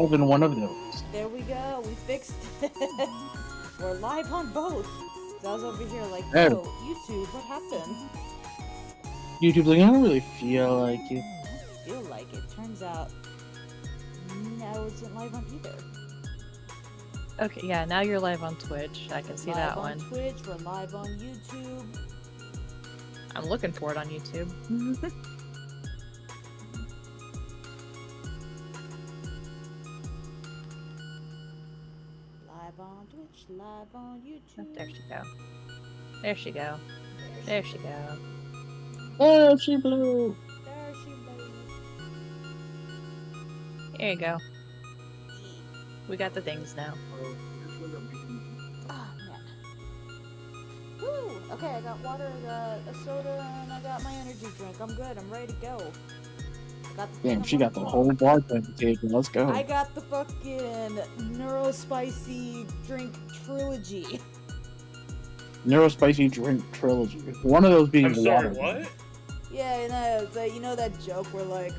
than one of those. There we go. We fixed it. We're live on both. So I was over here like, There. yo, YouTube, what happened? YouTube's like, I don't really feel like it. I feel like it. Turns out, no, I wasn't live on either. Okay, yeah, now you're live on Twitch. I can see that one. Live on Twitch, we're live on YouTube. I'm looking for it on YouTube. Live on Twitch, live on YouTube. There she go. There she go. There she go. Oh, she blew. There she goes. There you go. We got the things now. Ah, man. Woo! Okay, I got water, I got a soda, and I got my energy drink. I'm good, I'm ready to go. Damn, she got the whole bar at the table. Let's go. I got the fucking Neuro-Spicy drink trilogy. Neurospicy drink trilogy. One of those being I'm sorry, water. what? Yeah, you know that joke where like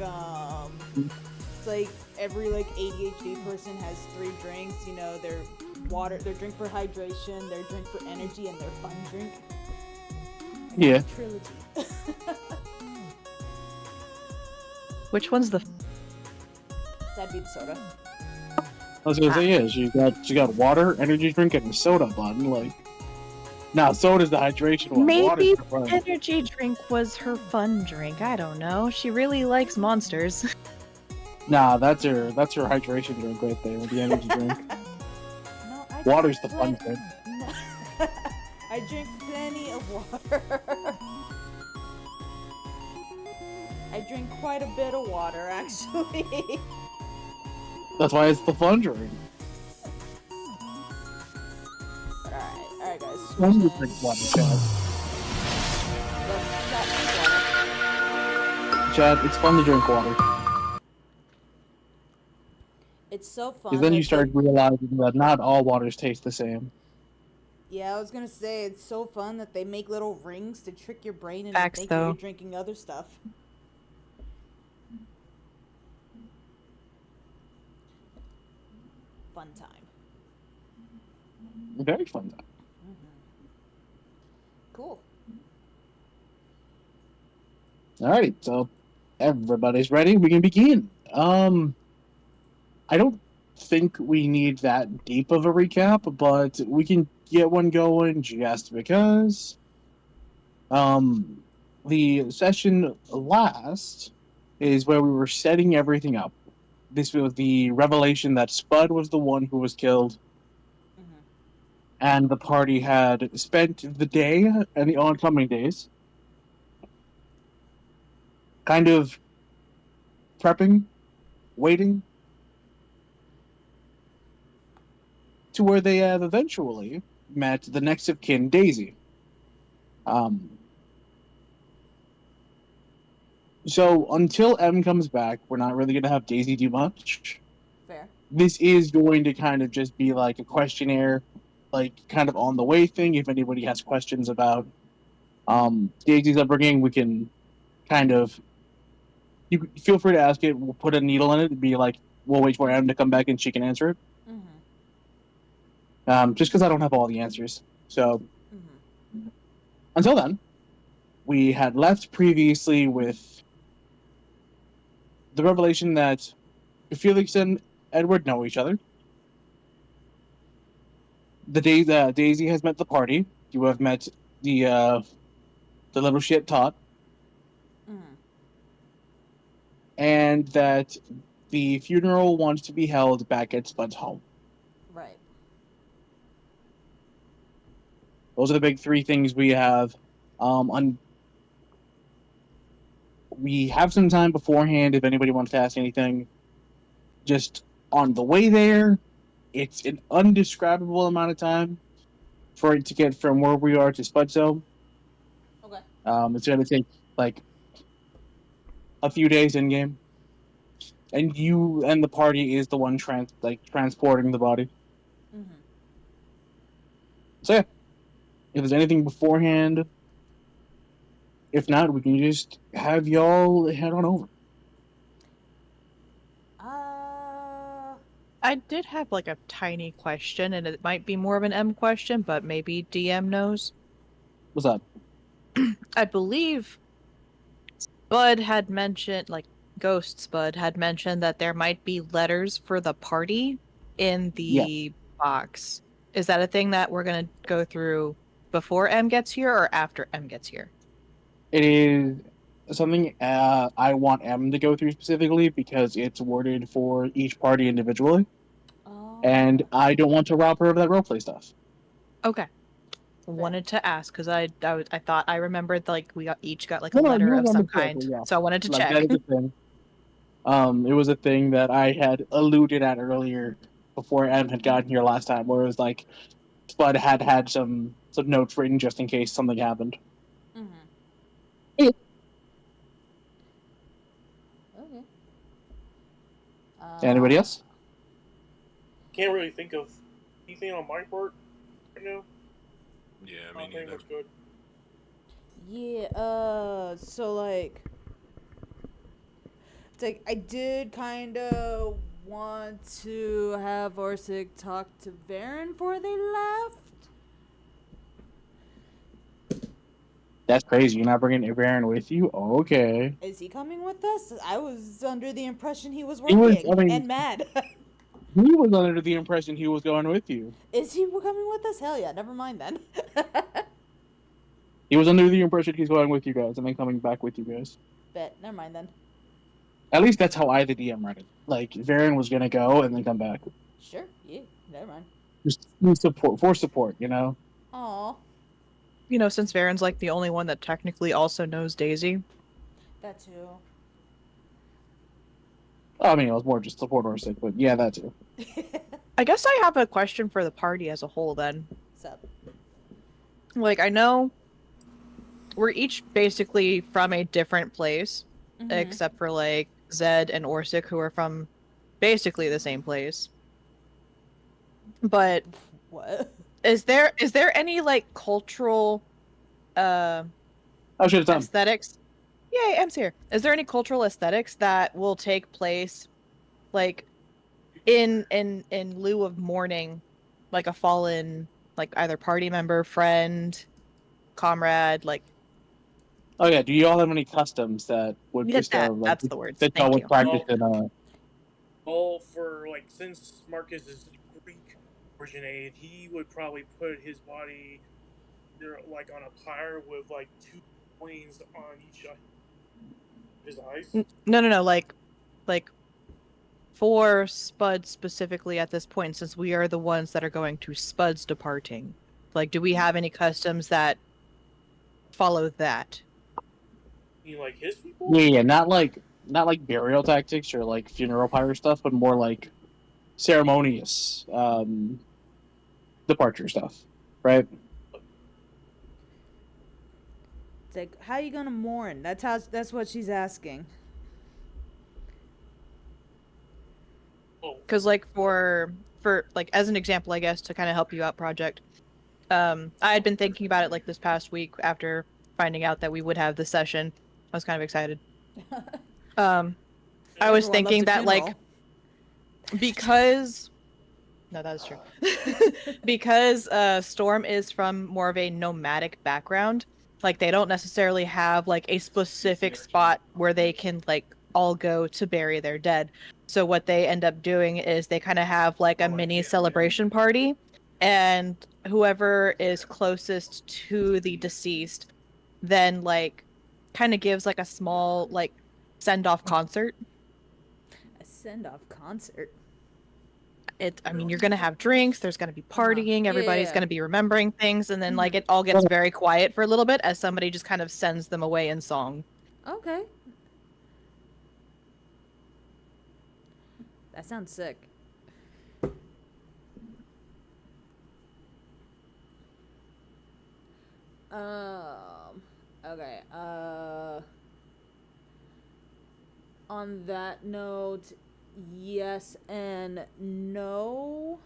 it's like every like ADHD person has 3 drinks. You know, their water, their drink for hydration, their drink for energy, and their fun drink. Yeah. Trilogy. Which one's the... That'd be the soda. I was gonna say, yeah, she got water, energy drink, and a soda bun. Like, nah, soda's the hydration one. Maybe Water's the fun. energy drink was her fun drink. I don't know. She really likes monsters. Nah, that's her hydration drink right there. The energy drink. No, I Water's the drink fun drink. No. I drink plenty of water. I drink quite a bit of water, actually. That's why it's the fun drink. Alright, guys. Fun to drink water, Chad. Chad, it's fun to drink water. It's so fun. Because then you start realizing that not all waters taste the same. Yeah, I was gonna say, it's so fun that they make little rings to trick your brain into Facts, thinking though. you're drinking other stuff. Fun time. Very fun time. Cool. Alrighty, so everybody's ready. We can begin. I don't think we need that deep of a recap, but we can get one going just because. The session last is where we were setting everything up. This was the revelation that Spud was the one who was killed, and the party had spent the day and the oncoming days kind of prepping, waiting, to where they have eventually met the next of kin, Daisy. So until M comes back, we're not really going to have Daisy do much. Fair. This is going to kind of just be like a questionnaire, like kind of on the way thing. If anybody has questions about Daisy's upbringing, we can kind of, you feel free to ask it. We'll put a needle in it and be like, we'll wait for M to come back and she can answer it. Just because I don't have all the answers. So until then, we had left previously with the revelation that Felix and Edward know each other. The day that Daisy has met the party, you have met the little shit tot, and that the funeral wants to be held back at Spud's home. Right. Those are the big 3 things we have. We have some time beforehand if anybody wants to ask anything. Just on the way there, it's an undescribable amount of time for it to get from where we are to Spud's home. Okay. It's going to take like a few days in game, and you and the party is the one transporting the body. So yeah, if there's anything beforehand, if not, we can just have y'all head on over. I did have like a tiny question, and it might be more of an M question, but maybe DM knows. What's up? I believe Spud had mentioned, like Ghost Spud had mentioned that there might be letters for the party in Yeah, the box. Is that a thing that we're gonna go through before M gets here or after M gets here? it is something I want M to go through specifically because it's worded for each party individually, and Oh. I don't want to rob her of that roleplay stuff. Okay. Fair. Wanted to ask because I thought I remembered like we each got like a No, no, you letter of some remember correctly. kind, Yeah, so I wanted to like that check. is a thing. It was a thing that I had alluded at earlier before M had gotten here last time, where it was like Spud had some notes written just in case something happened. Mm-hmm. Yeah. Okay. Anybody else? Can't really think of anything on my part right now. Yeah, me Not pretty neither. much good. Yeah, so like it's like I did kind of want to have Orsic talk to Varen before they left. That's crazy. You're not bringing Baron with you? Okay. Is he coming with us? I was under the impression he was He was. working I mean, and mad. he was under the impression he was going with you. Is he coming with us? Hell yeah, never mind then. He was under the impression he's going with you guys and then coming back with you guys. Bet, never mind then. At least that's how I, the DM, read it. Like, Varen was going to go and then come back. Sure, yeah, never mind. Just for support, you know? Aw, You know, since Varen's like the only one that technically also knows Daisy. that too. I mean, it was more just support or sake, but yeah, that too. I guess I have a question for the party as a whole then. What's up? Like, I know we're each basically from a different place, Mhm. except for like Zed and Orsic, who are from basically the same place. But What? is there any like cultural I should have done. aesthetics? Yay, M's here. Is there any cultural aesthetics that will take place like in lieu of mourning like a fallen like either party member, friend, comrade, like Oh, yeah. Do you all have any customs that would yeah, just, like, that's the words. that y'all Thank would you. practice in, Well, for like, since Marcus is Greek originated, he would probably put his body there, like on a pyre with like 2 coins on each of his eyes. No, like for Spud specifically at this point, since we are the ones that are going to Spud's departing. Like, do we have any customs that follow that? You mean like his people? yeah, not like burial tactics or like funeral pyre stuff, but more like ceremonious departure stuff, right? It's like, how you gonna mourn? That's what she's asking. Oh, Because like for like as an example, I guess to kind of help you out, project. I had been thinking about it like this past week after finding out that we would have this session. I was kind of excited. I was Everyone thinking loves a that like funeral. because no, that is true. Because Storm is from more of a nomadic background. Like they don't necessarily have like a specific spot where they can like all go to bury their dead. So what they end up doing is they kind of have like a mini celebration party, and whoever is closest to the deceased then like kind of gives like a small like send-off concert. A send-off concert. I mean, you're gonna have drinks, there's gonna be partying, everybody's Yeah. gonna be remembering things, and then like it all gets very quiet for a little bit as somebody just kind of sends them away in song. Okay. That sounds sick. Okay. On that note, yes and no.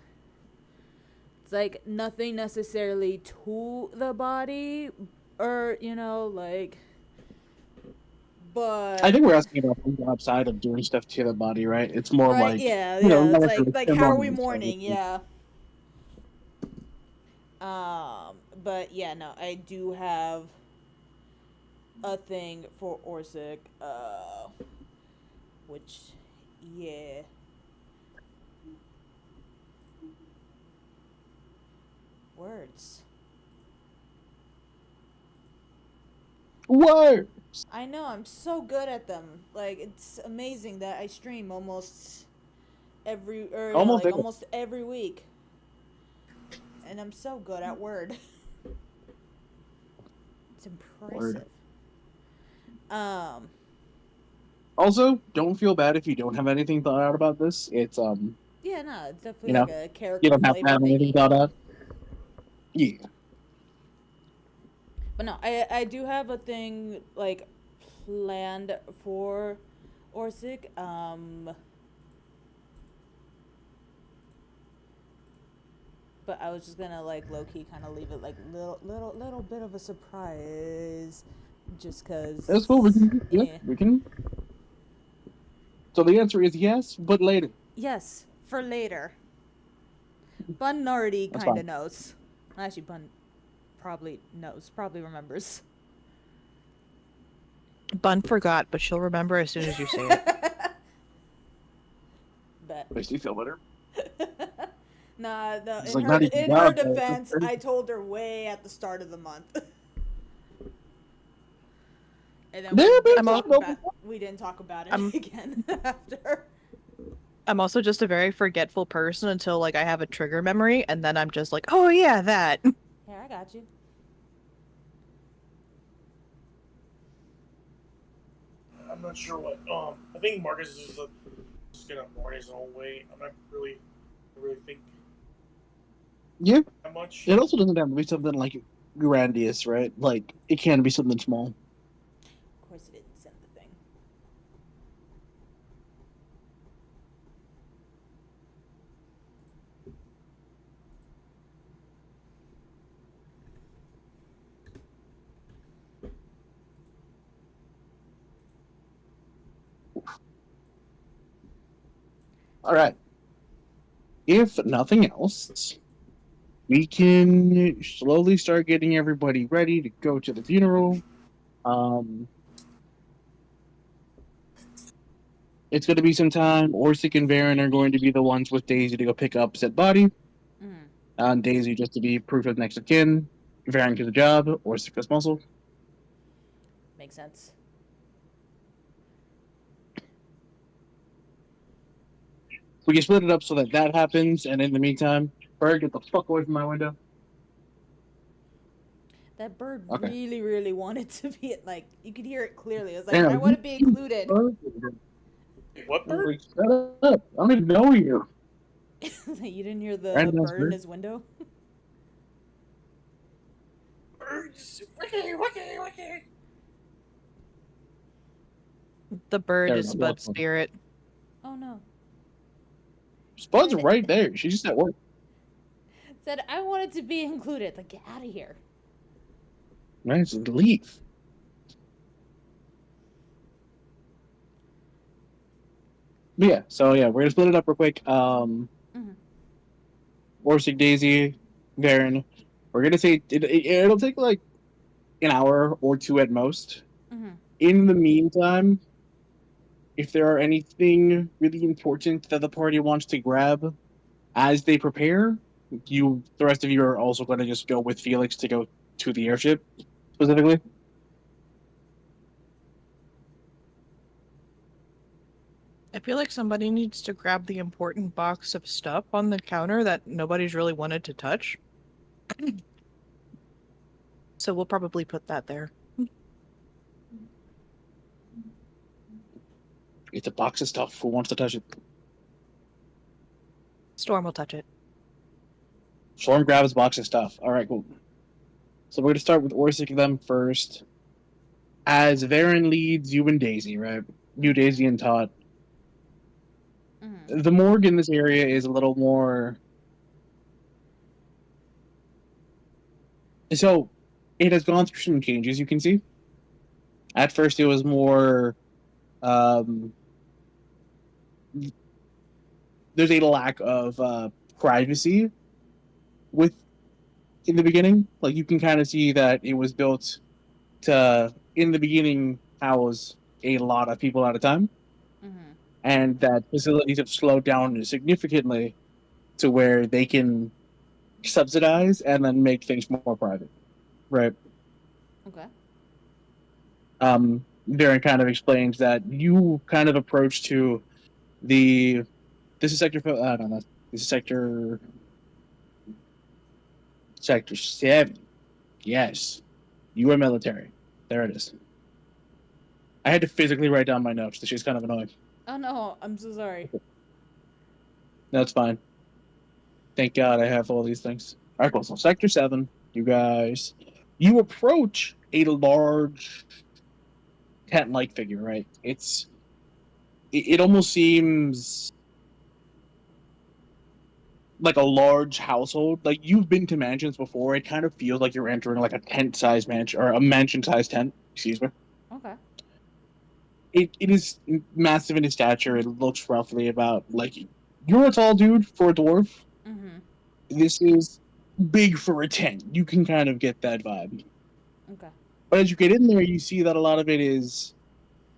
It's like nothing necessarily to the body, or like but I think we're asking about things outside of doing stuff to the body, right? It's more right, like, yeah, you know, yeah. It's like a like how are we ceremony stuff. mourning? Yeah. But yeah, no, I do have a thing for Orsic, which, yeah. Words. What? I know, I'm so good at them. Like, it's amazing that I stream almost Almost there. almost every week. And I'm so good at Word. It's Word. impressive. Um, Also, don't feel bad if you don't have anything thought out about this. It's yeah, no, it's you definitely know, like a you character don't have to flavor have anything thingy. thought out. Yeah. But no, I do have a thing like planned for Orsic. But I was just gonna like low key kind of leave it like little bit of a surprise, just cause. That's cool. We can, yeah, Yeah. we can. So the answer is yes, but later. Yes, for later. Bun already That's kind of fine. knows. Actually, Bun probably knows, probably remembers. Bun forgot, but she'll remember as soon as you say it. Bet. Makes you feel better. Nah, no, It's like not even in her God, but defense, I told her way at the start of the month. And then There have been we didn't talk about it I'm- again after. I'm also just a very forgetful person until like I have a trigger memory, and then I'm just like, oh yeah, that. Here, I got you. I'm not sure what. I think Marcus is just gonna mourn his own way. I'm not really think Yeah. that much. It also doesn't have to be something like grandiose, right? Like it can be something small. Of course, it didn't send the thing. All right. If nothing else, we can slowly start getting everybody ready to go to the funeral. It's going to be some time. Orsic and Varen are going to be the ones with Daisy to go pick up said body. Daisy just to be proof of next of kin. Varen to the job. Orsic as muscle. Makes sense. We can split it up so that that happens, and in the meantime, Bird, get the fuck away from my window. That bird Okay. really, really wanted to be like you could hear it clearly. It was like, Damn, I want to be included. What bird? Like, shut up! I don't even know you. You didn't hear the Brandon's bird in bird. his window? Birds. Wiki, wiki, wiki. The bird There we is go. Spud's Welcome. spirit. Oh no. Spud's right there. She's just at work. Said I wanted to be included. Like, get out of here. Nice, leave. But yeah, so yeah, we're gonna split it up real quick. Orsic, Daisy, Varen. We're gonna say it'll take like an hour or two at most. In the meantime, if there are anything really important that the party wants to grab as they prepare, the rest of you are also going to just go with Felix to go to the airship specifically. I feel like somebody needs to grab the important box of stuff on the counter that nobody's really wanted to touch. So we'll probably put that there. It's a box of stuff. Who wants to touch it? Storm will touch it. Storm grabs a box of stuff. All right, cool. So we're going to start with Orsic and them first. As Varen leads you and Daisy, right? You, Daisy, and Todd. The morgue in this area is a little more. So, it has gone through some changes, you can see. At first, it was more. Um, there's a lack of privacy with in the beginning. Like you can kind of see that it was built to in the beginning house a lot of people at a time, Mm-hmm. and that facilities have slowed down significantly to where they can subsidize and then make things more private. Right. Okay. Darren kind of explains that you kind of approach to the this is sector I don't know this is sector 7. Yes, you are military. There it is. I had to physically write down my notes. She's kind of annoying. Oh no, I'm so sorry. That's fine. Thank God I have all these things. All right, cool. So sector 7, you guys, you approach a large tent-like figure. Right? It almost seems like a large household. Like you've been to mansions before, it kind of feels like you're entering like a tent-sized mansion or a mansion-sized tent. Excuse me. Okay. It is massive in its stature. It looks roughly about like you're a tall dude for a dwarf. Mm-hmm. This is big for a tent. You can kind of get that vibe. Okay. But as you get in there, you see that a lot of it is.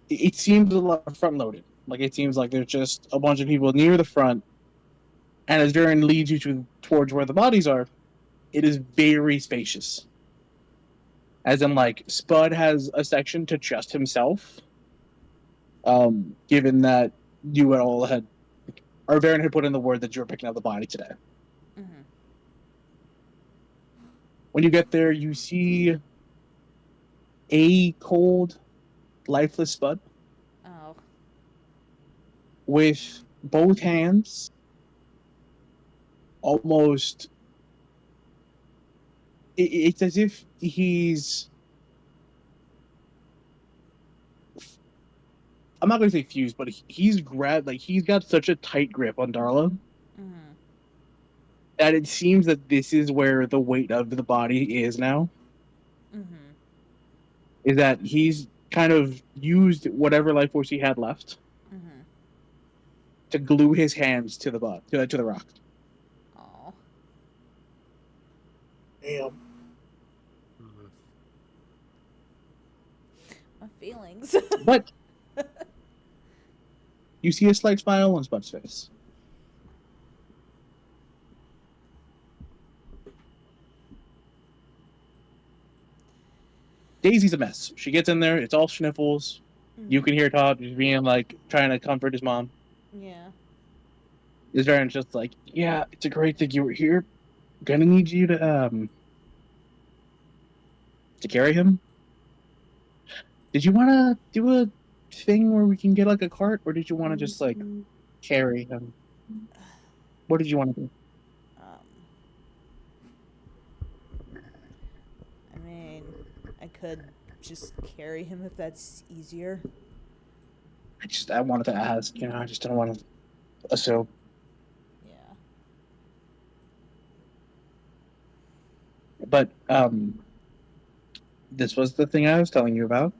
It seems a lot front loaded. Like it seems like there's just a bunch of people near the front, and as Darren leads you towards where the bodies are, it is very spacious. As in, like Spud has a section to just himself. Given that you at all had, or Varen had put in the word that you were picking up the body today. Mm-hmm. When you get there, you see a cold, lifeless Spud Oh. with both hands almost. It's as if he's. I'm not going to say fused, but he's grabbed, like, he's got such a tight grip on Darla Mm-hmm. that it seems that this is where the weight of the body is now. Mm-hmm. Is that he's kind of used whatever life force he had left Mm-hmm. to glue his hands to the rock. Oh. Damn. My feelings. But you see a slight smile on Spud's face. Daisy's a mess. She gets in there, it's all sniffles. You can hear Todd just being like trying to comfort his mom. Yeah. Is just like, yeah, it's a great thing you were here. Gonna need you to carry him. Did you want to do a thing where we can get like a cart, or did you want to just like carry him? What did you want to do? I mean, I could just carry him if that's easier. I wanted to ask. I just don't want to assume. Yeah. But this was the thing I was telling you about.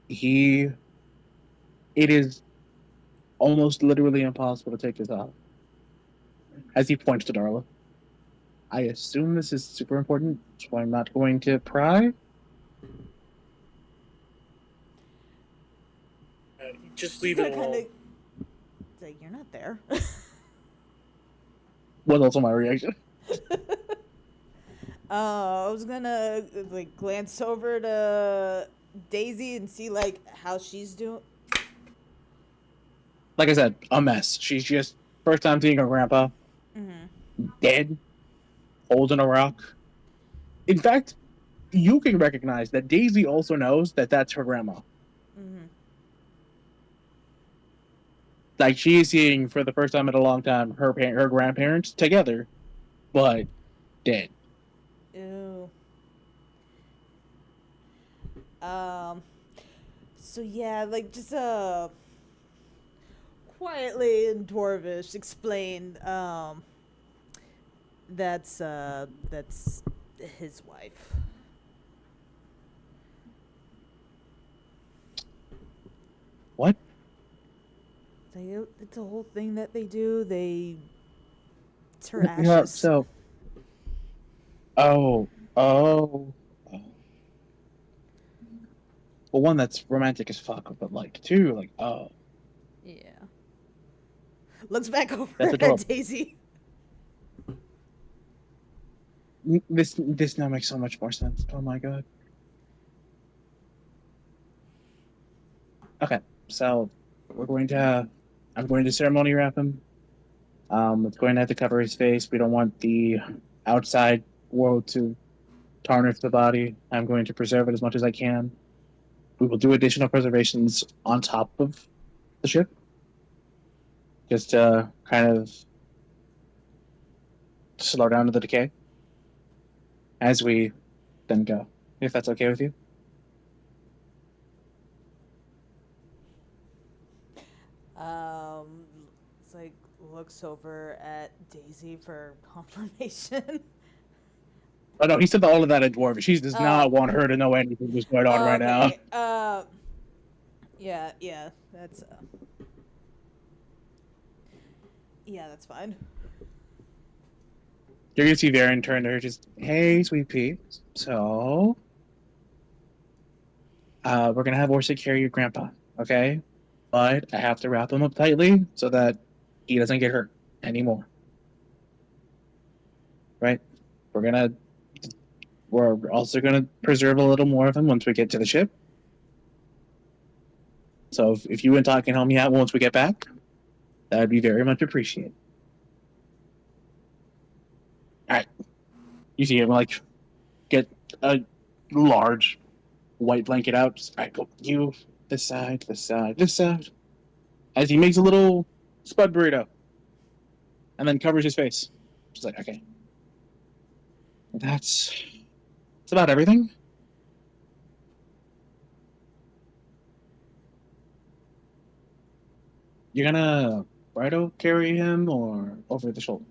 It is almost literally impossible to take this off. As he points to Darla. I assume this is super important, so I'm not going to pry. Just leave it alone. Like, you're not there. Was also my reaction. I was gonna like glance over to Daisy and see like how she's doing. Like I said, a mess. She's just first time seeing her grandpa. Dead. Holding a rock. In fact, you can recognize that Daisy also knows that that's her grandma. Like she is seeing for the first time in a long time her grandparents together, but dead. Ew. So yeah, like just quietly in Dwarvish explain that's his wife. What? It's a whole thing that they do. It's her Yeah, ashes. so. Oh. Oh. Oh. Well, one, that's romantic as fuck, but like, two, like, oh. Yeah. Looks back over That's at adorable. Daisy. This now makes so much more sense. Oh my god. Okay, so I'm going to ceremony wrap him. It's going to have to cover his face. We don't want the outside world to tarnish the body. I'm going to preserve it as much as I can. We will do additional preservations on top of the ship, just to kind of slow down the decay as we then go. If that's okay with you. It's like looks over at Daisy for confirmation. Oh no, he said all of that in Dwarvish. He does not want her to know anything that's going on right now. Okay. Yeah. That's yeah, that's fine. You're gonna see Varen turn to her, just, hey, sweet pea. So, we're gonna have Orsa carry your grandpa, okay? But I have to wrap him up tightly so that he doesn't get hurt anymore. Right? We're also gonna preserve a little more of him once we get to the ship. So if you and Todd can help me out once we get back, that would be very much appreciated. All right. You see him like get a large white blanket out. Just, all right, go. You this side, this side, this side. As he makes a little spud burrito, and then covers his face. Just like, okay, that's about everything. You're gonna bridal carry him or over the shoulder?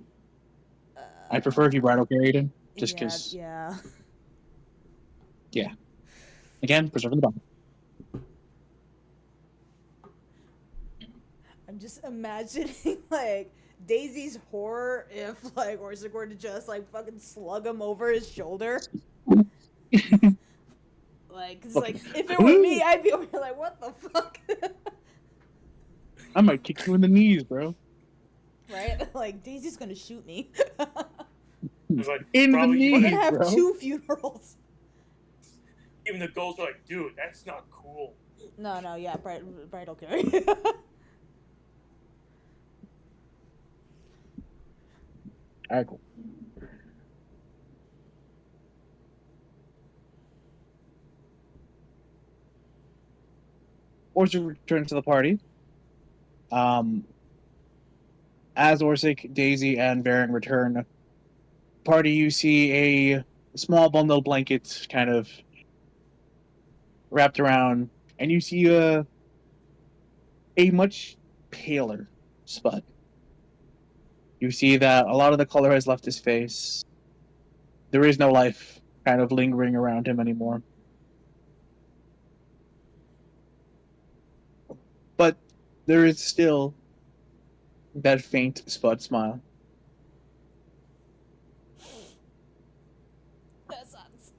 I prefer if you bridal carried him, just because. Yeah. Yeah. Again, preserving the body. I'm just imagining like Daisy's horror if like Orsic were to just like fucking slug him over his shoulder. Like, cause like if it were me, I'd be over here like, what the fuck? I might kick you in the knees, bro. Right? Like Daisy's gonna shoot me. It's like, In the probably, knees, We're gonna have bro. 2 funerals. even the ghosts are like, dude, that's not cool. No, yeah, bridal carry. All right, cool. Orsic returns to the party. As Orsic, Daisy, and Baron return, party, you see a small bundle of blankets kind of wrapped around, and you see a much paler Spud. You see that a lot of the color has left his face. There is no life kind of lingering around him anymore. But there is still that faint Spud smile. That sucks.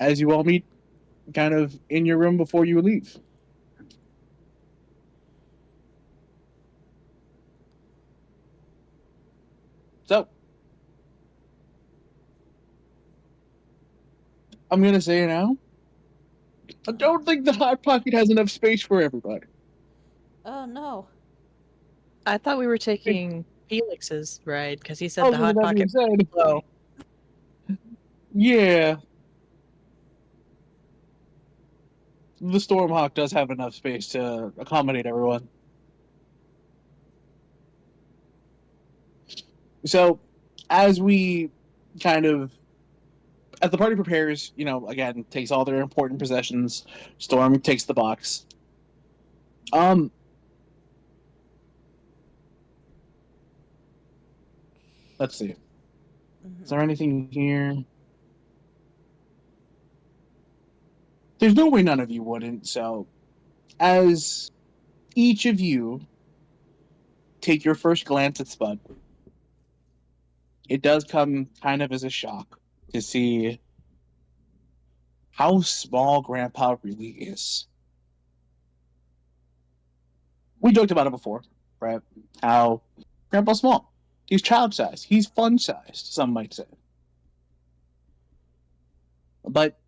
As you all meet kind of in your room before you leave. So, I'm going to say it now. I don't think the Hot Pocket has enough space for everybody. Oh no. I thought we were taking Felix's ride because he said Oh, the so hot that pocket. being said, Low. yeah. The Stormhawk does have enough space to accommodate everyone. So, as we kind of, as the party prepares, again, takes all their important possessions, Storm takes the box. Let's see. Is there anything here? There's no way none of you wouldn't, so as each of you take your first glance at Spud, it does come kind of as a shock to see how small Grandpa really is. We joked about it before, right? How Grandpa's small. He's child-sized. He's fun-sized, some might say. But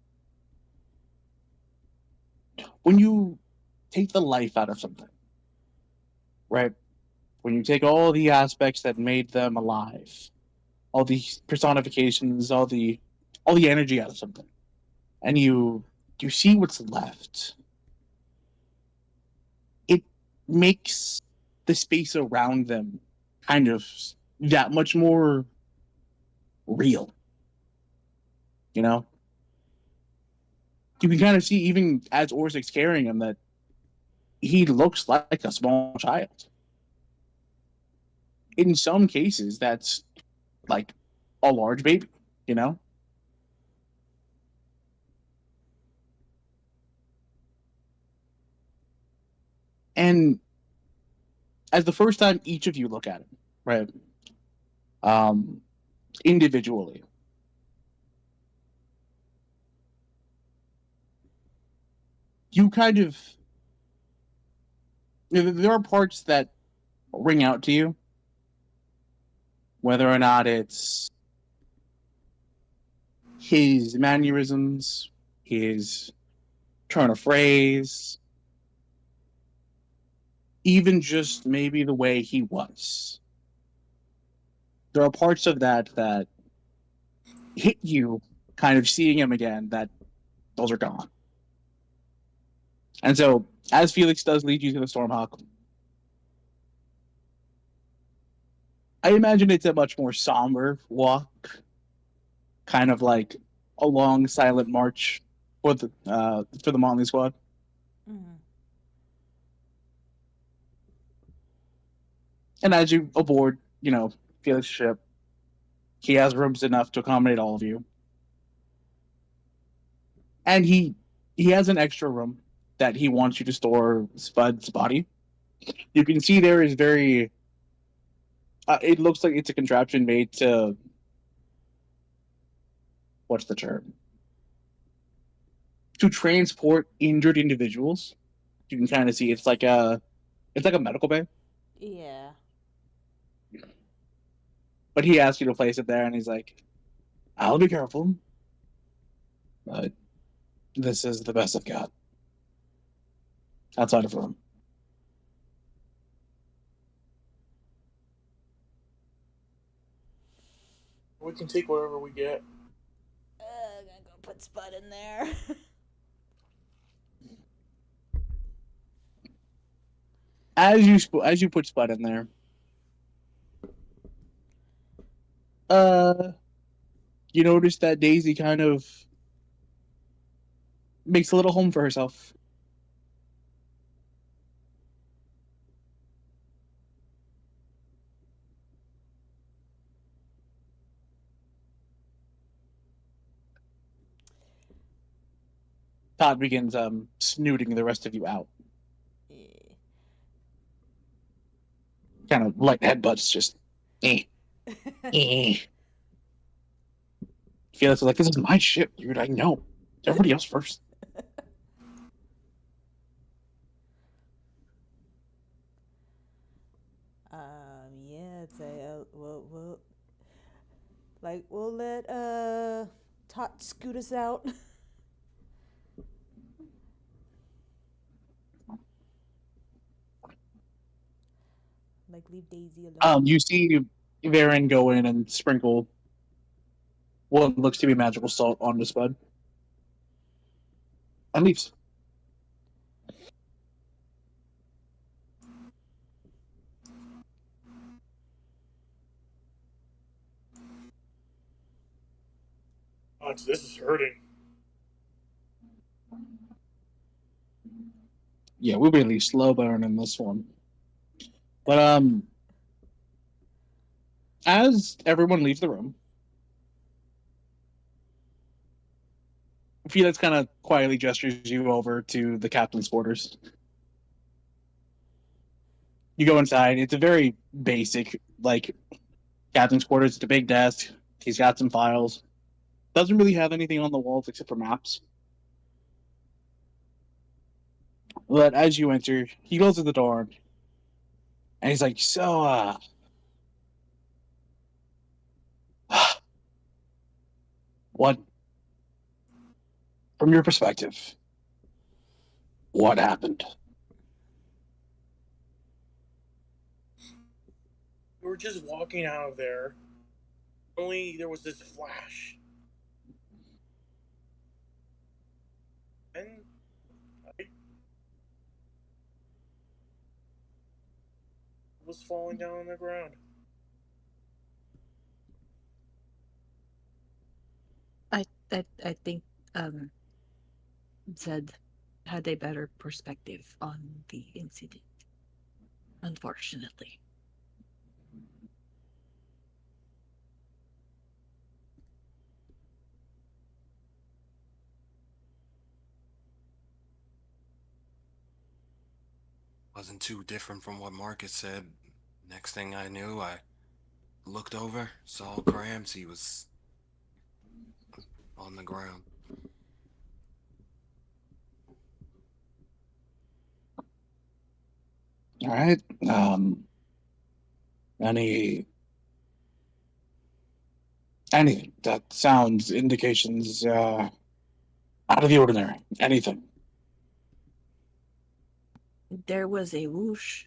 when you take the life out of something, right? When you take all the aspects that made them alive, all the personifications, all the energy out of something, and you see what's left, it makes the space around them kind of that much more real. You know? You can kind of see, even as Orzik's carrying him, that he looks like a small child. In some cases, that's like a large baby, you know? And as the first time each of you look at him, right? Um, individually, you kind of, there are parts that ring out to you, whether or not it's his mannerisms, his turn of phrase, even just maybe the way he was. There are parts of that hit you, kind of seeing him again, that those are gone. And so, as Felix does lead you to the Stormhawk, I imagine it's a much more somber walk, kind of like a long, silent march for the Motley Squad. Mm-hmm. And as you aboard, Felix's ship, he has rooms enough to accommodate all of you. And he has an extra room that he wants you to store Spud's body. You can see there is very... it looks like it's a contraption made to... What's the term? To transport injured individuals. You can kind of see it's like a medical bay. Yeah. But he asked you to place it there, and he's like, I'll be careful. But this is the best I've got. Outside of room. We can take whatever we get. I'm gonna go put Spud in there. As you put Spud in there, you notice that Daisy kind of makes a little home for herself. Todd begins snooting the rest of you out. Yeah. Kind of light headbutts, just eh. Felix is like, this is my ship, dude. I know. Everybody else first. Yeah, it's we'll let Tot scoot us out. Leave Daisy alone. You see Varen go in and sprinkle what looks to be magical salt on the Spud. And leaves. Oh, this is hurting. Yeah, we're really slow burning this one. But as everyone leaves the room, Felix kind of quietly gestures you over to the captain's quarters. You go inside. It's a very basic, like, captain's quarters. It's a big desk. He's got some files. Doesn't really have anything on the walls except for maps. But as you enter, he goes to the door and he's like, "So, what, from your perspective, what happened?" We were just walking out of there. Only there was this flash. And I was falling down on the ground. I think Zed had a better perspective on the incident, unfortunately. Wasn't too different from what Marcus said. Next thing I knew, I looked over, saw Grams. He was on the ground. All right. Any anything that sounds indications out of the ordinary? Anything? There was a whoosh.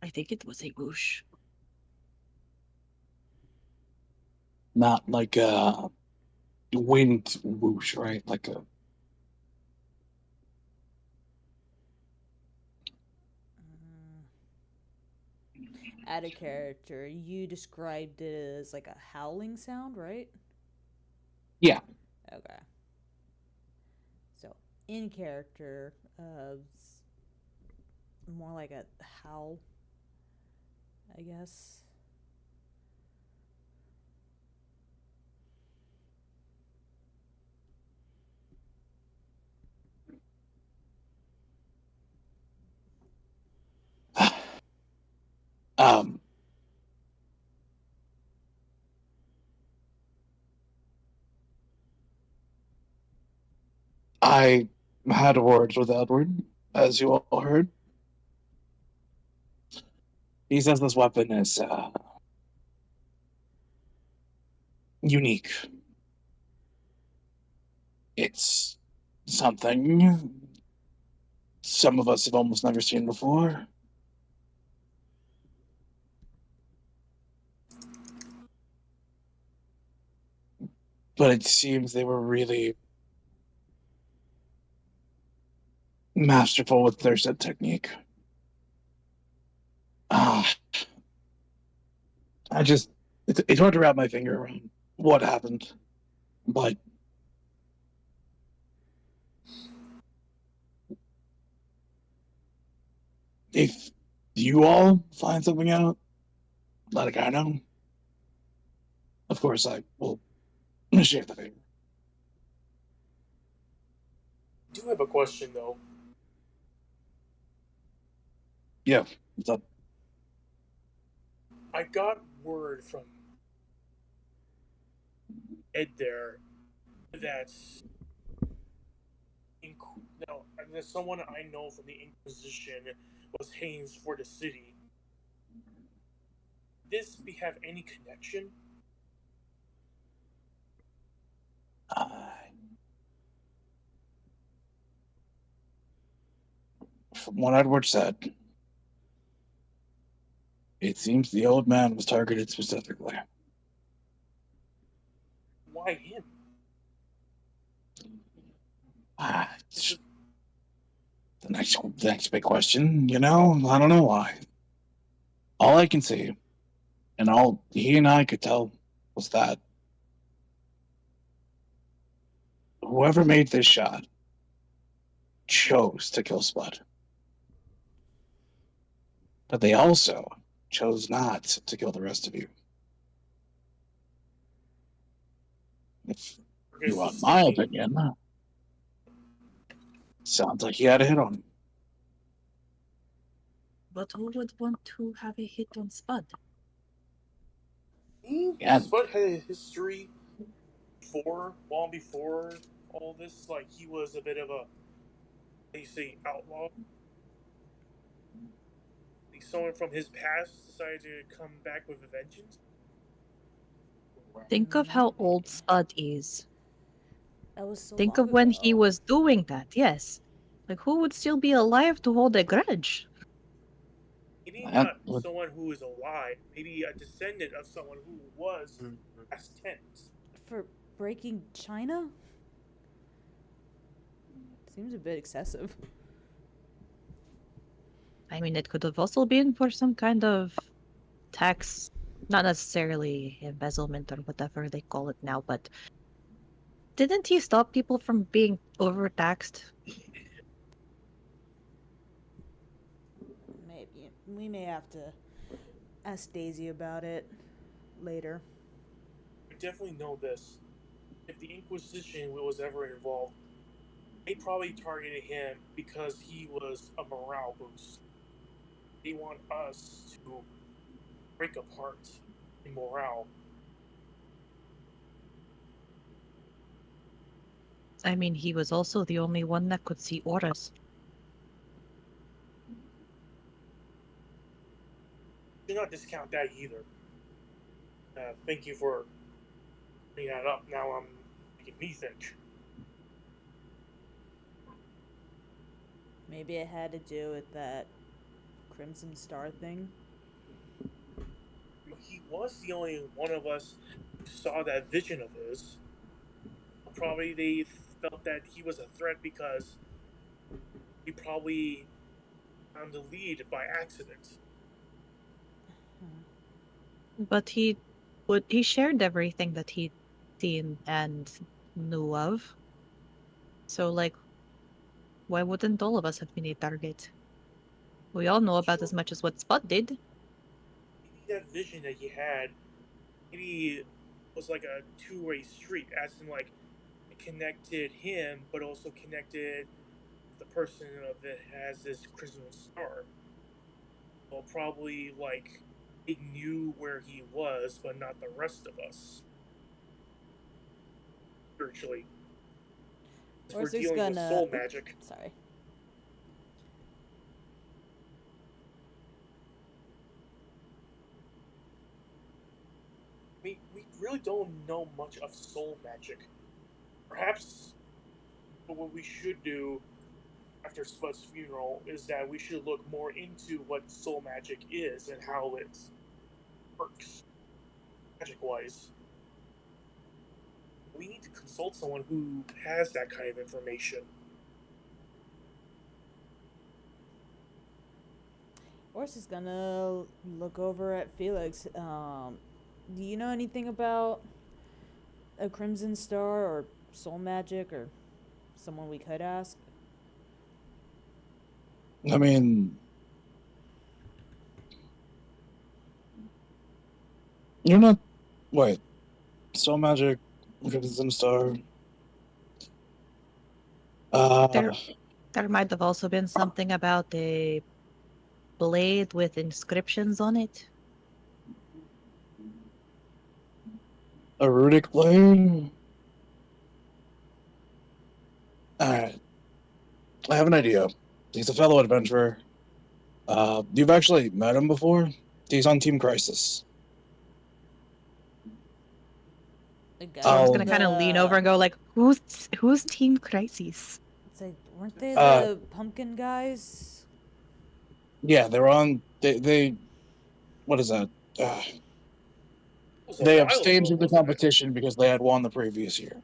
I think it was a whoosh. Not like a wind whoosh, right? Like a Out of character, you described it as like a howling sound, right? yeah. Okay. So, in character, more like a howl, I guess. um. I had words with Edward, as you all heard. He says this weapon is unique. It's something some of us have almost never seen before. But it seems they were really masterful with their set technique. It's hard to wrap my finger around what happened, but if you all find something out, let a guy know. Of course, I will share the favor. I do have a question though. Yeah, what's up? I got word from Ed there that that someone I know from the Inquisition was heading for the city. Does this have any connection? From what Edward said, it seems the old man was targeted specifically. Why him? The next big question, I don't know why. All I can see, and all he and I could tell, was that whoever made this shot chose to kill Spud. But they also chose not to kill the rest of you. If you want my opinion, sounds like he had a hit on him. But who would want to have a hit on Spud? Yeah. Spud had a history long before all this. Like, he was a bit of a, how do you say, outlaw. Like, someone from his past decided to come back with a vengeance. Think of how Maybe. old Spud is. That was so Think long of when he ago. was doing that, yes. Like, who would still be alive to hold a grudge? Maybe That not would- someone who is alive. Maybe a descendant of someone who was past tense. For breaking China? Seems a bit excessive. I mean, it could have also been for some kind of tax, not necessarily embezzlement or whatever they call it now, but didn't he stop people from being overtaxed? Maybe we may have to ask Daisy about it later. I definitely know this. If the Inquisition was ever involved, they probably targeted him because he was a morale boost. They want us to break apart in morale. I mean, he was also the only one that could see auras. Do not discount that either. Thank you for bringing that up. Now I'm making me think. Maybe it had to do with that Crimson Star thing. He was the only one of us who saw that vision of his. Probably they felt that he was a threat because he probably found the lead by accident. But he shared everything that he'd seen and knew of. So, like, why wouldn't all of us have been a target? We all know about as much as what Spud did. Maybe that vision that he had, maybe it was like a two-way street, as in like it connected him, but also connected the person that has this Crimson Star. Well, probably like it knew where he was, but not the rest of us. Spiritually, we're Or is dealing with soul magic. Sorry. We really don't know much of soul magic. Perhaps what we should do after Spud's funeral is that we should look more into what soul magic is and how it works magic wise. We need to consult someone who has that kind of information. Orse is gonna look over at Felix. Do you know anything about a Crimson Star or soul magic or someone we could ask? I mean, you're not. Wait, Soul Magic, Crimson Star. There might have also been something about a blade with inscriptions on it. A Rudic Blade. Alright, I have an idea. He's a fellow adventurer. You've actually met him before. He's on Team Crisis. The guy Storm's I'll- gonna kind of lean over and go like, "Who's Team Crisis?" It's like, weren't they Uh, the pumpkin guys? Yeah, they're on. They what is that? It was a They while abstained ago, from the wasn't it? competition because they had won the previous year.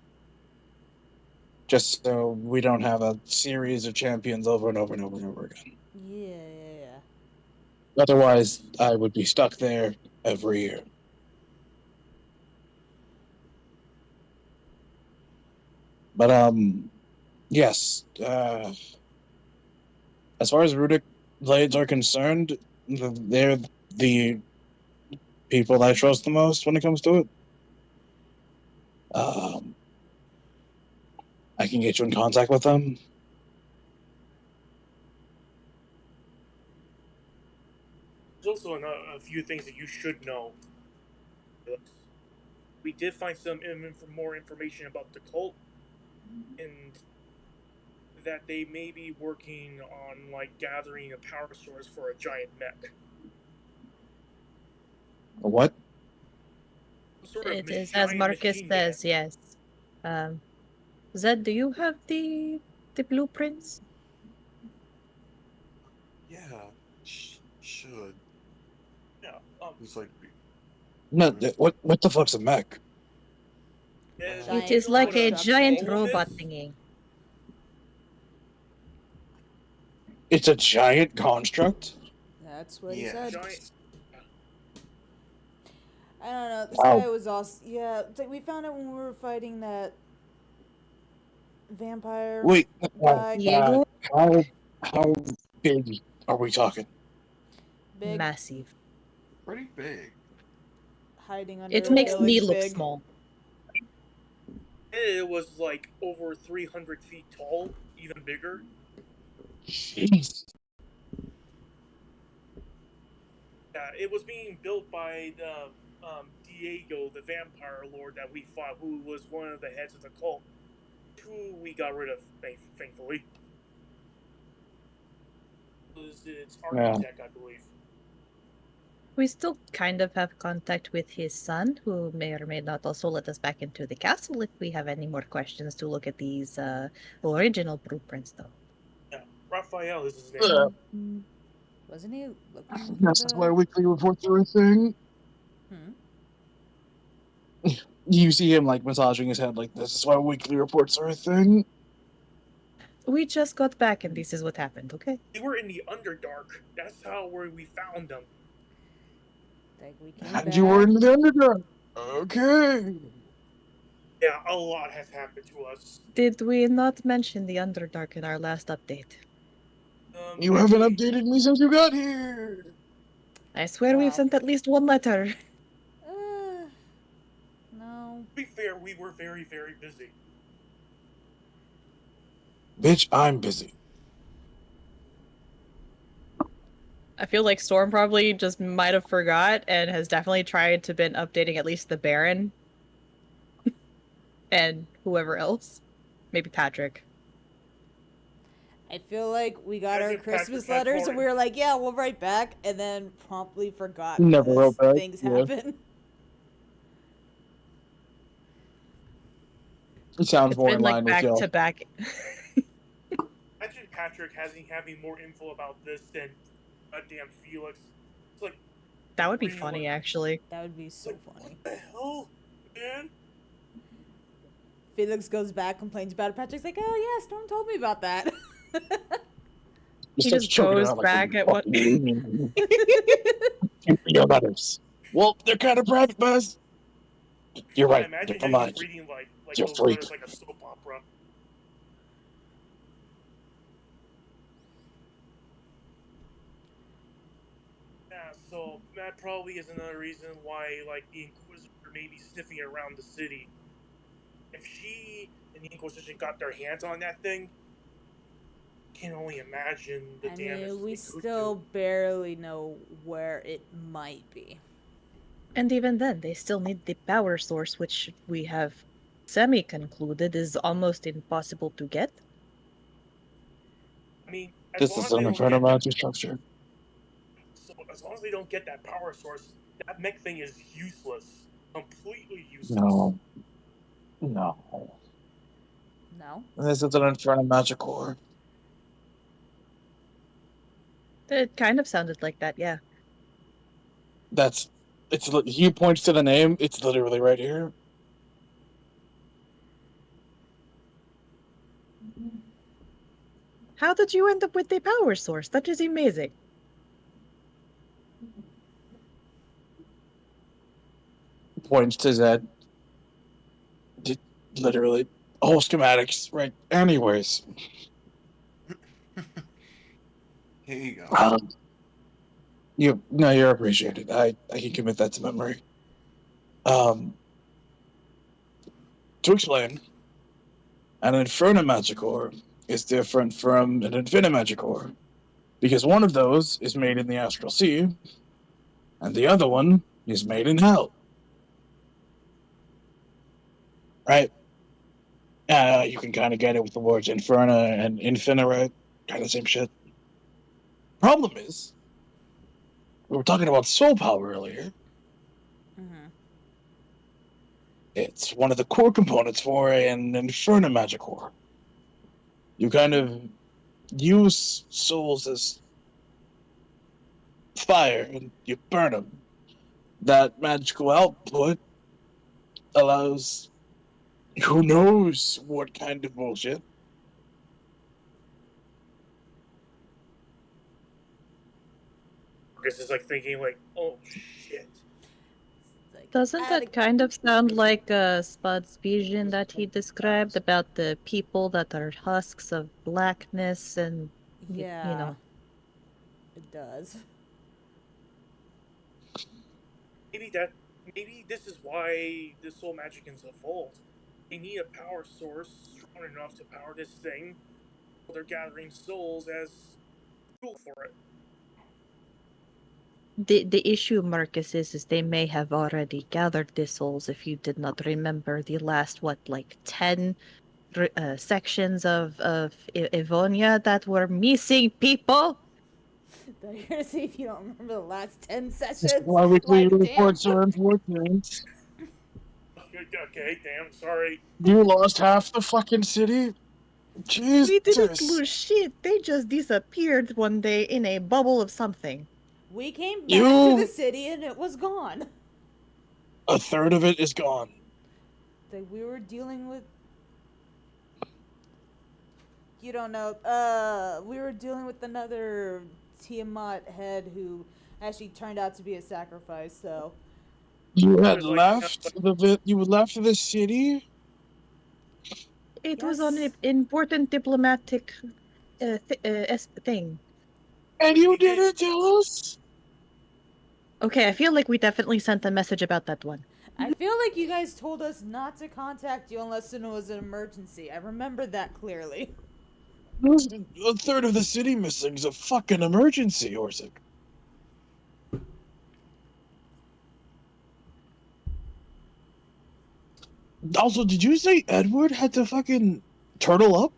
Just so we don't have a series of champions over and over and over and over again. Yeah. Otherwise, I would be stuck there every year. But yes. As far as Rudic blades are concerned, they're the people that I trust the most when it comes to it. I can get you in contact with them. There's also a few things that you should know. We did find some more information about the cult, and that they may be working on like gathering a power source for a giant mech. A what? Some sort of It is as giant Marcus machine man. says, yes. Zed, do you have the blueprints? Yeah, should. Yeah. It's like No, what the fuck's a mech? Is, It Giant is like a construct giant thing. robot thingy. It's a giant construct? That's what he yeah. said. giant. I don't know. This Wow. guy was awesome. Yeah, it's like we found out when we were fighting that vampire Wait, guy. Diego? how big are we talking? Big, Massive. Pretty big. hiding under It a makes me village look big. small. It was like over 300 feet tall, even bigger. Jeez. Yeah, it was being built by the Diego, the vampire lord that we fought, who was one of the heads of the cult, who we got rid of, thankfully. It was its architect, I believe. We still kind of have contact with his son, who may or may not also let us back into the castle if we have any more questions to look at these original blueprints, though. Yeah, Raphael is his name. Wasn't he looking for This is why the... weekly reports are a thing. You see him like massaging his head like this is why weekly reports are a thing. We just got back and this is what happened, okay? We were in the Underdark. That's where we found them. Like we came And back. you were in the underground. Okay. Yeah, a lot has happened to us. Did we not mention the Underdark in our last update? You haven't updated me since you got here. I swear Wow. we've sent at least one letter. No. To be fair, we were very, very busy. Bitch, I'm busy. I feel like Storm probably just might have forgot and has definitely tried to been updating at least the Baron and whoever else. Maybe Patrick. I feel like we got our Imagine Christmas Patrick letters and Patmore. we were like, yeah, we'll write back, and then promptly forgot Never because wrote back, things yeah. happen. It sounds It's more been in like line with back y'all. to back. Imagine Patrick having more info about this than goddamn Felix. It's like, That would be Really? funny, actually. That would be so funny. what the hell, man? Felix goes back, complains about it. Patrick's like, oh yeah, Storm told me about that. He starts just choking her goes out like, back at what. your letters. Well, they're kind of private, buzz. You're I right. imagine Never him mind. just reading like You're those freak. letters like a soap opera. Yeah, so that probably is another reason why, like, the Inquisitor may be sniffing around the city. If she and the Inquisition got their hands on that thing, can only imagine the I damage mean, we they could still do. barely know where it might be. And even then, they still need the power source, which we have semi-concluded is almost impossible to get. I mean, as This long is as they an don't infernal get that, magic structure. so as long as they don't get that power source, that mech thing is useless, completely useless. No. No? This is an infernal magic core. It kind of sounded like that, yeah. He points to the name, it's literally right here. How did you end up with the power source? That is amazing. Points to Zed. Literally. Whole schematics, right? Anyways. Here you go. You're appreciated. I can commit that to memory. To explain, an Inferno Magicore is different from an Infinimagicore, because one of those is made in the Astral Sea, and the other one is made in hell. Right? You can kind of get it with the words Inferna and Infinite, kind of same shit. Problem is, we were talking about soul power earlier. Mm-hmm. It's one of the core components for an Inferno magic core. You kind of use souls as fire and you burn them. That magical output allows who knows what kind of bullshit. Marcus is like thinking like, oh shit. Like, Doesn't that kind of sound like Spud's vision that he described about the people that are husks of blackness and, yeah, you know. it does. Maybe this is why the soul magicians evolved. They need a power source strong enough to power this thing. So they're gathering souls as fuel for it. The issue, Marcus, is they may have already gathered the souls if you did not remember the last, 10 sections of Evonia that were missing people? You're gonna see if you don't remember the last 10 That's sessions. why weekly Like, damn. reports are important. Okay, damn, sorry. You lost half the fucking city? Jesus. We didn't lose shit. They just disappeared one day in a bubble of something. We came back to the You, city and it was gone. a third of it is gone. That we were dealing with. You don't know. We were dealing with another Tiamat head who actually turned out to be a sacrifice. So You had There's, like, left you left the city? It was on yes. an important diplomatic thing. And We you did- didn't tell us? Okay, I feel like we definitely sent a message about that one. I feel like you guys told us not to contact you unless it was an emergency. I remember that clearly. A third of the city missing is a fucking emergency, Orsic. Also, did you say Edward had to fucking turtle up?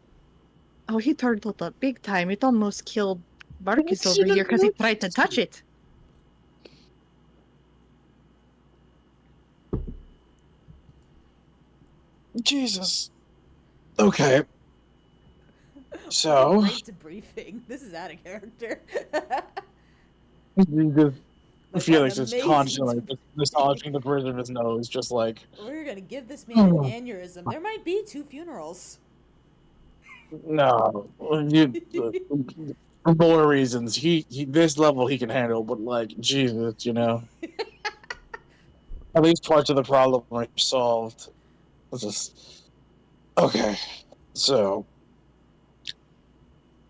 Oh, he turtled up big time. It almost killed Marcus over here because he tried to touch it. Jesus. Okay. So, Great debriefing. This is out of character. Like, Felix an is amazing constantly debriefing. massaging the bridge of his nose, just like, We're gonna give this man an aneurysm. There might be 2 funerals. no. For more reasons. He this level he can handle, but like, Jesus, At least parts of the problem are solved. Let's just okay. So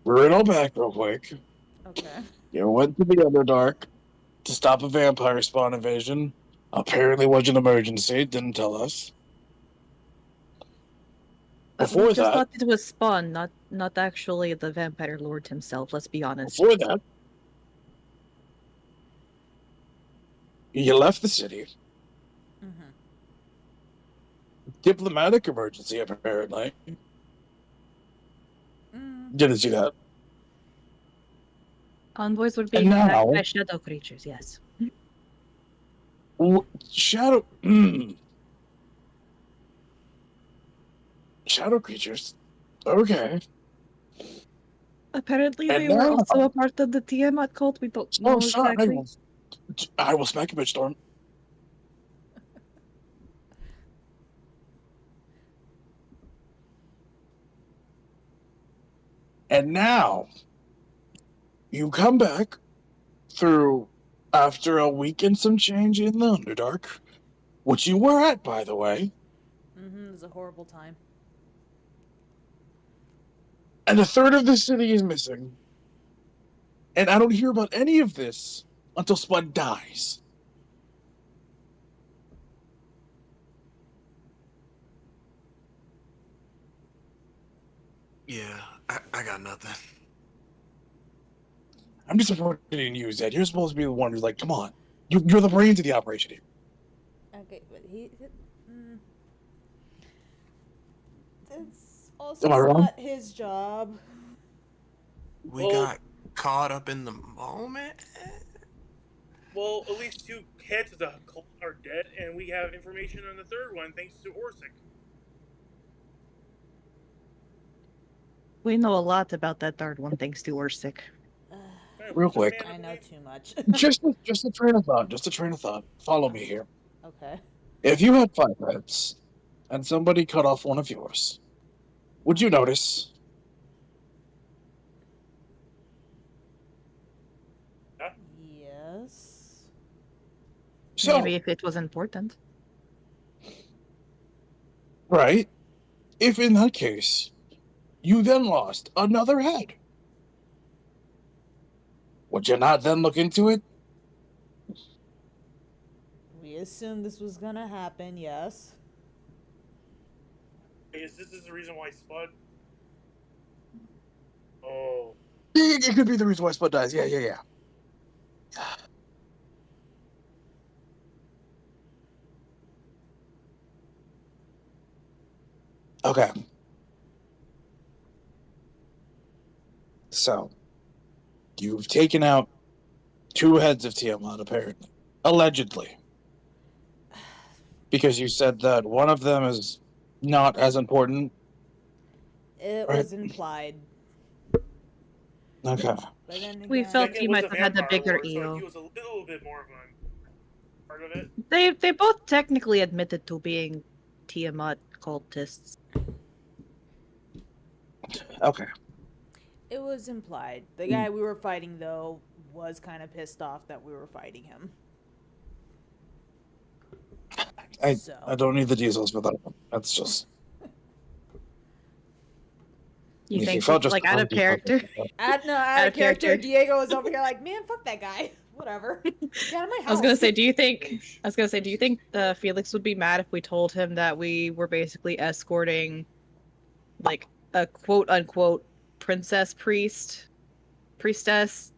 we're it all back real quick. Okay. You went to the Underdark to stop a vampire spawn invasion. Apparently was an emergency, didn't tell us. We Before just that, thought it was Spawn, not actually the vampire lord himself, let's be honest. before that, you left the city. Mm-hmm. Diplomatic emergency, apparently. Mm. Didn't see that. Convoys were And being attacked now, by shadow creatures, yes. Shadow. Shadow creatures. Okay. Apparently And they were now- also a part of the Tiamat cult. We don't know exactly. I will smack you, bitch, Storm. And now, you come back through after a week and some change in the Underdark, which you were at, by the way, Mm-hmm. It was a horrible time. and a third of the city is missing. And I don't hear about any of this until Spud dies. Yeah, I got nothing. I'm disappointed in you, Zed. You're supposed to be the one who's like, come on, You're the brains of the operation here. Okay, but it's also Am I wrong? not his job. We Well- got caught up in the moment. Well, at least 2 heads of the cult are dead, and we have information on the third one thanks to Orsic. We know a lot about that third one thanks to Orsic. Real quick. I know too much. Just a train of thought. Just a train of thought. Follow me here. Okay. If you had 5 heads, and somebody cut off one of yours, would you notice? Yes. So, Maybe if it was important. right? If in that case, you then lost another head, would you not then look into it? We assumed this was gonna happen, yes. Is this the reason why Spud? Oh. It could be the reason why Spud dies. Yeah. Okay. So, you've taken out 2 heads of Tiamat, apparently. Allegedly. Because you said that one of them is not as important. It Right. was implied. Okay. But then again, We felt Second he was might the have had the vampire bigger war, so ego. he was a little bit more of a part of it. They both technically admitted to being Tiamat cultists. Okay. it was implied. The guy we were fighting, though, was kind of pissed off that we were fighting him. I don't need the details for that one. That's just. You If think, felt just like, out of hungry, character? Out of of character, character. Diego was over here like, man, fuck that guy. Whatever. Get out of my house. I was gonna say, do you think Felix would be mad if we told him that we were basically escorting, like, a quote unquote priestess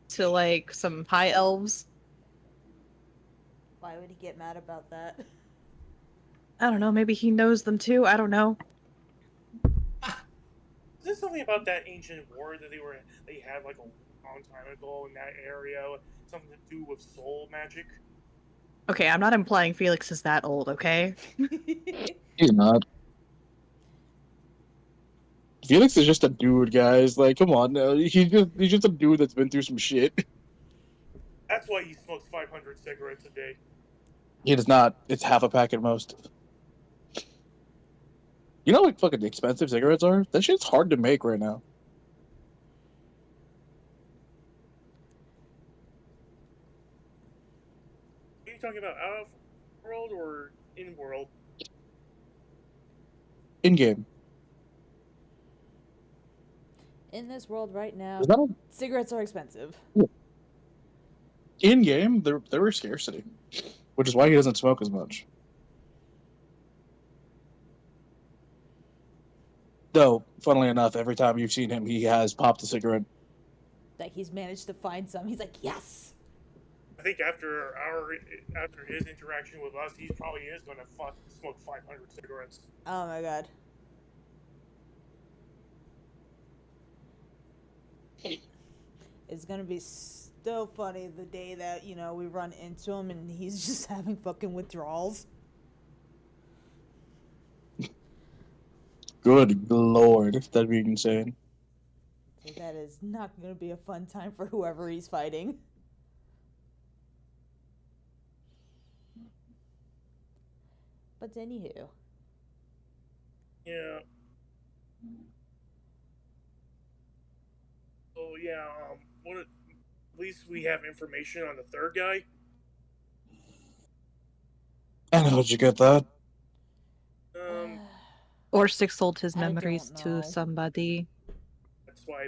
to like some high elves? Why would he get mad about that? I don't know. Maybe he knows them too. I don't know. Is this something about that ancient war that they had like a long time ago in that area? Something to do with soul magic? Okay, I'm not implying Felix is that old. Okay. He's not. Felix is just a dude, guys. Like, come on. He's just a dude that's been through some shit. That's why he smokes 500 cigarettes a day. He does not. It's half a pack at most. You know how like fucking expensive cigarettes are? That shit's hard to make right now. Are you talking about out of world or in world? In game. In this world right now, Is that a, cigarettes are expensive. in game? There were scarcity, which is why he doesn't smoke as much. Though, funnily enough, every time you've seen him, he has popped a cigarette. Like, he's managed to find some. He's like, yes! I think after his interaction with us, he probably is gonna smoke 500 cigarettes. Oh my god. It's gonna be so funny the day that, you know, we run into him and he's just having fucking withdrawals. Good lord, that'd be insane. So that is not gonna be a fun time for whoever he's fighting. But anywho. Yeah. So yeah, at least we have information on the third guy. And how'd you get that? Orsic sold his I don't memories know. to somebody. That's why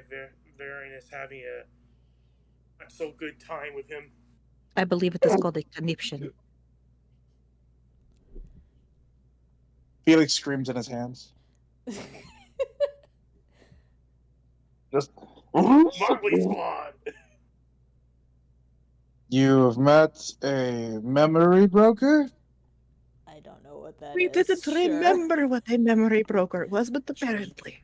Varian is having a not so good time with him. I believe it is called a conniption. Felix screams in his hands. Just. Motley Squad. You've met a memory broker? I don't know what that We is. didn't Sure. remember what a memory broker was, but apparently.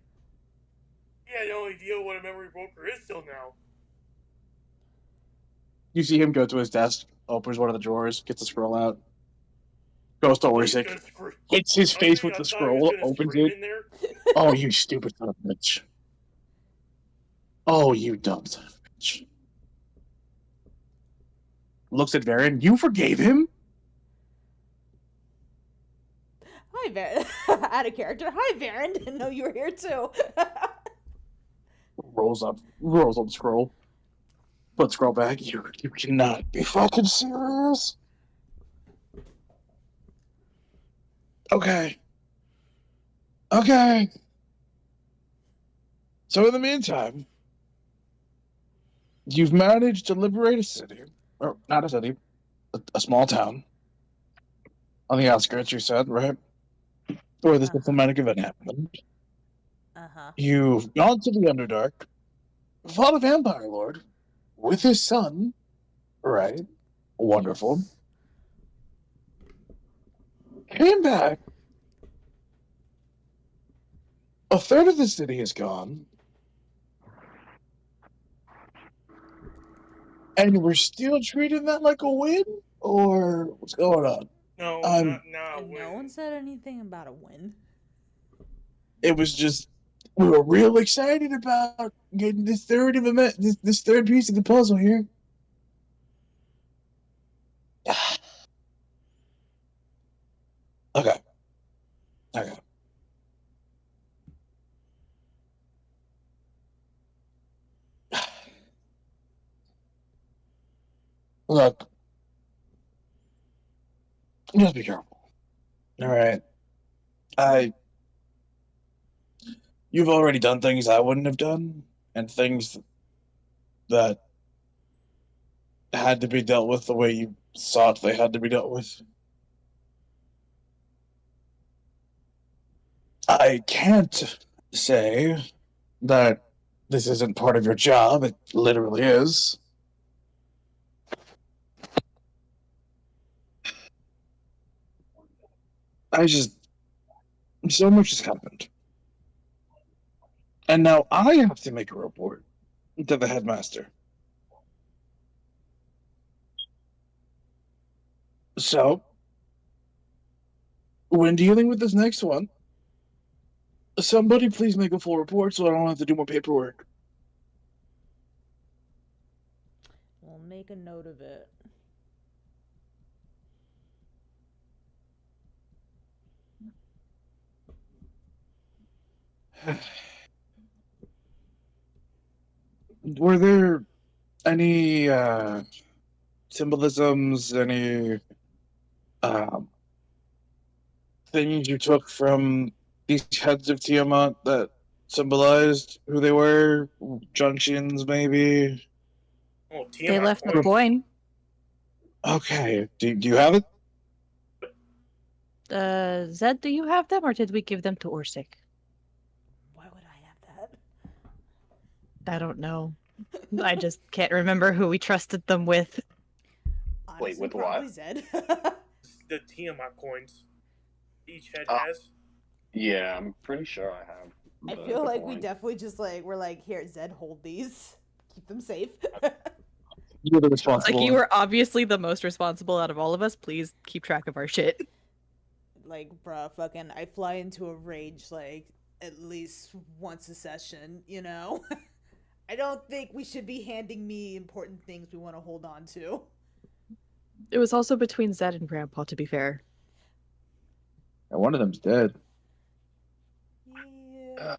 Yeah, the only idea what a memory broker is till now. You see him go to his desk, opens one of the drawers, gets the scroll out, goes to Oh, he's Orsic, gonna scream. hits his face with I the thought he was scroll, gonna opens scream it. in there. Oh, you stupid son of a bitch. Oh, you dumb son of a bitch. Looks at Varen. You forgave him? Hi, Varen. Out of character. Hi, Varen. Didn't know you were here too. Rolls up the scroll. Put scroll back. You cannot be fucking serious. Okay. Okay. So in the meantime, you've managed to liberate a city. Or not a city. A small town. On the outskirts, you said, right? Where this diplomatic event happened. You've gone to the Underdark, fought a vampire lord with his son, right? Wonderful. Yes. Came back. A third of the city is gone. And we're still treating that like a win? Or what's going on? No, Um, not No one said anything about a win. It was just we were real excited about getting this third of this third piece of the puzzle here. Okay. Okay. Look, just be careful. All right. You've already done things I wouldn't have done, and things that had to be dealt with the way you thought they had to be dealt with. I can't say that this isn't part of your job. It literally is. So much has happened. And now I have to make a report to the headmaster. So, when dealing with this next one, somebody please make a full report so I don't have to do more paperwork. We'll make a note of it. Were there any symbolisms, any um, things you took from these heads of Tiamat that symbolized who they were? Junctions, maybe? Oh, They Tiamat left the coins. coin. Okay. Do you have it? Zed, do you have them or did we give them to Orsic? Why would I have that? I don't know. I just can't remember who we trusted them with. Honestly, with probably what? Zed. The Tiamat coins. Each head Oh. has. Yeah, I'm pretty sure I have. I the- feel the like we coin. definitely just we're like, here, Zed, hold these. Keep them safe. You're the Like, responsible you one. were obviously the most responsible out of all of us. Please keep track of our shit. Like, bruh, fucking, I fly into a rage like at least once a session, you know? I don't think we should be handing me important things we want to hold on to. It was also between Zed and Grandpa, to be fair. And one of them's dead. Yeah.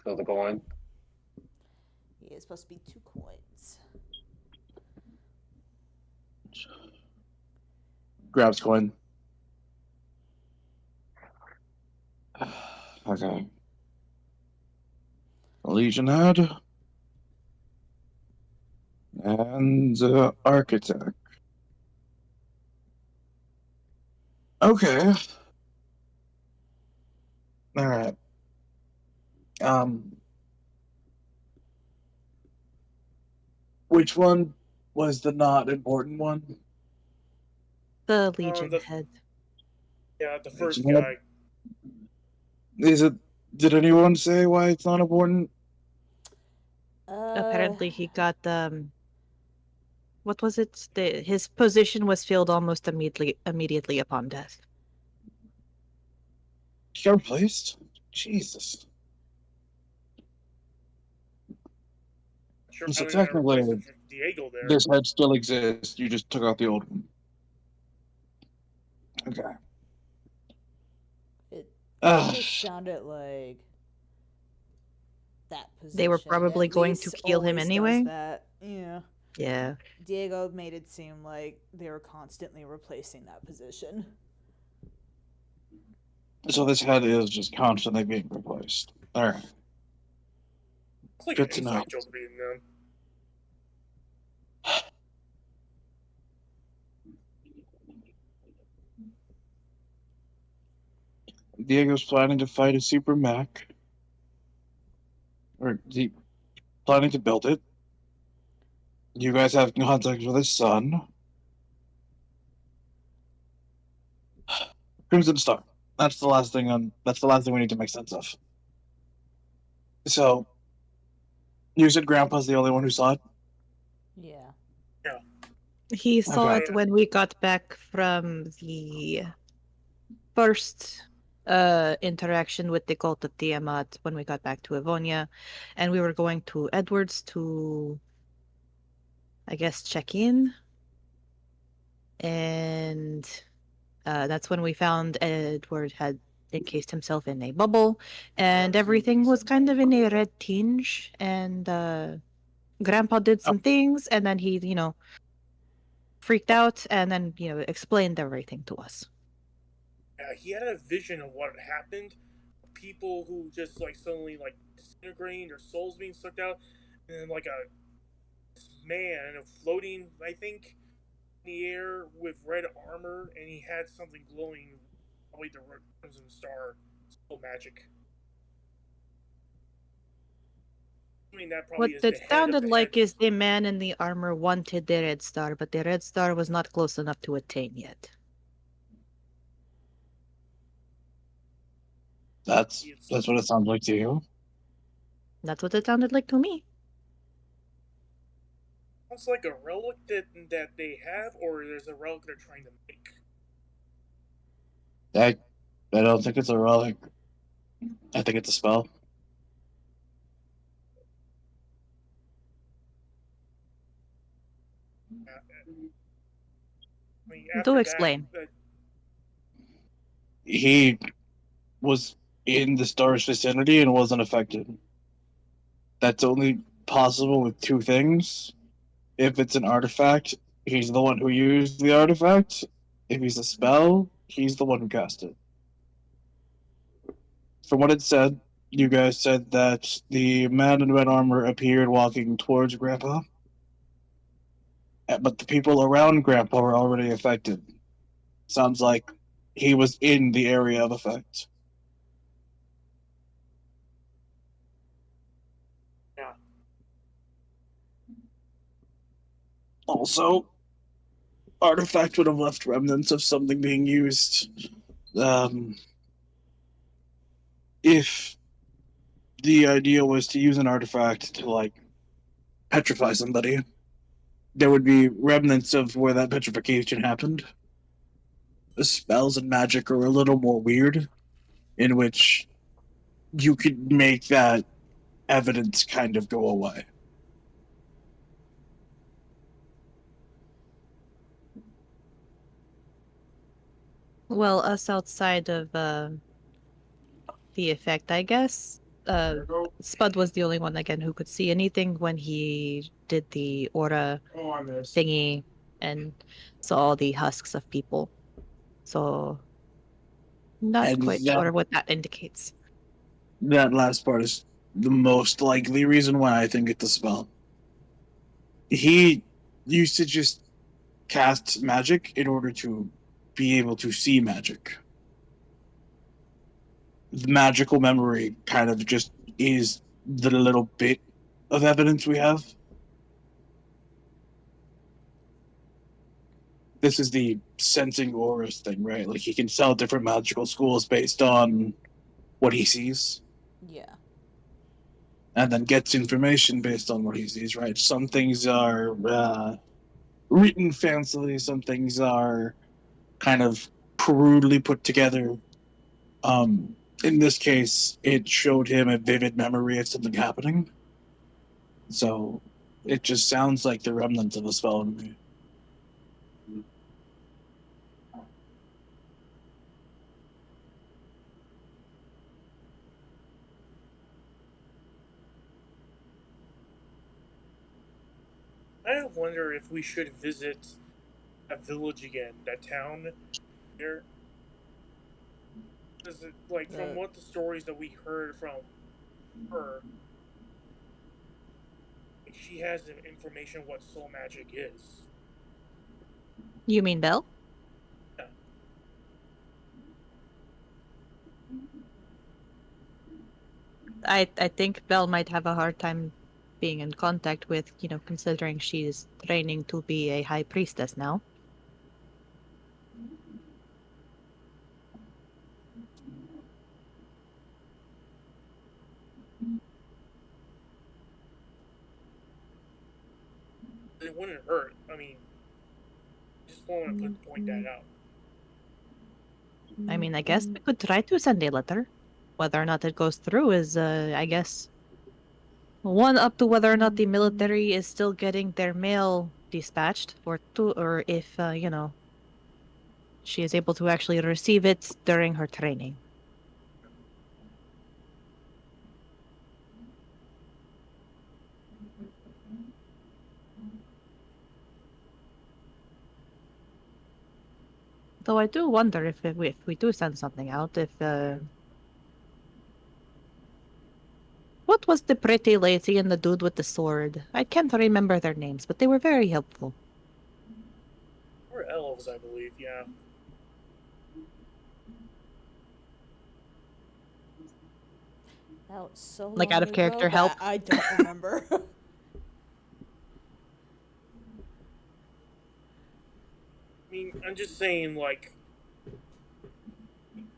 So the coin. Yeah, it's supposed to be 2 coins. Grabs coin. Okay. Legion head. And architect. Okay. Alright. Which one was the not important one? The Legion The head. the first not- guy. Is it? Did anyone say why it's not important? Apparently, he got what was it? His position was filled almost immediately upon death. He got replaced. Jesus. Sure, So how they got replaced technically, with Diego there. this head still exists. You just took out the old one. Okay. It Ugh. just sounded like that position. They were probably at going to least kill him always does anyway. That. Yeah. Yeah. Diego made it seem like they were constantly replacing that position. So this head is just constantly being replaced. All right. It's like Good an to know. inside joke being them. Diego's planning to fight a super mech. Or he planning to build it. You guys have contact with his son. Crimson Star. That's the last thing we need to make sense of. So you said Grandpa's the only one who saw it? Yeah. He saw Okay. it when we got back from the first interaction with the cult of Tiamat when we got back to Evonia, and we were going to Edwards to, I guess, check in. And that's when we found Edward had encased himself in a bubble, and everything was kind of in a red tinge. And Grandpa did some things, and then he, freaked out, and then, explained everything to us. Yeah, he had a vision of what happened. People who just like suddenly like disintegrating, their souls being sucked out, and then like a man floating, I think, in the air with red armor, and he had something glowing, probably the Crimson Star, still magic. I mean, that probably What is the it head of sounded the like head. is the man in the armor wanted the Red Star, but the Red Star was not close enough to attain yet. That's what it sounds like to you. That's what it sounded like to me. Sounds like a relic that they have, or there's a relic they're trying to make. I don't think it's a relic. I think it's a spell. I mean, Do explain. He was in the star's vicinity and wasn't affected. That's only possible with two things. If it's an artifact, he's the one who used the artifact. If he's a spell, he's the one who cast it. From what it said, you guys said that the man in red armor appeared walking towards Grandpa, but the people around Grandpa were already affected. Sounds like he was in the area of effect. Yeah. Also, artifact would have left remnants of something being used. If the idea was to use an artifact to, like, petrify somebody, there would be remnants of where that petrification happened. The spells and magic are a little more weird, in which you could make that evidence kind of go away. Well, us outside of the effect, I guess. Spud was the only one again who could see anything when he did the aura thingy and saw all the husks of people. So, not And quite sure what that indicates. that last part is the most likely reason why I think it's a spell. He used to just cast magic in order to be able to see magic. The magical memory kind of just is the little bit of evidence we have. this is the sensing auras thing, right? Like he can sell different magical schools based on what he sees, Yeah. and then gets information based on what he sees, right? Some things are written fancily, some things are kind of crudely put together. In this case, it showed him a vivid memory of something happening. So it just sounds like the remnants of a spell to me. I wonder if we should visit that village again, that town there. Is it like from The what the stories that we heard from her? Like, she has the information what soul magic is. You mean Belle? Yeah. I think Belle might have a hard time being in contact with, considering she's training to be a high priestess now. It wouldn't hurt. I mean, just want to point that out. I mean, I guess we could try to send a letter. Whether or not it goes through is, I guess, one up to whether or not the military is still getting their mail dispatched, or two, or if, she is able to actually receive it during her training. Though I do wonder if we do send something out, if what was the pretty lady and the dude with the sword? I can't remember their names, but they were very helpful. Or elves, I believe. Yeah. that was so Like, long out of ago, character but help? I don't remember. I mean, I'm just saying, like,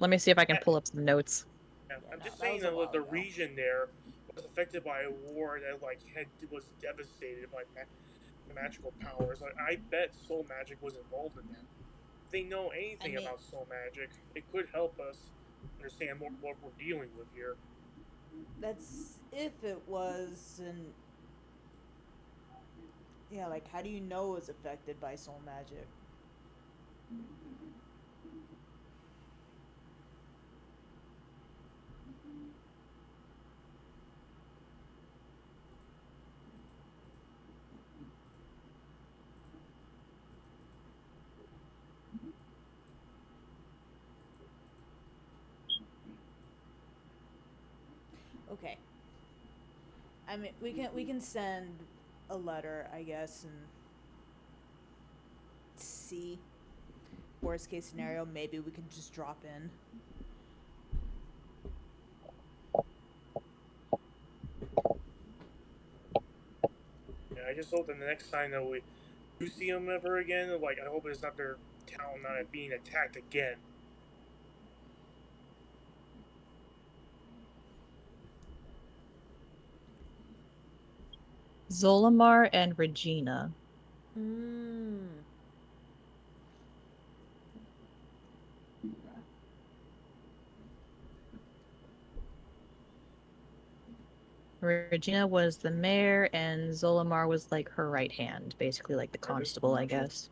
Let me see if I can pull up some notes. I'm No, just that saying was a that while the ago. region there was affected by a war that was devastated by the magical powers. Like, I bet soul magic was involved in that. If they know anything mean- about soul magic, it could help us understand more what we're dealing with here. That's if it was an. Yeah, like, how do you know it's affected by soul magic? Okay. I mean, we can send a letter, I guess, and see. Worst case scenario, maybe we can just drop in. And I just hope that the next time that we do see them ever again, like, I hope it's not their town not being attacked again. Zolamar and Regina. Hmm. Regina was the mayor, and Zolamar was like her right hand, basically like the constable, I guess.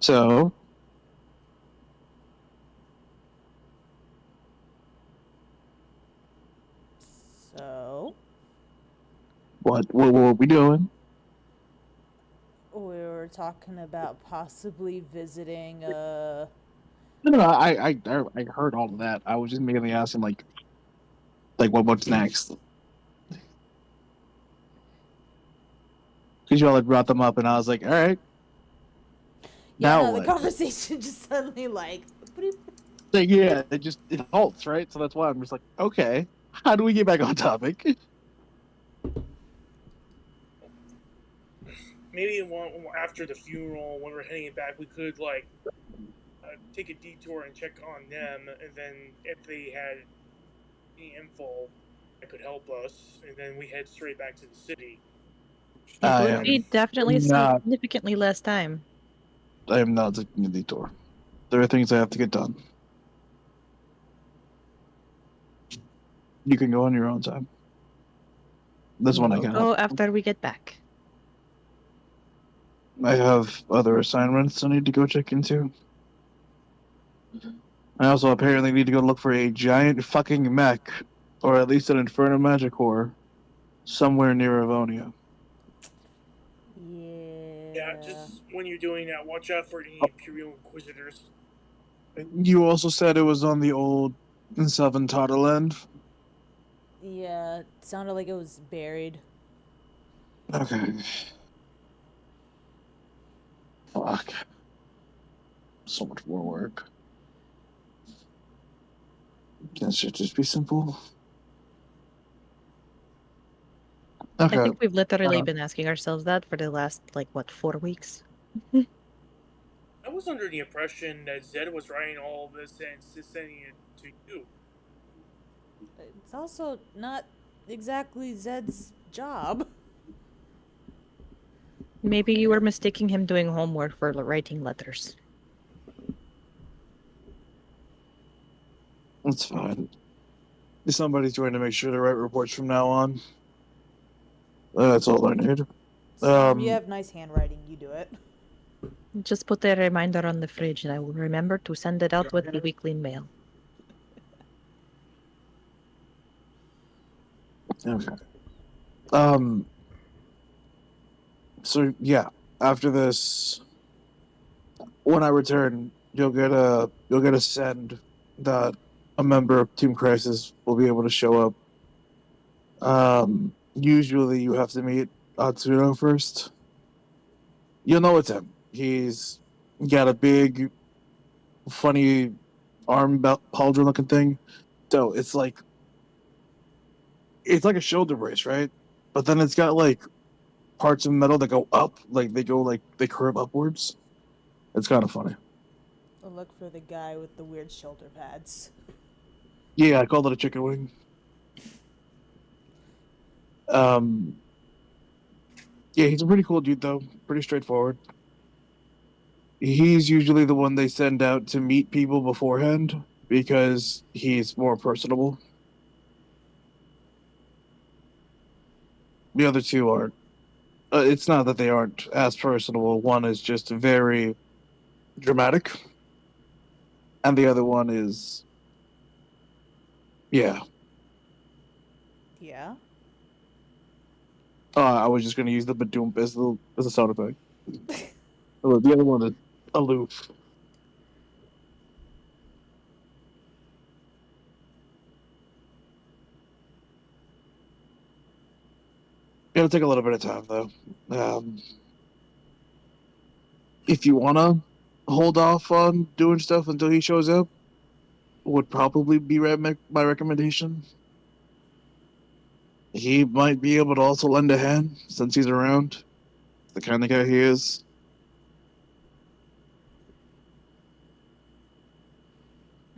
So So What were we doing? we were talking about possibly visiting. No, I heard all of that. I was just merely asking, like what's next? Because y'all had brought them up, and I was like, all right, Yeah, now no, the what? conversation just suddenly like. Like, yeah, it halts, right? So that's why I'm just like, okay, how do we get back on topic? Maybe after the funeral, when we're heading back, we could like take a detour and check on them, and then if they had any info that could help us, and then we head straight back to the city. It I would am be definitely not. significantly less time. I am not taking a detour. There are things I have to get done. You can go on your own time. This one I We'll can go help. after we get back. I have other assignments I need to go check into. I also apparently need to go look for a giant fucking mech, or at least an Inferno Magic Core, somewhere near Avonia. Yeah, Yeah. just when you're doing that, watch out for any Imperial Inquisitors. You also said it was on the old Seven Totterland. Yeah, it sounded like it was buried. Okay. Fuck. So much more work. Can't it just be simple? I Okay. think we've literally Uh, been asking ourselves that for the last, like, what, 4 weeks? I was under the impression that Zed was writing all this and sending it to you. It's also not exactly Zed's job. Maybe you were mistaking him doing homework for writing letters. That's fine. Somebody's going to make sure to write reports from now on. That's all I need. Storm, you have nice handwriting. You do it. Just put a reminder on the fridge and I will remember to send it out with the weekly mail. Okay. So yeah, after this, when I return, you'll get a send that a member of Team Crisis will be able to show up. Usually you have to meet Atsuno first. You'll know it's him. He's got a big, funny arm belt pauldron looking thing. So it's like a shoulder brace, right? But then it's got like parts of metal that go up, they curve upwards. It's kind of funny. I'll look for the guy with the weird shoulder pads. Yeah, I called it a chicken wing. Um, yeah, he's a pretty cool dude though. Pretty straightforward. He's usually the one they send out to meet people beforehand because he's more personable. The other two aren't. It's not that they aren't as personable. One is just very dramatic, and the other one is, yeah. Yeah. I was just gonna use the Badoom as a sound effect. The other one is aloof. It'll take a little bit of time though. If you wanna hold off on doing stuff until he shows up, would probably be my recommendation. He might be able to also lend a hand since he's around. The kind of guy he is.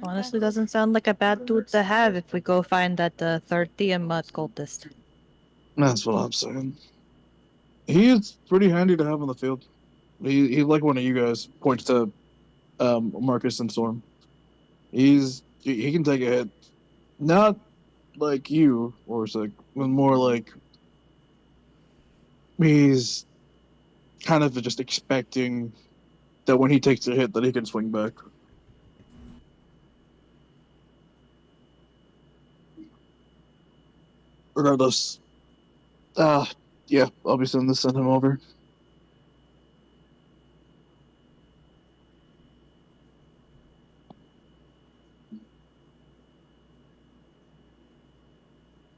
Honestly, doesn't sound like a bad dude to have if we go find that third Tiamat cultist. That's what I'm saying. He is pretty handy to have on the field. He's like one of you guys. Points to Marcus and Storm. He can take a hit, not like you, or like, but more like he's kind of just expecting that when he takes a hit that he can swing back. regardless, yeah, I'll be sending him over.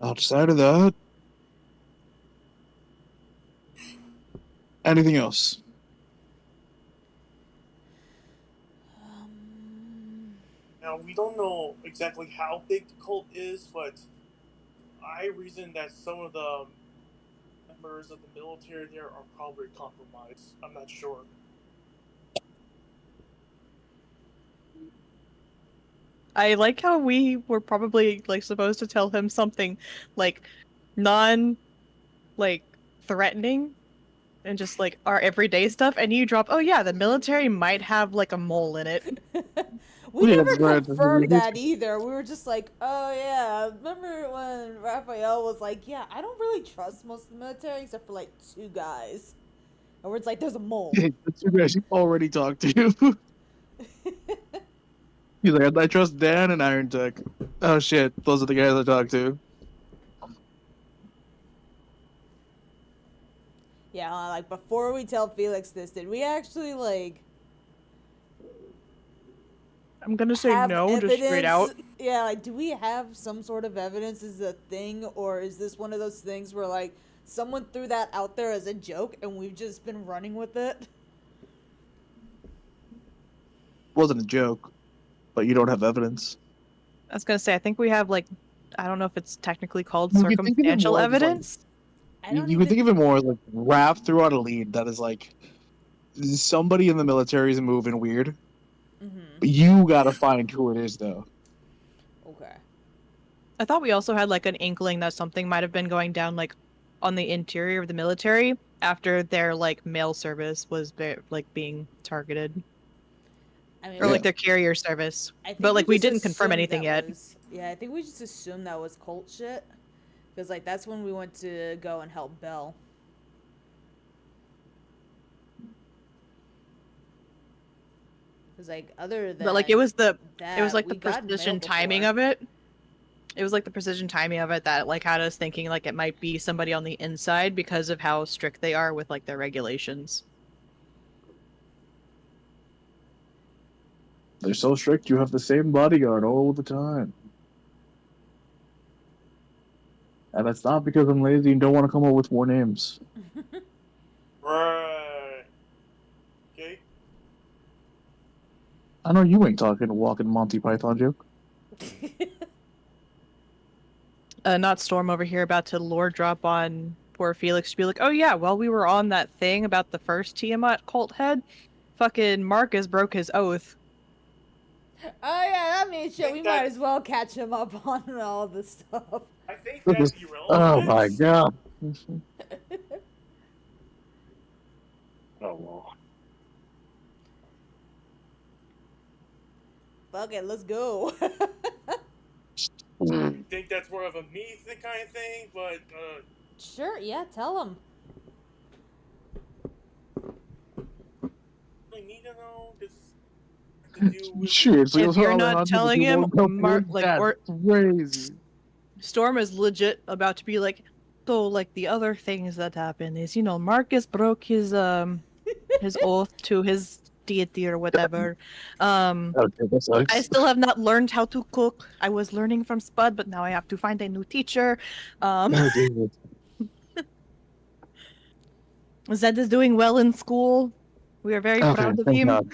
Outside of that, anything else? Now, we don't know exactly how big the cult is, but I reason that some of the members of the military there are probably compromised. I'm not sure. I like how we were probably like supposed to tell him something like non like threatening and just like our everyday stuff, and you drop, oh yeah, the military might have like a mole in it. We Yeah, never that's right. confirmed that either. We were just like, oh yeah, remember when Raphael was like, yeah, I don't really trust most of the military except for like 2 guys. And we're just like, there's a mole. The 2 guys you already talked to. He's like, I trust Dan and Iron Tech. Oh shit, those are the guys I talked to. Yeah, like before we tell Felix this, did we actually like I'm gonna say have no, evidence? just straight out. Yeah, like do we have some sort of evidence is a thing, or is this one of those things where like someone threw that out there as a joke and we've just been running with it? Wasn't a joke, but you don't have evidence. I was gonna say, I think we have like, I don't know if it's technically called You can think of it circumstantial more as, like, evidence. You can think of it more as like Raph threw out a lead that is like somebody in the military is moving weird. But you gotta find who it is though. Okay. I thought we also had like an inkling that something might have been going down like on the interior of the military after their like mail service was like being targeted. I mean, Or like their carrier service. I think But like we just didn't confirm assumed anything that yet. was- yeah, I think we just assumed that was cult shit. Because like that's when we went to go and help Belle. Because like other than But like it was like that, the we got mail precision timing before. of it. It was like the precision timing of it that like had us thinking like it might be somebody on the inside because of how strict they are with like their regulations. They're so strict you have the same bodyguard all the time. And it's not because I'm lazy and don't want to come up with more names. Right. Okay. I know you ain't talking a walking Monty Python joke. Not Storm over here about to lore drop on poor Felix to be like, oh yeah, while we were on that thing about the first Tiamat cult head, fucking Marcus broke his oath. Oh yeah, that means shit. Think We that- might as well catch him up on all this stuff. I think that's irrelevant. Oh my god. Oh well. Fuck it, let's go. I think that's more of a me kind of thing, but Sure, yeah, tell him. I need to know this to do with Sure, so If you're not telling him, Mark, like, or crazy. Storm is legit about to be like, so like the other things that happen is, you know, Marcus broke his oath to his deity or whatever. Okay, that sucks. I still have not learned how to cook. I was learning from Spud, but now I have to find a new teacher. Oh, David. Zed is doing well in school. We are very Okay, proud of thank him. God.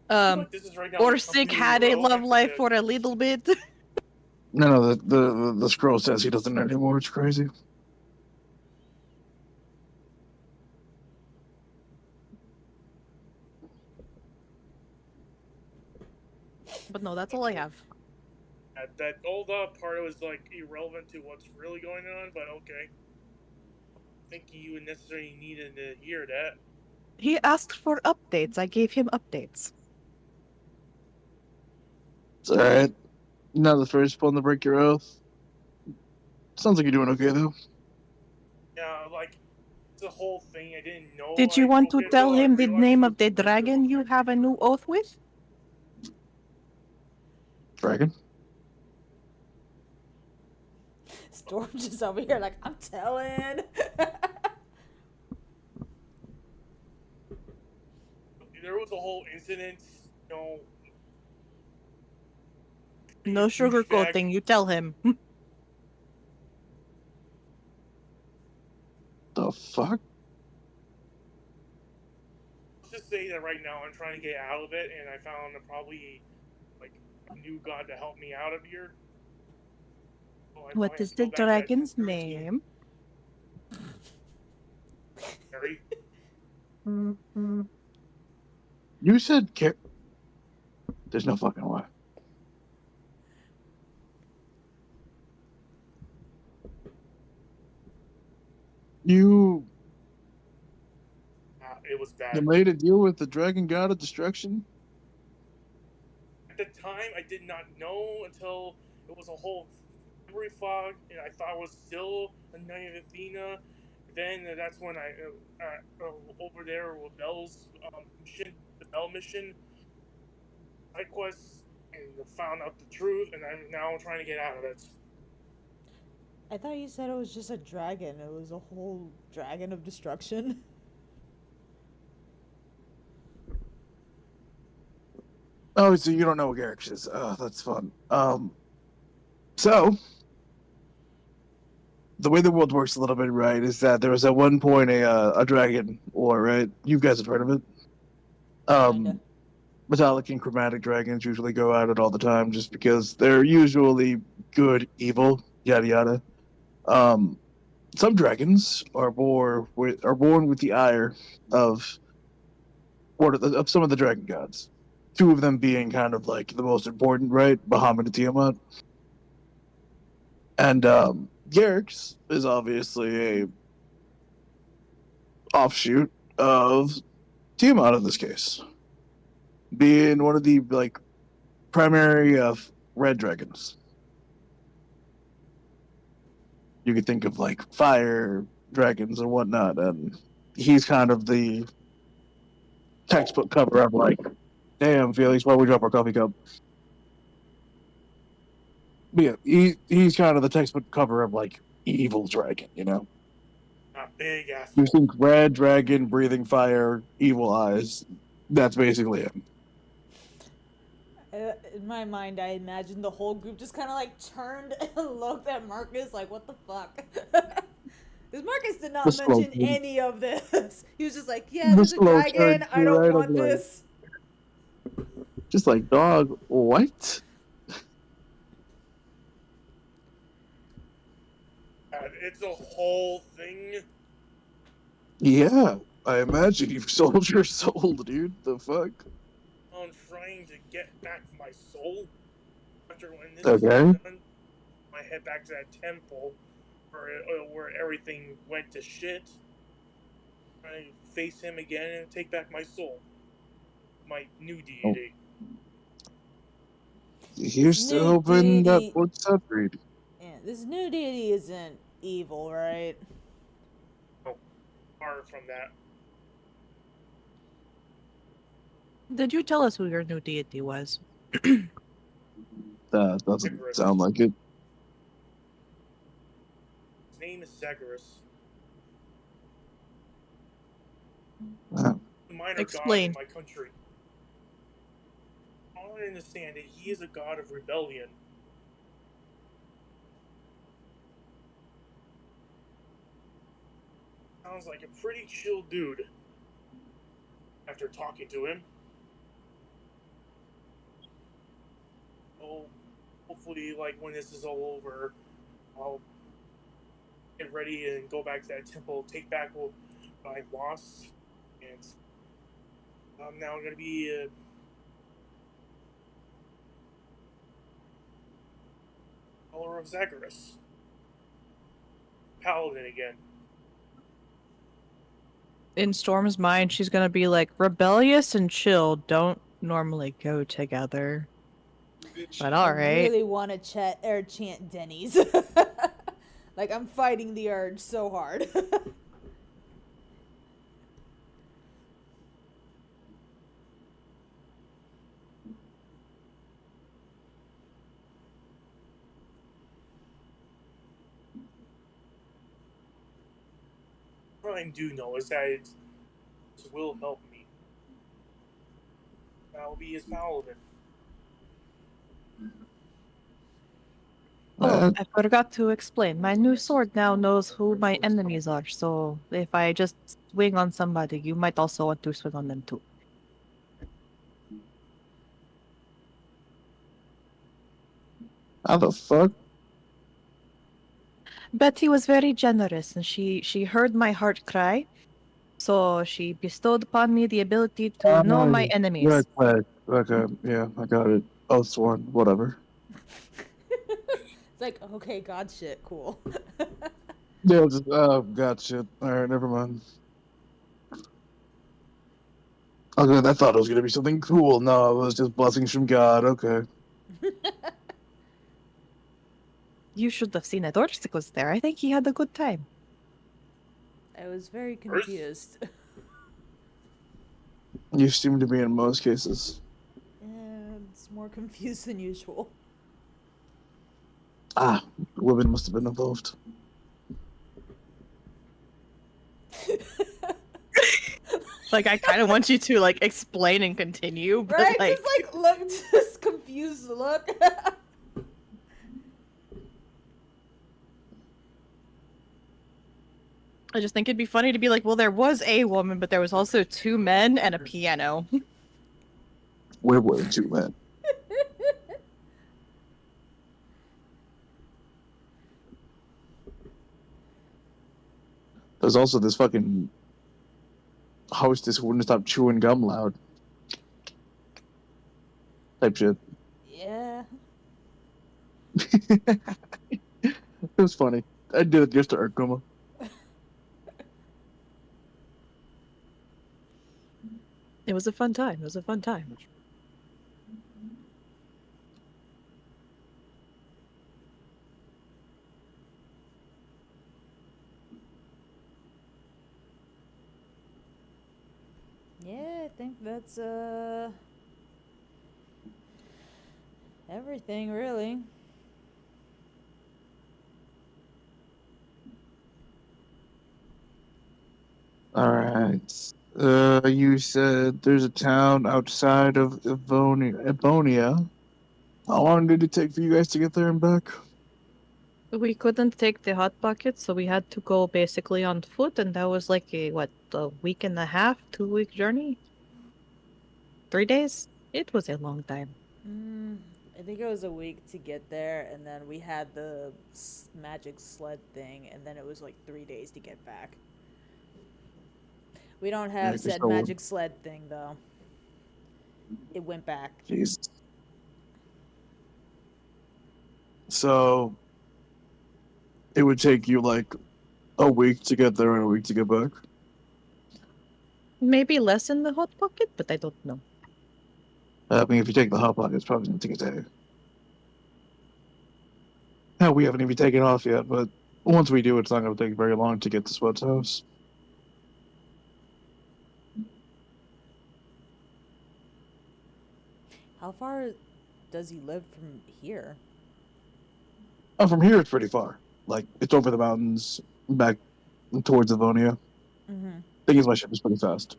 what this is right now. Orsic had a love life for a little bit. No, the scroll says he doesn't anymore. It's crazy. But no, that's all I have. That old part was like irrelevant to what's really going on, but okay. I think you necessarily needed to hear that. He asked for updates. I gave him updates. It's alright. Not the first one to break your oath. Sounds like you're doing okay though. Yeah, like it's a whole thing. I didn't know. Did you I want to broke it tell till I him the realized name it of the was dragon you have a new oath with? Dragon? Storm just over here like, I'm telling. There was a whole incident, you know. No A douchebag. sugarcoating. You tell him. The fuck? Let's just say that right now I'm trying to get out of it, and I found probably like a new god to help me out of here. So I What probably have is to the go back to that dragon's 1013 name? Harry. You said there's no fucking way. You It was you bad. made a deal with the dragon god of destruction? At the time, I did not know until it was a whole memory fog, and I thought it was still a Night of Athena. Then that's when I over there with Bell's mission, the Bell mission, side quests, and found out the truth, and I'm now trying to get out of it. I thought you said it was just a dragon. It was a whole dragon of destruction. Oh, so you don't know what Garrick is. Oh, that's fun. So the way the world works a little bit, right, is that there was at one point a dragon war, right? You guys have heard of it. Kinda. Metallic and chromatic dragons usually go at it all the time just because they're usually good, evil, yada yada. Um, some dragons are born with the ire of of some of the dragon gods. Two of them being kind of like the most important, right? Bahamut and Tiamat. And Garrick's is obviously a offshoot of Tiamat in this case, being one of the like primary red dragons. You could think of like fire dragons and whatnot, and he's kind of the textbook cover of like, damn, Felix, why we drop our coffee cup? But yeah, he's kind of the textbook cover of like evil dragon, you know. A big ass. You think red dragon, breathing fire, evil eyes. That's basically him. In my mind, I imagined the whole group just kind of like turned and looked at Marcus like, what the fuck? Because Marcus did not mention any of this. He was just like, yeah, there's a dragon. I don't want this. Just like, dog, what? It's a whole thing. Yeah, I imagine you've sold your soul, dude. The fuck? I'm trying to get back my soul. After when this Okay. is done, I head back to that temple where everything went to shit. I face him again and take back my soul. My new deity. You're still hoping that book's up, read. Yeah, this new deity isn't evil, right? No, far from that. Did you tell us who your new deity was? That doesn't sound like it. His name is Zagreus. Wow. The minor Explain. god in my country. All I understand that he is a god of rebellion. Sounds like a pretty chill dude. After talking to him. Oh, hopefully, like, when this is all over, I'll get ready and go back to that temple, take back what I lost, and I'm now going to be follower of Zagreus. Paladin again. In Storm's mind, she's gonna be like, rebellious and chill don't normally go together. But I alright. really want to chant Denny's. Like, I'm fighting the urge so hard. I do know is that it will help me. That will be his paladin. Oh, I forgot to explain. My new sword now knows who my enemies are, so if I just swing on somebody, you might also want to swing on them too. How the fuck? Betty was very generous, and she heard my heart cry, so she bestowed upon me the ability to know my enemies. Right. Okay, yeah, I got it. Oath sworn, whatever. It's like, okay, God shit, cool. Yeah, just, gotcha. Alright, never mind. Okay, I thought it was gonna be something cool. No, it was just blessings from God. Okay. You should have seen Edorsik was there. I think he had a good time. I was very First, confused. You seem to be in most cases. It's more confused than usual. Ah, women must have been involved. Like, I kind of want you to, like, explain and continue, but, Right? like... Just like, look, just confused look. I just think it'd be funny to be like, well, there was a woman, but there was also 2 men and a piano. Where were the two men? There's also this fucking hostess who wouldn't stop chewing gum loud. Type shit. Yeah. It was funny. I did it just to irk Guma. It was a fun time. It was a fun time. Yeah, I think that's everything really. Alright. You said there's a town outside of Ebonia. How long did it take for you guys to get there and back? We couldn't take the hot bucket, so we had to go basically on foot, and that was like a week and a half, 2-week journey? 3 days? It was a long time. I think it was a week to get there, and then we had the magic sled thing, and then it was like 3 days to get back. We don't have said magic sled thing though. It went back. Jesus. So it would take you like a week to get there and a week to get back. Maybe less in the hot bucket, but I don't know. I mean, if you take the hot pocket, it's probably gonna take a day. Hell, we haven't even taken off yet, but once we do, it's not gonna take very long to get to Spud's house. How far does he live from here? Oh, from here it's pretty far. Like it's over the mountains, back towards Livonia. Mm-hmm. Thing is, my ship is pretty fast.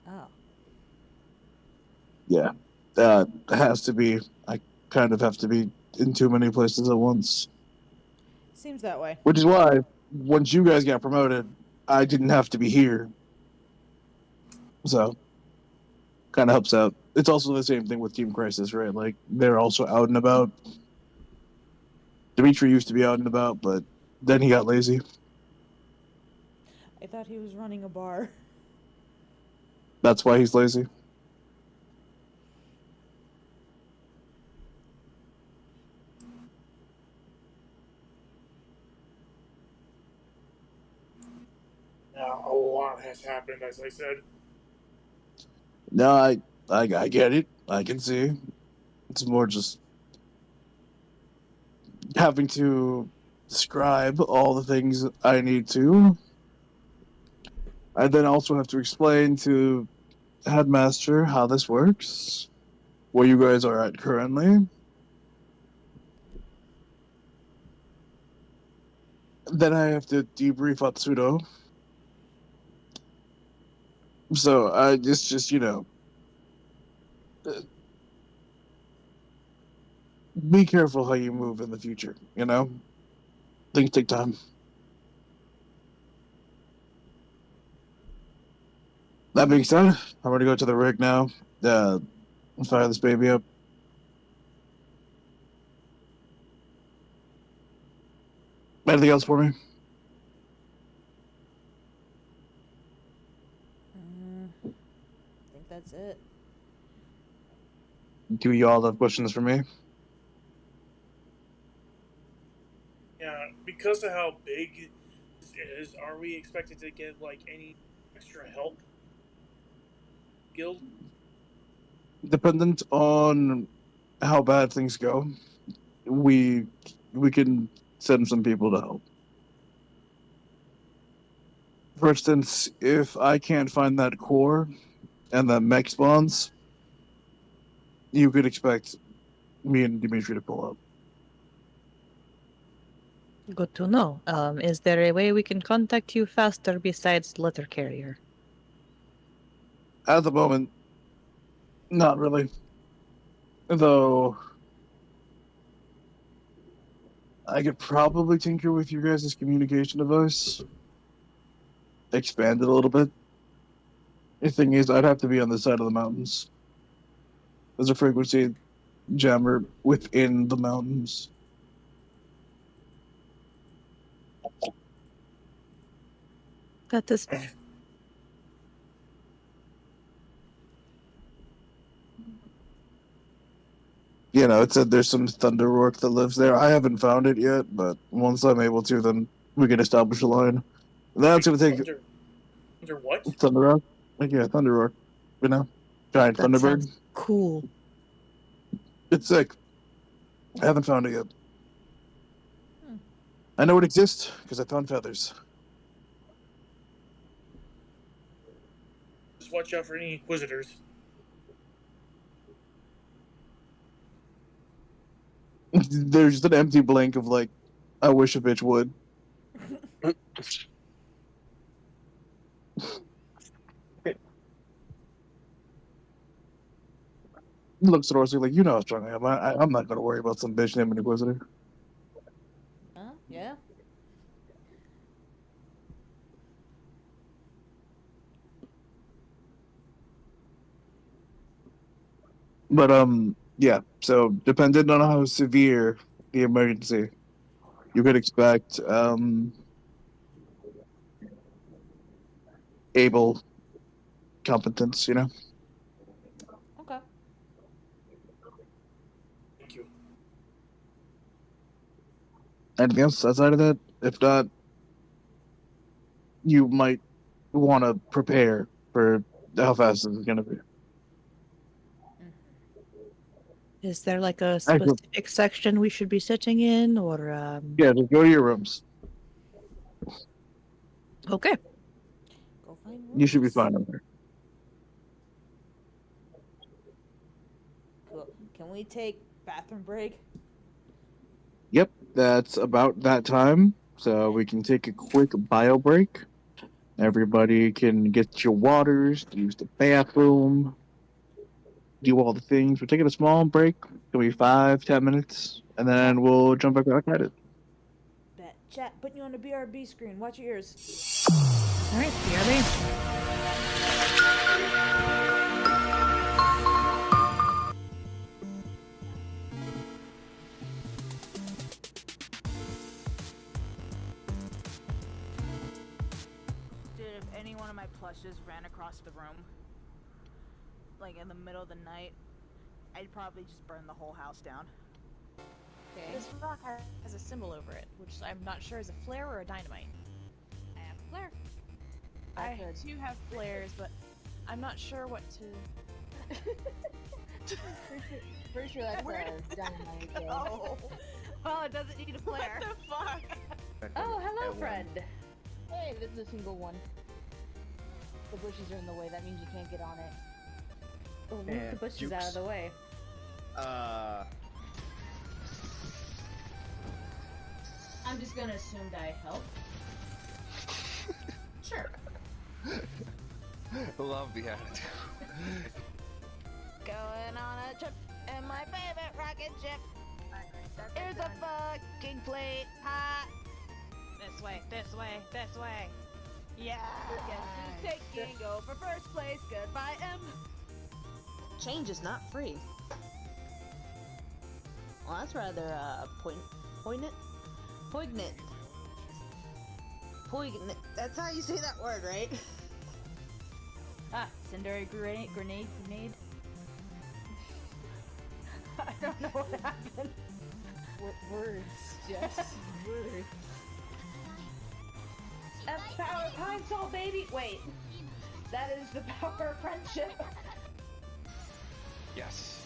Oh. Yeah, that has to be. I kind of have to be in too many places at once. Seems that way. Which is why, once you guys got promoted, I didn't have to be here. So, kind of helps out. It's also the same thing with Team Crisis, right? Like, they're also out and about. Dimitri used to be out and about, but then he got lazy. I thought he was running a bar. That's why he's lazy. Now, a lot has happened, as I said. No, I get it. I can see. It's more just having to describe all the things I need to. I then also have to explain to Headmaster how this works, where you guys are at currently. Then I have to debrief Atsudo So I just uh, be careful how you move in the future. Things take time. That being said, I'm gonna go to the rig now. Uh, fire this baby up. Anything else for me? I think that's it. Do you all have questions for me? Yeah, because of how big this is, are we expected to get like any extra help? Guild? Dependent on how bad things go, we can send some people to help. For instance, if I can't find that core and the mech spawns, you could expect me and Dimitri to pull up. Good to know. Is there a way we can contact you faster besides letter carrier? At the moment, not really. Though I could probably tinker with your guys' communication device, expand it a little bit. The thing is, I'd have to be on the side of the mountains. There's a frequency jammer within the mountains. That is fair. It said there's some Thunderrock that lives there. I haven't found it yet, but once I'm able to, then we can establish a line. That's Wait, going to take Under what? Thunderrock. Yeah, Thunderrock. Giant That Thunderbird. sounds cool. It's sick. I haven't found it yet. Hmm. I know it exists because I found feathers. Just watch out for any inquisitors. There's just an empty blank of like, I wish a bitch would. Looks at Orsi like, you know how strong I am. I'm not going to worry about some bitch named an Inquisitor. Huh? Yeah. But yeah. So depending on how severe the emergency, you could expect able competence. Okay. Thank you. Anything else outside of that? If not, you might want to prepare for how fast this is going to be. Is there like a Actually, specific section we should be sitting in, or yeah, just go to your rooms. Okay. Go find You should be rooms. fine over there. Cool. Can we take bathroom break? Yep, that's about that time. So we can take a quick bio break. Everybody can get your waters, use the bathroom, do all the things. We're taking a small break. It'll be 5-10 minutes, and then we'll jump back at it. Bet. Chat, putting you on the BRB screen. Watch your ears. All right, BRB. Dude, if any one of my plushes ran across the room, like in the middle of the night, I'd probably just burn the whole house down. Okay. This rock has a symbol over it, which I'm not sure is a flare or a dynamite. I have a flare. I too have flares, but I'm not sure what to. Pretty sure that's Where a dynamite. Yeah. Oh, Well, it doesn't need a flare. what the fuck? Oh, hello, friend. Hey, this is a single one. The bushes are in the way. That means you can't get on it. Oh, move the bushes out of the way. I'm just gonna assume that I help. Sure. Love the attitude. Going on a trip in my favorite rocket ship. Here's a fucking plate. Ha! This way, this way, this way. Yeah. Guess who's taking over first place? Goodbye, M. Change is not free. Well, that's rather poignant. Poignant. That's how you say that word, right? Incendiary grenade. I don't know what happened. Words, just words. F-power pine sol, baby! Wait. That is the power of friendship. Yes.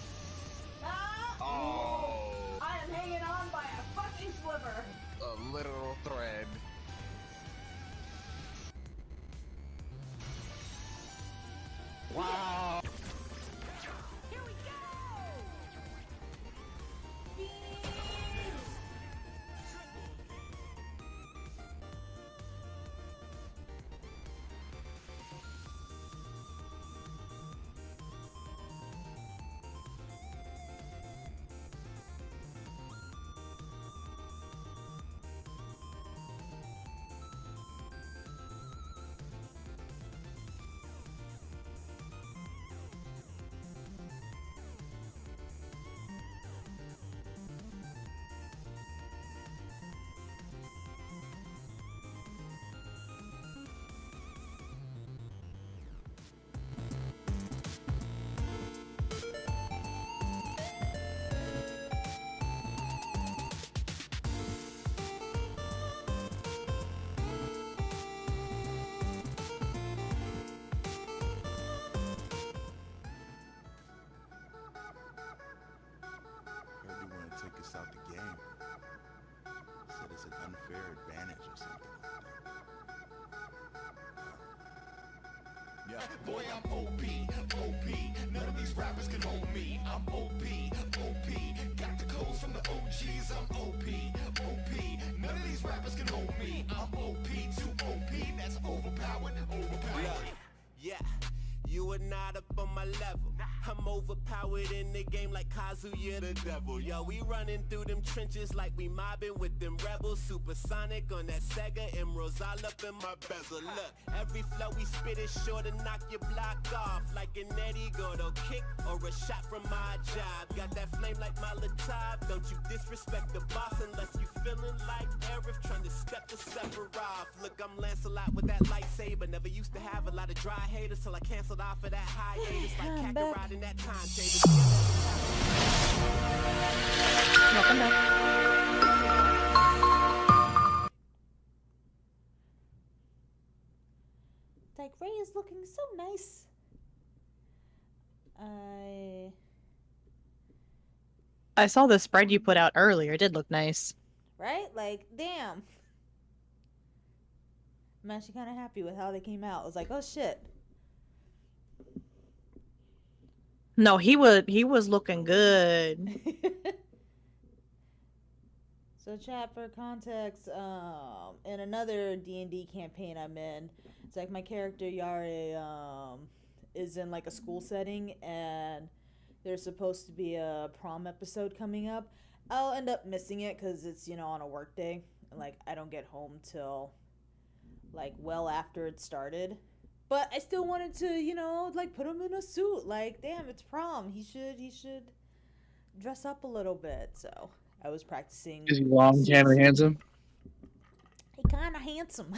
Ah! Oh. I am hanging on by a fucking sliver. A literal thread. Wow. Here we go! Heard you want to take us out the game. Said it's an unfair advantage or something like that. Yeah. Boy, I'm OP. None of these rappers can hold me. I'm OP. Got the codes from the OGs. I'm OP. None of these rappers can hold me. I'm OP, too OP. That's overpowered. Yeah, you are not up on my level. I'm overpowered in the game like Kazuya the devil. Yo, we running through them trenches like we mobbing with them rebels. Supersonic on that Sega, emeralds all up in my bezel. Look, every flow we spit is sure to knock your block off like an Eddie Gordo kick or a shot from my job. Got that flame like Molotov. Don't you disrespect the boss unless you feeling like Arif trying to step the Sephiroth. Look, I'm Lancelot with that lightsaber. Never used to have a lot of dry haters till I canceled off of that hiatus like Kakarot in that timetable. Welcome back. Like, Ray is looking so nice. I saw the spread you put out earlier. It did look nice. Right? Like, damn. I'm actually kind of happy with how they came out. I was like, oh shit. No, he was looking good. So chat, for context, in another D&D campaign I'm in, it's like my character Yare is in like a school setting, and there's supposed to be a prom episode coming up. I'll end up missing it because it's, you know, on a work day, and like I don't get home till like well after it started. But I still wanted to, you know, like put him in a suit. Like, damn, it's prom. He should dress up a little bit. So I was practicing. Is he long, tan, or handsome? He kind of handsome.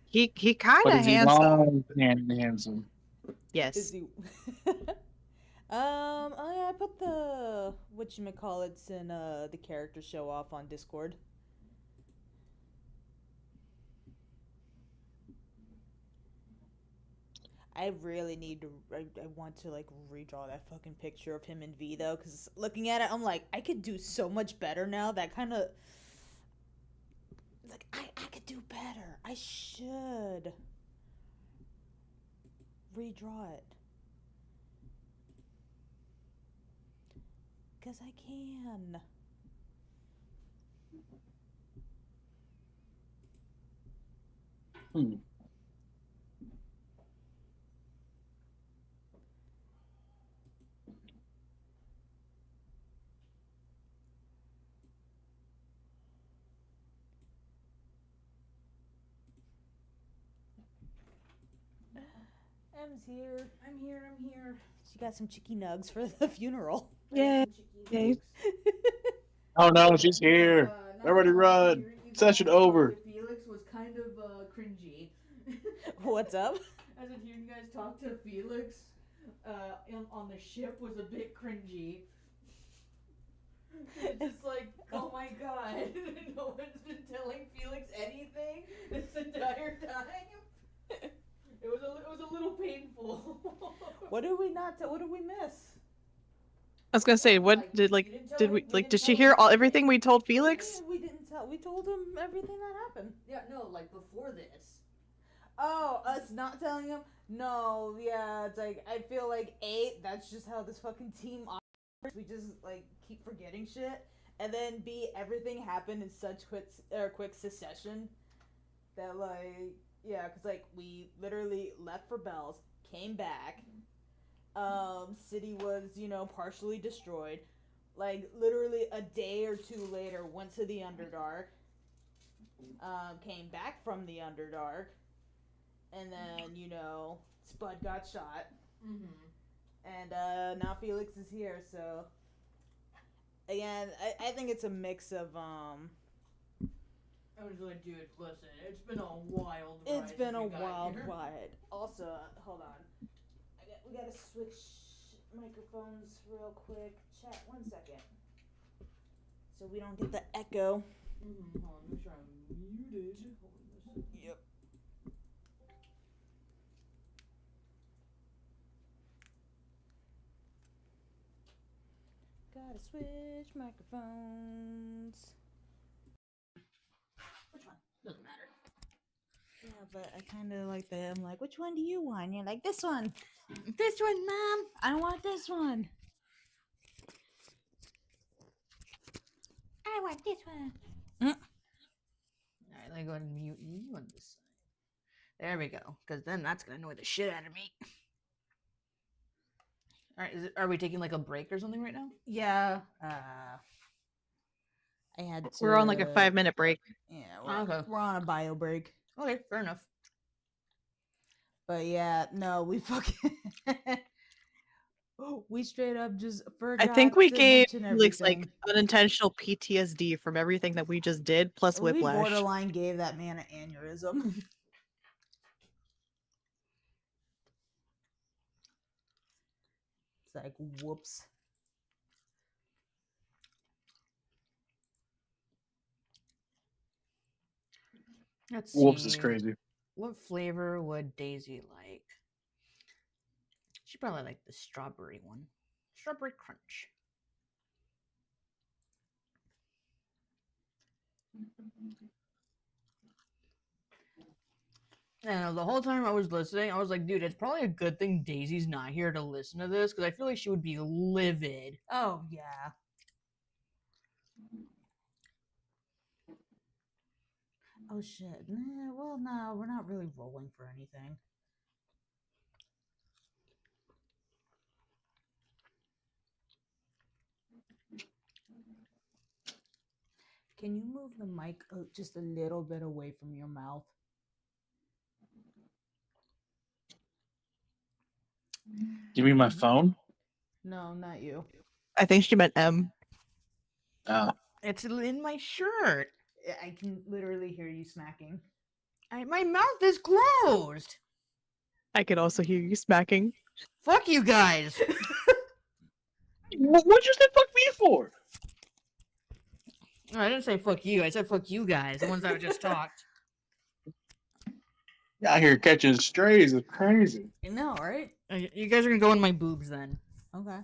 He kind But of is he handsome. long, tan, and handsome? Yes. Is he? Oh yeah, I put the whatchamacallits in the character show off on Discord. I really need to. I want to like redraw that fucking picture of him and V though, because looking at it, I'm like, I could do so much better now. That kind of like I could do better. I should redraw it because I can. Em's here. I'm here. She got some chicky nugs for the funeral. Yay. Oh no, she's here. Everybody run. Session over. Felix was kind of cringy. What's up? As in hearing you guys talk to Felix on the ship was a bit cringy. It's just like, oh my god, no one's been telling Felix anything this entire time. It was a little painful. What did we not? What did we miss? I was gonna say, what did did she hear everything we told Felix? We didn't tell. We told him everything that happened. Yeah, no, like before this. Oh, us not telling him? No, yeah, it's like I feel like that's just how this fucking team operates. We just like keep forgetting shit, and then everything happened in such quick succession that because we literally left for Bells, came back. City was partially destroyed. Like literally a day or two later, went to the Underdark. Came back from the Underdark. And then, Spud got shot. Mm-hmm. And now Felix is here, so again, I think it's a mix of I was like, dude, listen, it's been a wild ride. It's been a since we got wild here. ride. Also, hold on. We gotta switch microphones real quick. Chat, 1 second. So we don't get the echo. Mm-hmm. Hold on, make sure I'm muted. Hold on a second. Yep. Gotta switch microphones. Which one? Doesn't matter. Yeah, but I kind of like that. I'm like, which one do you want? And you're like, this one. This one, Mom. I want this one. I want this one. Alright, let me go ahead and mute you on this side. There we go. Because then that's going to annoy the shit out of me. Alright, are we taking like a break or something right now? Yeah. I had to... We're on like a 5-minute break. Yeah, we're on a bio break. Okay, fair enough. But yeah, no, we fucking... we straight up just forgot. I think we to gave mention Felix like everything. unintentional PTSD from everything that we just did, plus We whiplash. borderline gave that man an aneurysm. It's like, whoops. Let's Whoops see. is crazy. What flavor would Daisy like? She probably like the strawberry one. Strawberry crunch. And the whole time I was listening, I was like, dude, it's probably a good thing Daisy's not here to listen to this, because I feel like she would be livid. Oh, yeah. Oh, shit. Well, no, we're not really rolling for anything. Can you move the mic just a little bit away from your mouth? Give me my phone. No, not you. I think she meant M. Oh. It's in my shirt. I can literally hear you smacking. My mouth is closed. I could also hear you smacking. Fuck you guys. What'd you say fuck me for? No, I didn't say fuck you. I said fuck you guys, the ones that just talked. Out here catching strays is crazy. I know, right? You guys are gonna go in my boobs then. Okay.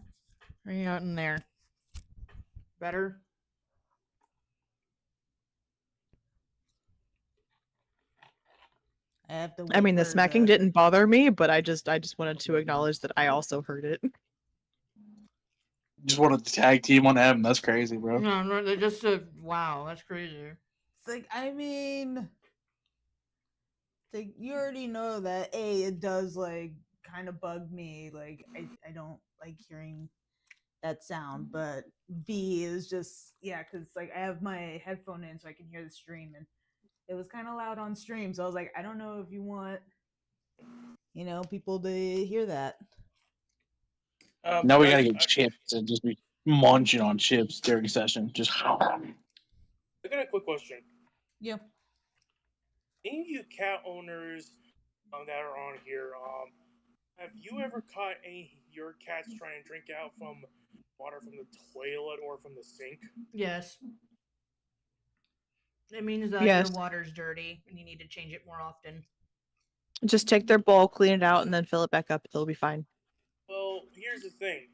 Hang out in there. Better? I have to. I mean, the for smacking didn't bother me, but I just wanted to acknowledge that I also heard it. Just wanted to tag team on M. That's crazy, bro. No, they're just wow, that's crazy. It's like, I mean, like you already know that it does like kind of bug me. Like I don't like hearing that sound, but B is just because like I have my headphone in so I can hear the stream, and it was kind of loud on stream. So I was like, I don't know if you want You know, people to hear that. Now we Guys, gotta get chips and just be munching on chips during session. Just I got a quick question. Yeah. Any of you cat owners that are on here, have you ever caught any of your cats trying to drink out from water from the toilet or from the sink? Yes. It means that Yes. your water's dirty and you need to change it more often. Just take their bowl, clean it out, and then fill it back up. They'll be fine. Well, here's the thing.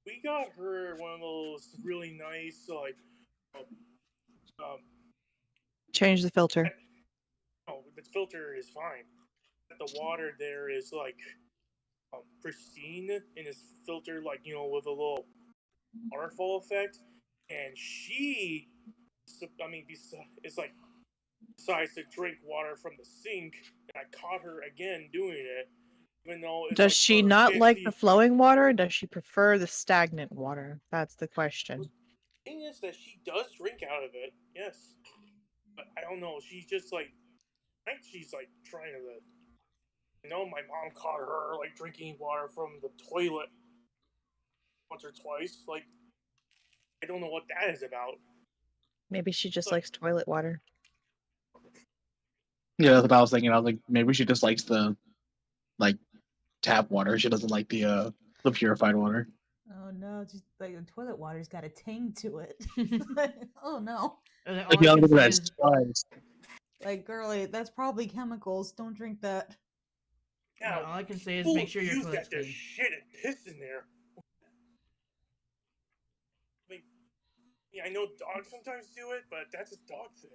We got her one of those really nice, like, um, Change the filter. no, the filter is fine. The water there is like pristine and is filtered, like, with a little waterfall effect. And she, I mean, it's like decides to drink water from the sink, and I caught her again doing it. Even though it's Does like she her not like 50 the flowing water? Or does she prefer the stagnant water? That's the question. thing is that she does drink out of it, yes. But I don't know. She's just like, I think she's like trying to. My mom caught her like drinking water from the toilet once or twice. Like, I don't know what that is about. Maybe she just likes toilet water. Yeah, that's what I was thinking. I was like, maybe she just likes the tap water. She doesn't like the purified water. Oh no, just like the toilet water's got a tang to it. Oh no. All Like, I yeah, can look at say that is, spice. Like, girlie, that's probably chemicals. Don't drink that. Now, all I can say is people make sure your use toilet's that to clean. shit and piss in there. I mean, yeah, I know dogs sometimes do it, but that's a dog thing.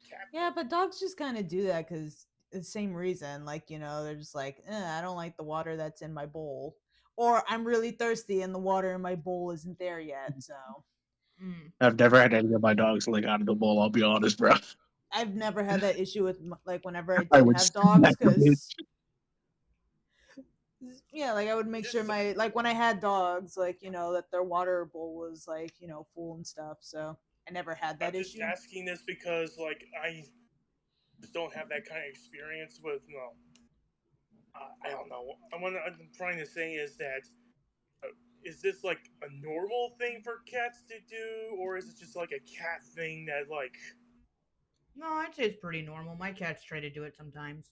Cat Yeah, but dogs just kind of do that because the same reason. Like, they're just like, I don't like the water that's in my bowl. Or I'm really thirsty and the water in my bowl isn't there yet, so. I've never had any of my dogs lick out of the bowl. I'll be honest, bro. I've never had that issue with, like, whenever I I did would have smack dogs, them. because. Yeah, like, I would make sure like, when I had dogs, like, that their water bowl was, like, full and stuff, so I never had that I'm just issue. asking this because, like, I just don't have that kind of experience with, I don't know. What I'm trying to say is that, is this, like, a normal thing for cats to do, or is it just, like, a cat thing that, like... No, I'd say it's pretty normal. My cats try to do it sometimes.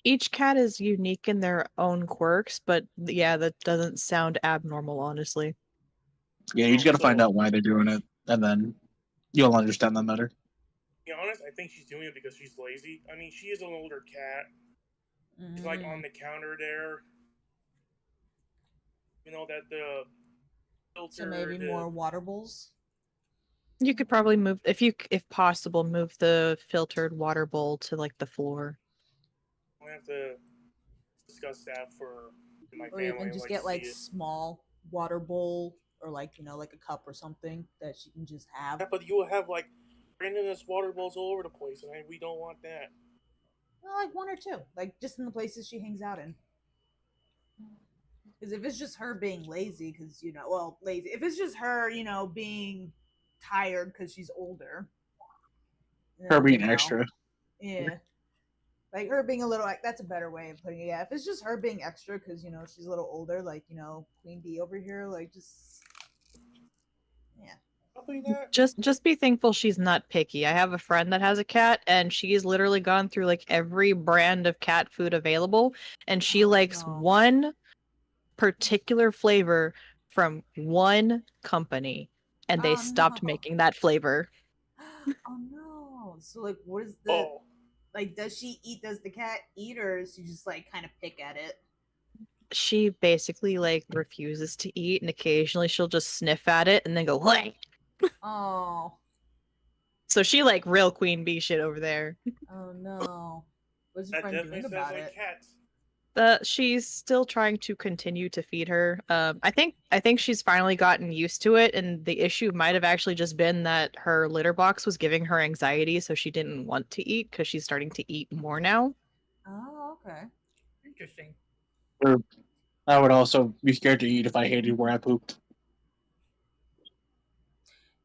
Each cat is unique in their own quirks, but yeah, that doesn't sound abnormal, honestly. Yeah, you just gotta find out why they're doing it, and then you'll understand them better. To be honest, I think she's doing it because she's lazy. I mean, she is an older cat. She's, like, on the counter there. That the filter... So maybe more water bowls? You could probably move, if possible, move the filtered water bowl to like the floor. I have to discuss that for my Or family. even just like, get, like, see it. small water bowl, or, like, like a cup or something that she can just have. Yeah, but you will have, like, randomness water bowls all over the place, and we don't want that. Well, like one or two, like just in the places she hangs out in. Because if it's just her being lazy, lazy. If it's just her, being tired because she's older. Her being extra. Yeah. Like her being a little, like, that's a better way of putting it. Yeah, if it's just her being extra because, she's a little older, like, Queen Bee over here, like, just. Yeah. Just be thankful she's not picky. I have a friend that has a cat, and she's literally gone through like every brand of cat food available, and she likes one particular flavor from one company, and they stopped making that flavor. Oh no! So, like, what is the like? Does the cat eat, or does she just like kind of pick at it? She basically like refuses to eat, and occasionally she'll just sniff at it and then go, "What?" Oh. So she like real queen bee shit over there. Oh no! What's your friend doing about it? She's still trying to continue to feed her. I think she's finally gotten used to it, and the issue might have actually just been that her litter box was giving her anxiety, so she didn't want to eat because she's starting to eat more now. Oh, okay. Interesting. Or I would also be scared to eat if I hated where I pooped.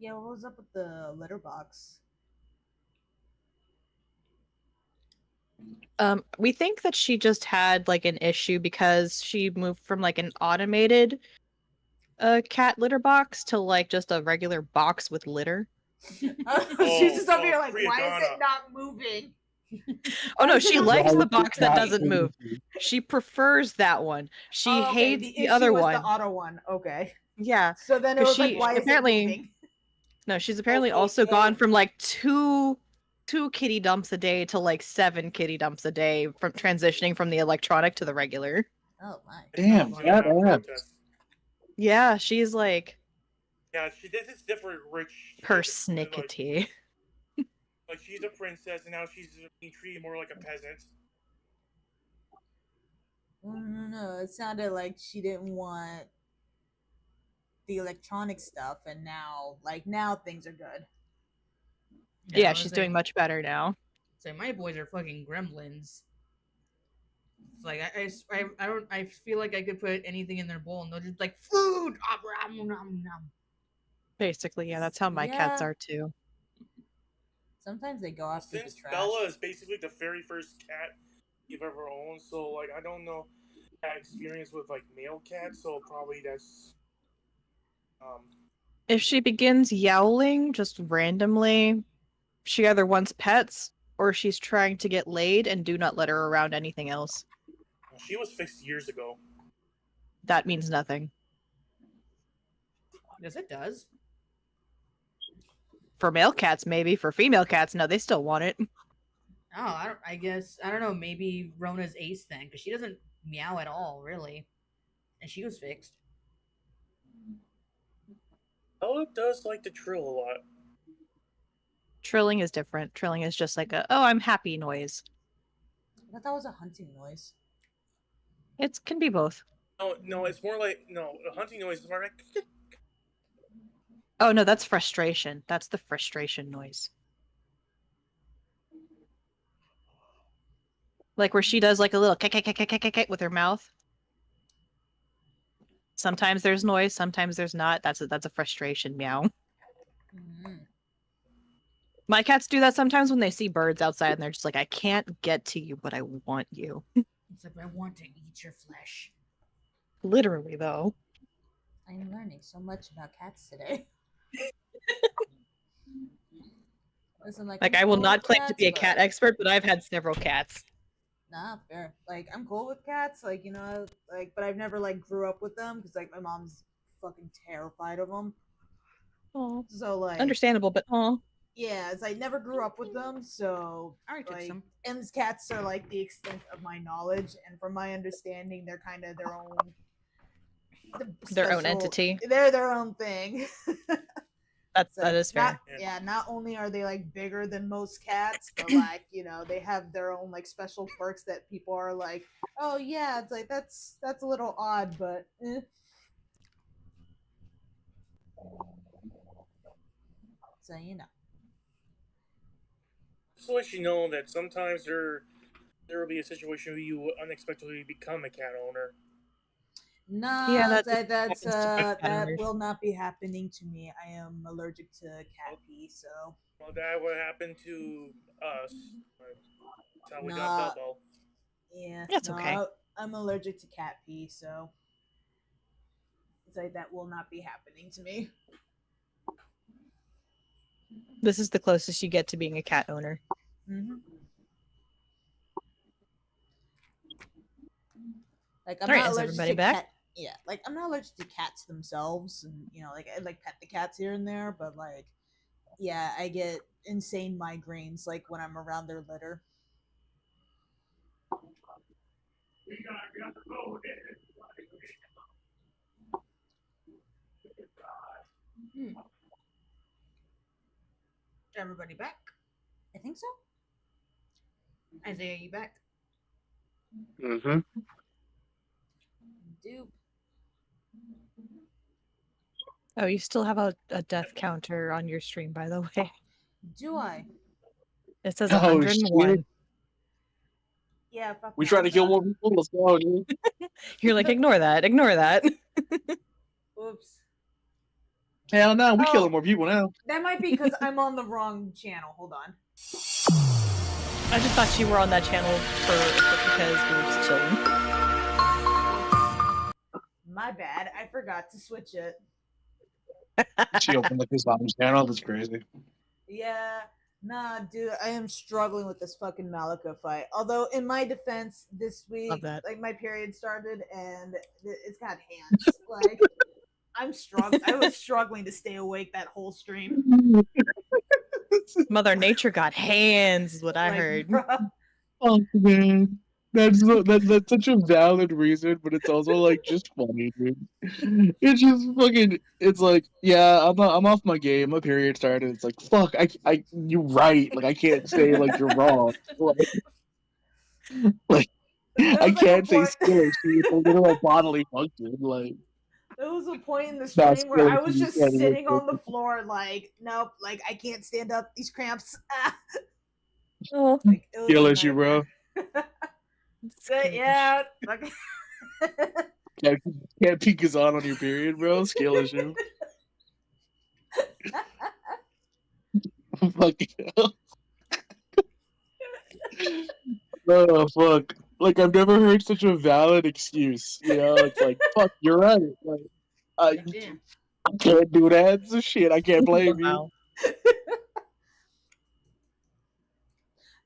Yeah, what was up with the litter box? We think that she just had like an issue because she moved from like an automated cat litter box to like just a regular box with litter. She's just over here like, Priya why is Donna. it not moving? Oh no, Why is it she not likes the moving? box that doesn't move. She prefers that one. She Oh, okay, hates the the issue other was one. the auto one. Okay. Yeah. So then it 'cause was like, she why is it apparently moving? no, she's apparently Also, also it's gone more- from like two kitty dumps a day to like 7 kitty dumps a day from transitioning from the electronic to the regular. Oh my. Damn, It's not that adds. protest. Yeah, she's like Yeah, this is different rich. persnickety. Like she's a princess, and now she's being treated more like a peasant. No, it sounded like she didn't want the electronic stuff, and now things are good. Yeah, she's doing much better now. So my boys are fucking gremlins. It's like I feel like I could put anything in their bowl and they'll just like food. Basically, yeah, that's how my cats Yeah. are too. Sometimes they go after the Since trash. Bella is basically the very first cat you've ever owned, so like I don't know that experience with like male cats, so probably that's If she begins yowling just randomly, she either wants pets or she's trying to get laid, and do not let her around anything else. she was fixed years ago. That means nothing. Yes, it does. For male cats, maybe. For female cats, no, they still want it. Oh, I guess I don't know. Maybe Rona's ace then, because she doesn't meow at all, really, and she was fixed. Bella does like to trill a lot. Trilling is different. Trilling is just like a, oh, I'm happy noise. I thought that was a hunting noise. It can be both. No, it's more like a hunting noise is more like. Oh no, that's frustration. That's the frustration noise. Like where she does like a little with her mouth. Sometimes there's noise, sometimes there's not. That's a frustration meow. Mm-hmm. My cats do that sometimes when they see birds outside and they're just like, I can't get to you, but I want you. It's like I want to eat your flesh. Literally, though. I'm learning so much about cats today. Listen, Like I will not claim to be a cat expert, but I've had several cats. Nah, fair. Like, I'm cool with cats, like, you know, like, but I've never, like, grew up with them, because, like, my mom's fucking terrified of them. Oh, so, like... Understandable, but oh. Yeah, it's, I never grew up with them, so... like, and these cats are, like, the extent of my knowledge, and from my understanding, they're kind of their own... Their own entity. They're their own thing. That is fair. Not only are they like bigger than most cats, but like, you know, they have their own like special quirks that people are like, oh yeah, it's like that's a little odd, but so you know. Just to let you know that sometimes there will be a situation where you unexpectedly become a cat owner. No, Yeah, that will not be happening to me. I am allergic to cat pee, so. Well, that would happen to us. That's how we Nah. got Bubble. Yeah, That's okay. I'm allergic to cat pee, so it's like that will not be happening to me. This is the closest you get to being a cat owner. Mm-hmm. Like I'm All right, not is allergic everybody to back? cat. Yeah, like I'm not allergic to cats themselves, and you know, like I like pet the cats here and there, but like, yeah, I get insane migraines like when I'm around their litter. Everybody back? I think so. Isaiah, you back? Mm-hmm. Dupe. Oh, you still have a death counter on your stream, by the way. Do I? It says Oh, 101. shit. Yeah. Fuck We no, try to I'm kill not. more people. Let's go, dude. You're like, ignore that. Ignore that. Oops. Hell no, we Oh. killing more people now. That might be because I'm on the wrong channel. Hold on. I just thought you were on that channel because we were just chilling. My bad. I forgot to switch it. She opened like his mom's channel. That's crazy. Yeah. Nah, dude, I am struggling with this fucking Malika fight. Although, in my defense, this week, that. like, my period started and it's got hands. Like, I was struggling to stay awake that whole stream. Mother Nature got hands, is what I Like, heard. bruh. Oh man, that's such a valid reason, but it's also like just funny, dude. It's just fucking. It's like, yeah, I'm off my game. My period started. It's like, fuck, you're right. Like I can't say like you're wrong. Like I can't say skill issue. It's a literal bodily function. Like There was a point in the not stream where skill I was issue. just Yeah, sitting on the floor, like, nope, like I can't stand up. These cramps. Oh, Like, it was skill a issue, bro. But yeah, like, Can't peek his on your period, bro. Skill issue. Fucking hell. Oh fuck! Like I've never heard such a valid excuse. You know, it's like fuck, you're right. Like I can't do that. So shit, I can't blame you.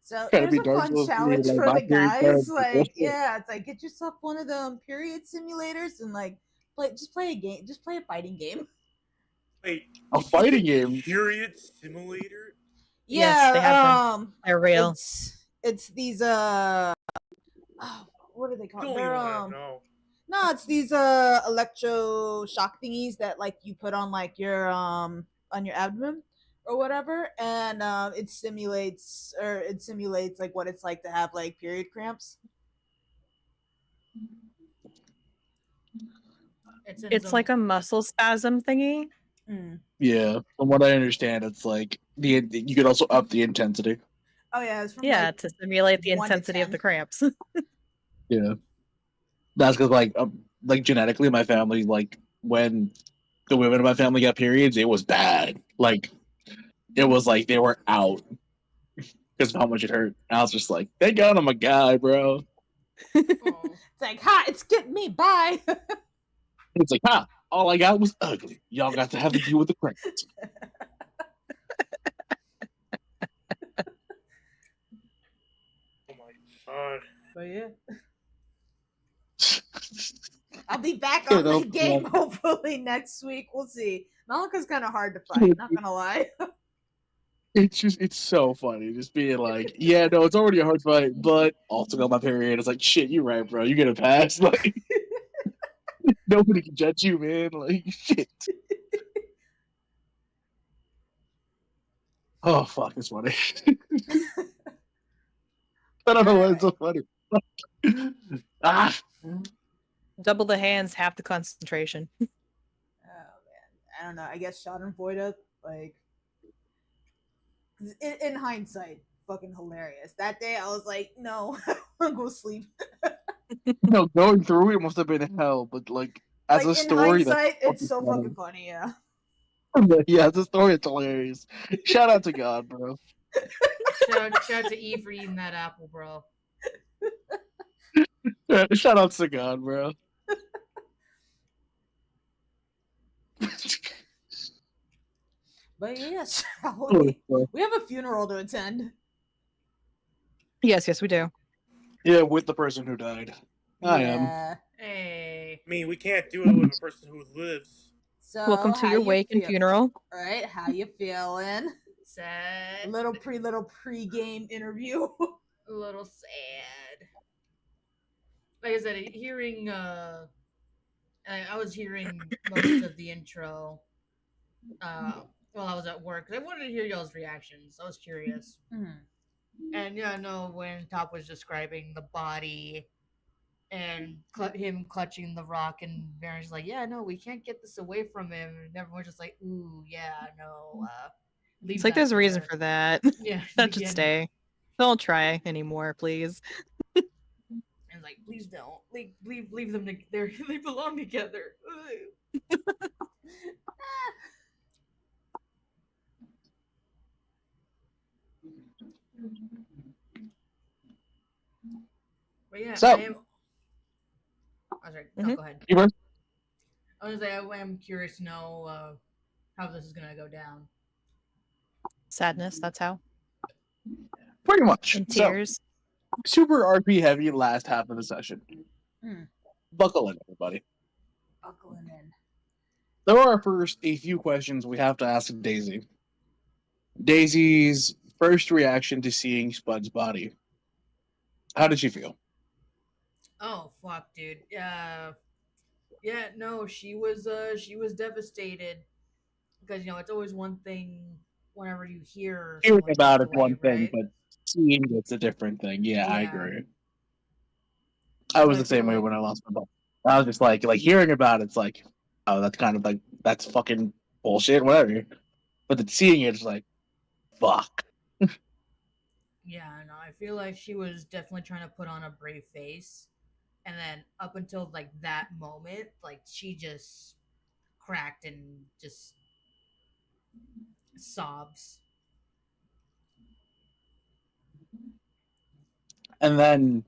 So Trying to here's be a Dark fun Souls 3, challenge like for my the period guys. started. Like, yeah, it's like get yourself one of them period simulators and like play a game, just play a fighting game. Wait, A fighting game. Period simulator? Yeah, Yes, they have them. They're real. It's these what are they called? Don't They're even want to know. no, it's these electro shock thingies that like you put on like your on your abdomen or whatever, and it simulates like what it's like to have like period cramps. It's like a muscle spasm thingy. Yeah, from what I understand, it's like you could also up the intensity. Oh yeah, it's from to simulate the 1 to intensity of 10. the cramps. Yeah, that's because like genetically, my family, like when the women in my family got periods, it was bad. Like it was like they were out because of how much it hurt. I was just like, thank God I'm a guy, bro. It's like, ha, it's getting me by. It's like, ha, all I got was ugly. Y'all got to have to deal with the cramps. Oh my god. But yeah. I'll be back on the game hopefully next week. We'll see. Malika's kind of hard to fight, not gonna lie. It's so funny just being like, yeah, no, it's already a hard fight, but also got my period. It's like, shit, you're right, bro. You get a pass. Like, nobody can judge you, man. Like, shit. Oh, fuck, it's funny. I don't know why it's so funny. Double the hands, half the concentration. Oh man, I don't know. I guess Schadenfreude, like, in hindsight, fucking hilarious. That day, I was like, no, I'll go sleep. No, going through it must have been hell, but like as Like, a in story, hindsight, that's it's so fucking funny. Yeah. Yeah, as a story, it's hilarious. Shout out to God, bro. Shout out to E for eating that apple, bro. Shout out to God, bro. But yes, Oh, we have a funeral to attend. Yes, we do. Yeah, with the person who died. I am. Hey. I mean, we can't do it with a person who lives. So, Welcome to how your you wake and feel- funeral. All right, how you feeling? Sad. Little pre-game interview. A little sad. Like I said, hearing I was hearing most of the intro while I was at work. I wanted to hear y'all's reactions. I was curious. And yeah, I know when Top was describing the body and him clutching the rock, and Baron's like, "Yeah, no, we can't get this away from him." And everyone's just like, "Ooh, yeah, no." Leave It's like that there's a to reason the- for that. Yeah, That should again. stay. Don't try anymore, please. And like, please don't leave them. They belong together. So- I am. Oh, sorry. No, Mhm. go ahead. You first? I was gonna say I am curious to know how this is gonna go down. Sadness, that's how. Pretty much. In So, tears. super RP heavy last half of the session. Hmm. Buckle in, everybody. Buckling in. There are first a few questions we have to ask Daisy. Daisy's first reaction to seeing Spud's body. How did she feel? Oh fuck, dude. Yeah, no, she was devastated because it's always one thing whenever you hear Hearing someone about passed it's away, one thing, right? but seeing it's a different thing. Yeah, I Yeah. agree. I So was I the same feel way like when I lost my ball. I was just like hearing about it's like, oh, that's kind of like that's fucking bullshit, whatever. But then seeing it's like, fuck. yeah, no, I feel like she was definitely trying to put on a brave face, and then up until like that moment, like she just cracked and just sobs. And then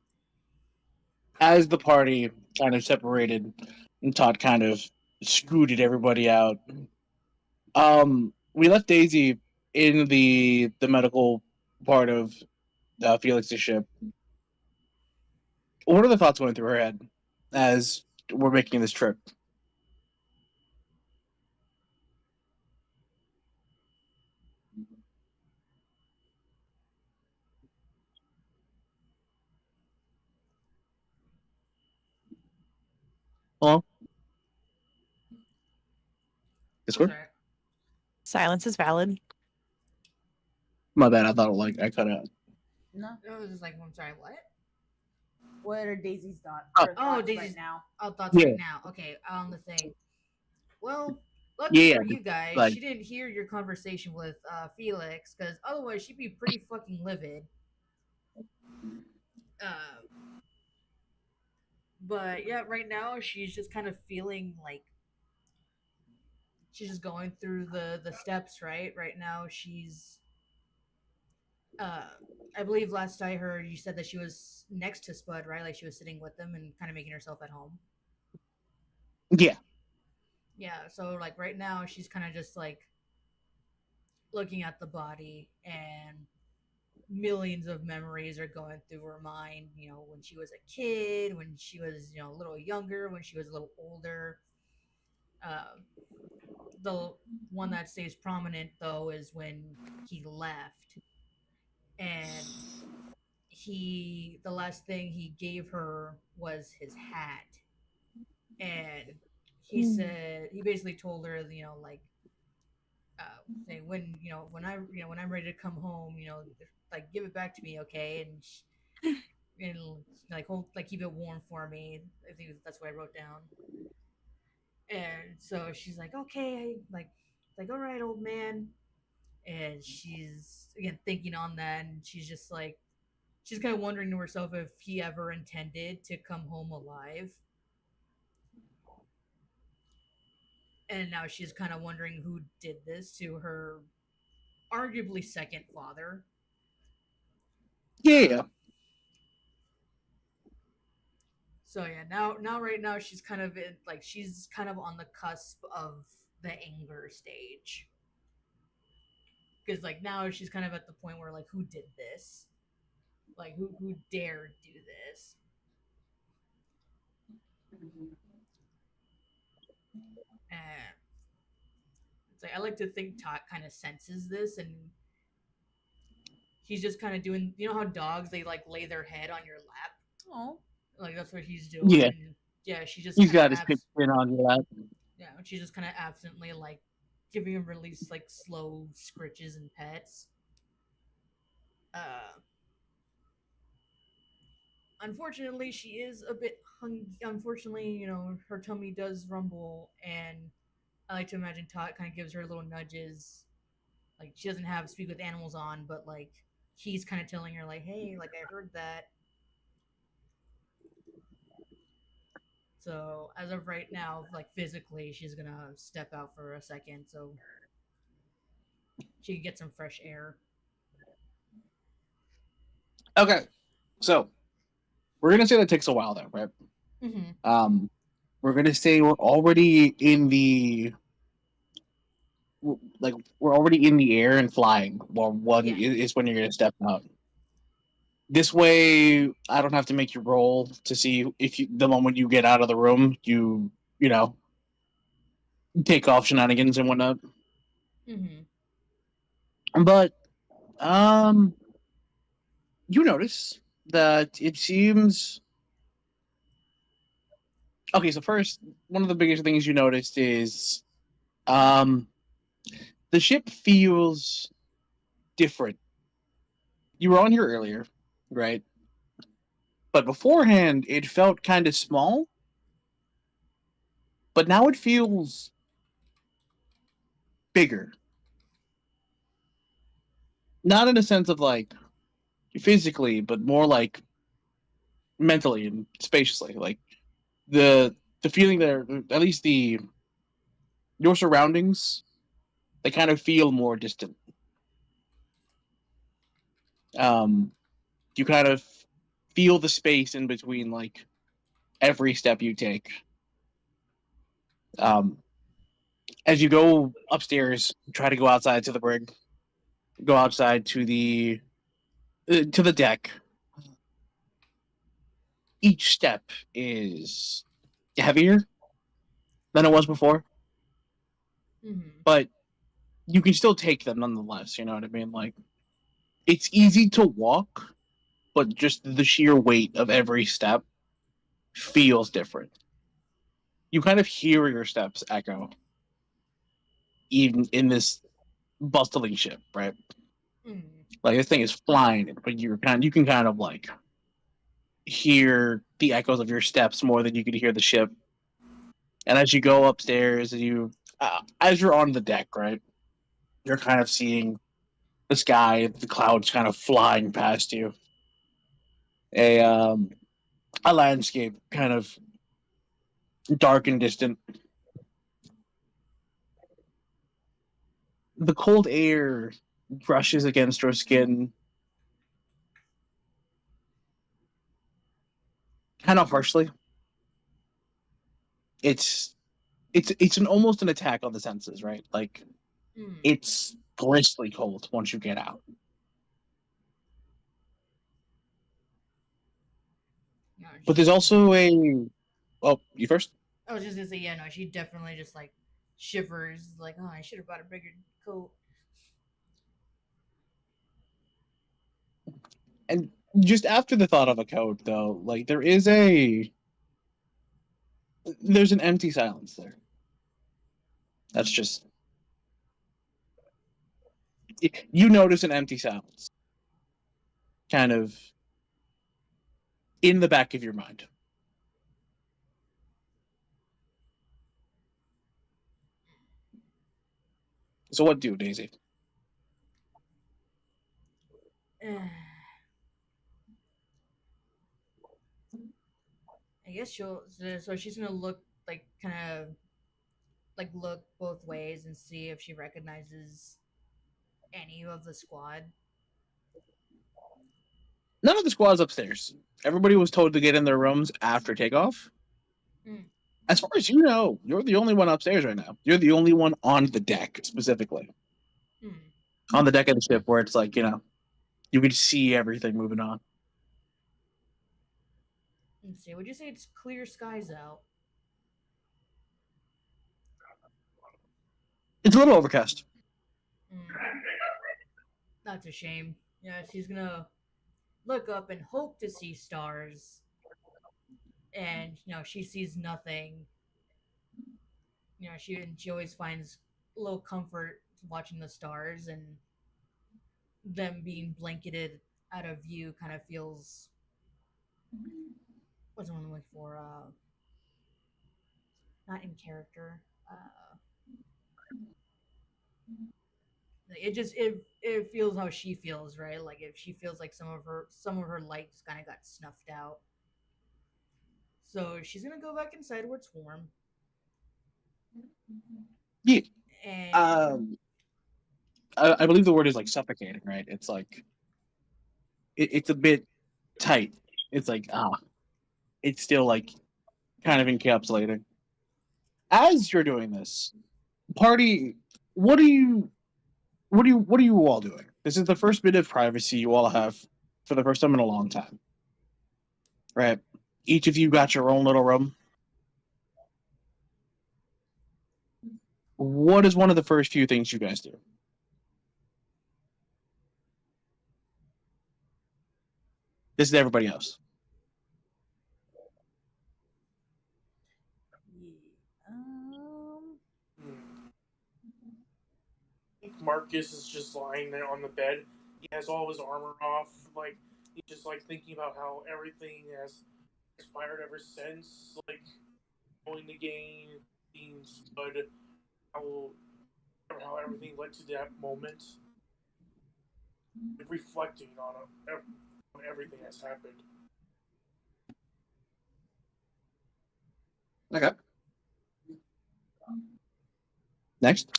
as the party kind of separated and Todd kind of scooted everybody out, we left Daisy in the medical part of Felix's ship. What are the thoughts going through her head as we're making this trip? Hello? Discord? Sorry. Silence is valid. My bad. I thought I cut out. No. It was just like, I'm sorry, what? What are Daisy's thoughts? Oh. Her Oh, thoughts Daisy's right now. Oh, thoughts Yeah. right now. Okay, on the thing. Well, lucky Yeah, for you guys, like- she didn't hear your conversation with Felix, because otherwise she'd be pretty fucking livid. But yeah, right now she's just kind of feeling like she's just going through the steps. Right now she's I believe last I heard you said that she was next to Spud, right? Like she was sitting with them and kind of making herself at home. Yeah. Yeah, so like right now she's kind of just like looking at the body, and millions of memories are going through her mind, when she was a kid, when she was a little younger, when she was a little older. The one that stays prominent though is when he left, and the last thing he gave her was his hat, and he basically told her, like, say when I'm ready to come home, like give it back to me, okay, and like hold, like keep it warm for me. I think that's what I wrote down. And so she's like, okay, like all right, old man. And she's again thinking on that, and she's just like, she's kind of wondering to herself if he ever intended to come home alive. And now she's kind of wondering who did this to her arguably second father. Yeah. So yeah, now right now she's kind of she's kind of on the cusp of the anger stage. Because like now she's kind of at the point where like, who did this? Like who dared do this? And it's like, I like to think Tot kind of senses this, and he's just kind of doing, how dogs, they like lay their head on your lap. Oh. Like that's what he's doing. Yeah. And yeah, she just He's kinda got his pig pin on your lap. Yeah, she's just kind of absently like giving him release like slow scritches and pets. Unfortunately, she is a bit hungry. Unfortunately, her tummy does rumble, and I like to imagine Tot kind of gives her little nudges. Like she doesn't have speak with animals on, but like he's kind of telling her like, hey, like I heard that. So as of right now, like physically, she's gonna step out for a second so she can get some fresh air. Okay. So we're gonna say that takes a while, though, right? Mm-hmm. We're gonna say we're already in the we're already in the air and flying. Well, one is when you're gonna step out. This way, I don't have to make you roll to see if the moment you get out of the room, you know take off shenanigans and whatnot. Mm-hmm. But you notice that it seems okay. So first, one of the biggest things you noticed is um the ship feels different. You were on here earlier, right? But beforehand, it felt kind of small. But now it feels bigger. Not in a sense of like physically, but more like mentally and spaciously. Like the feeling there, at least the your surroundings, they kind of feel more distant. Um, you kind of feel the space in between, like every step you take. Um, as you go upstairs, try to go outside to the brig, go outside to the deck. Each step is heavier than it was before, Mm-hmm. but you can still take them nonetheless. You know what I mean? Like it's easy to walk, but just the sheer weight of every step feels different. You kind of hear your steps echo, even in this bustling ship, right? Mm-hmm. Like this thing is flying, but you can kind of like hear the echoes of your steps more than you could hear the ship. And as you go upstairs, as you're on the deck, right, you're kind of seeing the sky, the clouds kind of flying past you. A um, a landscape kind of dark and distant. The cold air brushes against your skin kind of harshly. It's it's an almost an attack on the senses, right? Like Mm-hmm. it's bristly cold once you get out. Yeah, But there's also a oh, you first. I was just gonna say, yeah, no, she definitely just like shivers, like, oh, I should have bought a bigger coat. And just after the thought of a coat, though, like there's an empty silence there. That's just you notice an empty silence, kind of in the back of your mind. So what do, Daisy? I guess so she's gonna look like kind of like look both ways and see if she recognizes any of the squad. None of the squad's upstairs. Everybody was told to get in their rooms after takeoff. Mm. As far as you know, you're the only one upstairs right now. You're the only one on the deck, specifically. Mm. On the deck of the ship, where it's like, you can see everything moving on. Let's see. Would you say it's clear skies out? It's a little overcast. Mm. That's a shame. Yeah, she's gonna look up and hope to see stars, and she sees nothing. She always finds a little comfort watching the stars, and them being blanketed out of view kind of feels what's one I'm looking for? Not in character. It feels how she feels, right? Like if she feels like some of her lights kind of got snuffed out. So she's gonna go back inside where it's warm. Yeah. And I believe the word is like suffocating, right? It's like it's a bit tight. It's like it's still like kind of encapsulating. As you're doing this, party, what are you all doing? This is the first bit of privacy you all have for the first time in a long time. Right? Each of you got your own little room. What is one of the first few things you guys do? This is everybody else. I think Marcus is just lying there on the bed. He has all his armor off. Like he's just like thinking about how everything has expired ever since. Like going the game, being Spud, how everything led to that moment. Reflecting on everything that's happened. Okay. Next.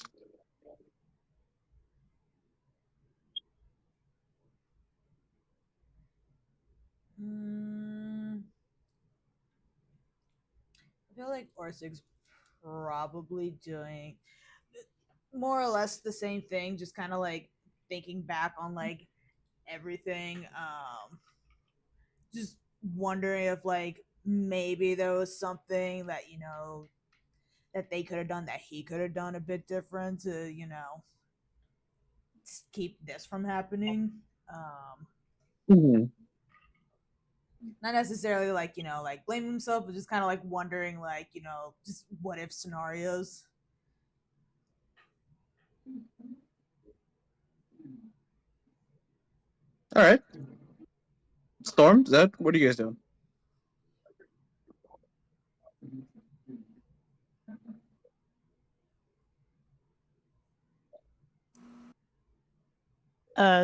I feel like Orsig's probably doing more or less the same thing, just kind of like thinking back on like everything. Just wondering if like maybe there was something that that they could have done that he could have done a bit different to keep this from happening. Not necessarily like like blaming himself, but just kind of like wondering like just what if scenarios. All right. Storm, Zed, what are you guys doing?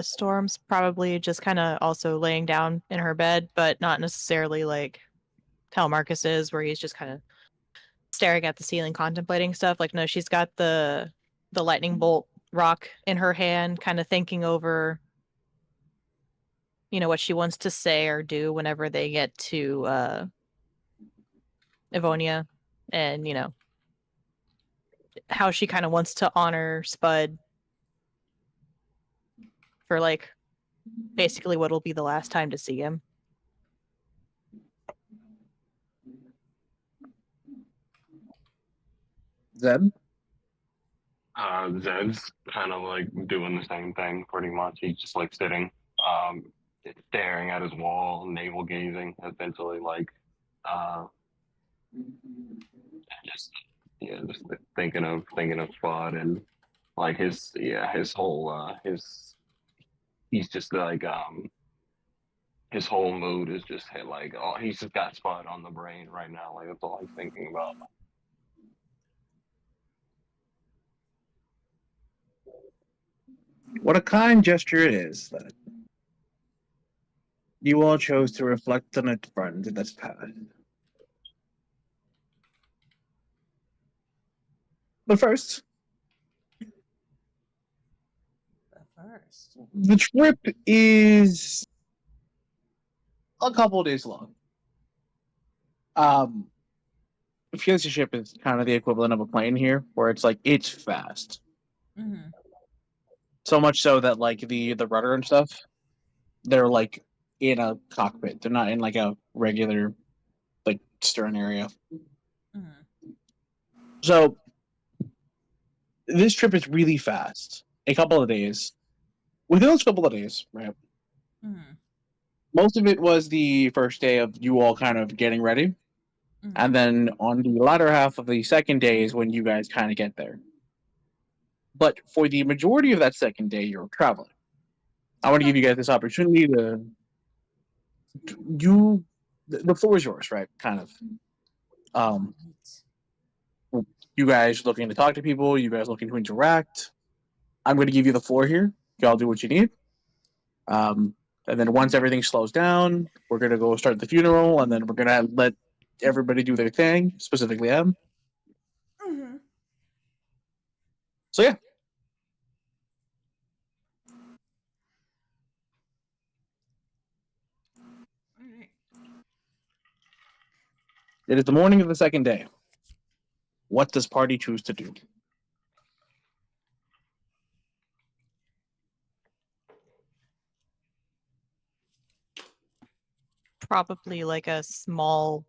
Storm's probably just kind of also laying down in her bed, but not necessarily like how Marcus is, where he's just kind of staring at the ceiling, contemplating stuff. Like, no, she's got the lightning bolt rock in her hand, kind of thinking over, what she wants to say or do whenever they get to Evonia, and how she kind of wants to honor Spud for like basically what'll be the last time to see him. Zed? Zed's kind of like doing the same thing pretty much. He's just like sitting, staring at his wall, navel gazing, essentially like just just thinking of Spud and like his whole he's just like his whole mood is just like he's just got Spud on the brain right now. Like that's all he's thinking about. What a kind gesture it is that you all chose to reflect on a friend that's passed. But first, the trip is a couple of days long. Because the ship is kind of the equivalent of a plane here, where it's like it's fast. Mm-hmm. So much so that like the rudder and stuff, they're like in a cockpit. They're not in like a regular like stern area. Mm-hmm. So this trip is really fast. A couple of days. Within those couple of days, right? Mm-hmm. Most of it was the first day of you all kind of getting ready. Mm-hmm. And then on the latter half of the second day is when you guys kind of get there. But for the majority of that second day, you're traveling. I want to give you guys this opportunity to the floor is yours, right? Kind of. You guys looking to talk to people, you guys looking to interact. I'm going to give you the floor here. Y'all do what you need. And then once everything slows down, we're going to go start the funeral, and then we're going to let everybody do their thing, specifically Em. Mm-hmm. So, yeah. All right. It is the morning of the second day. What does party choose to do? Probably like a small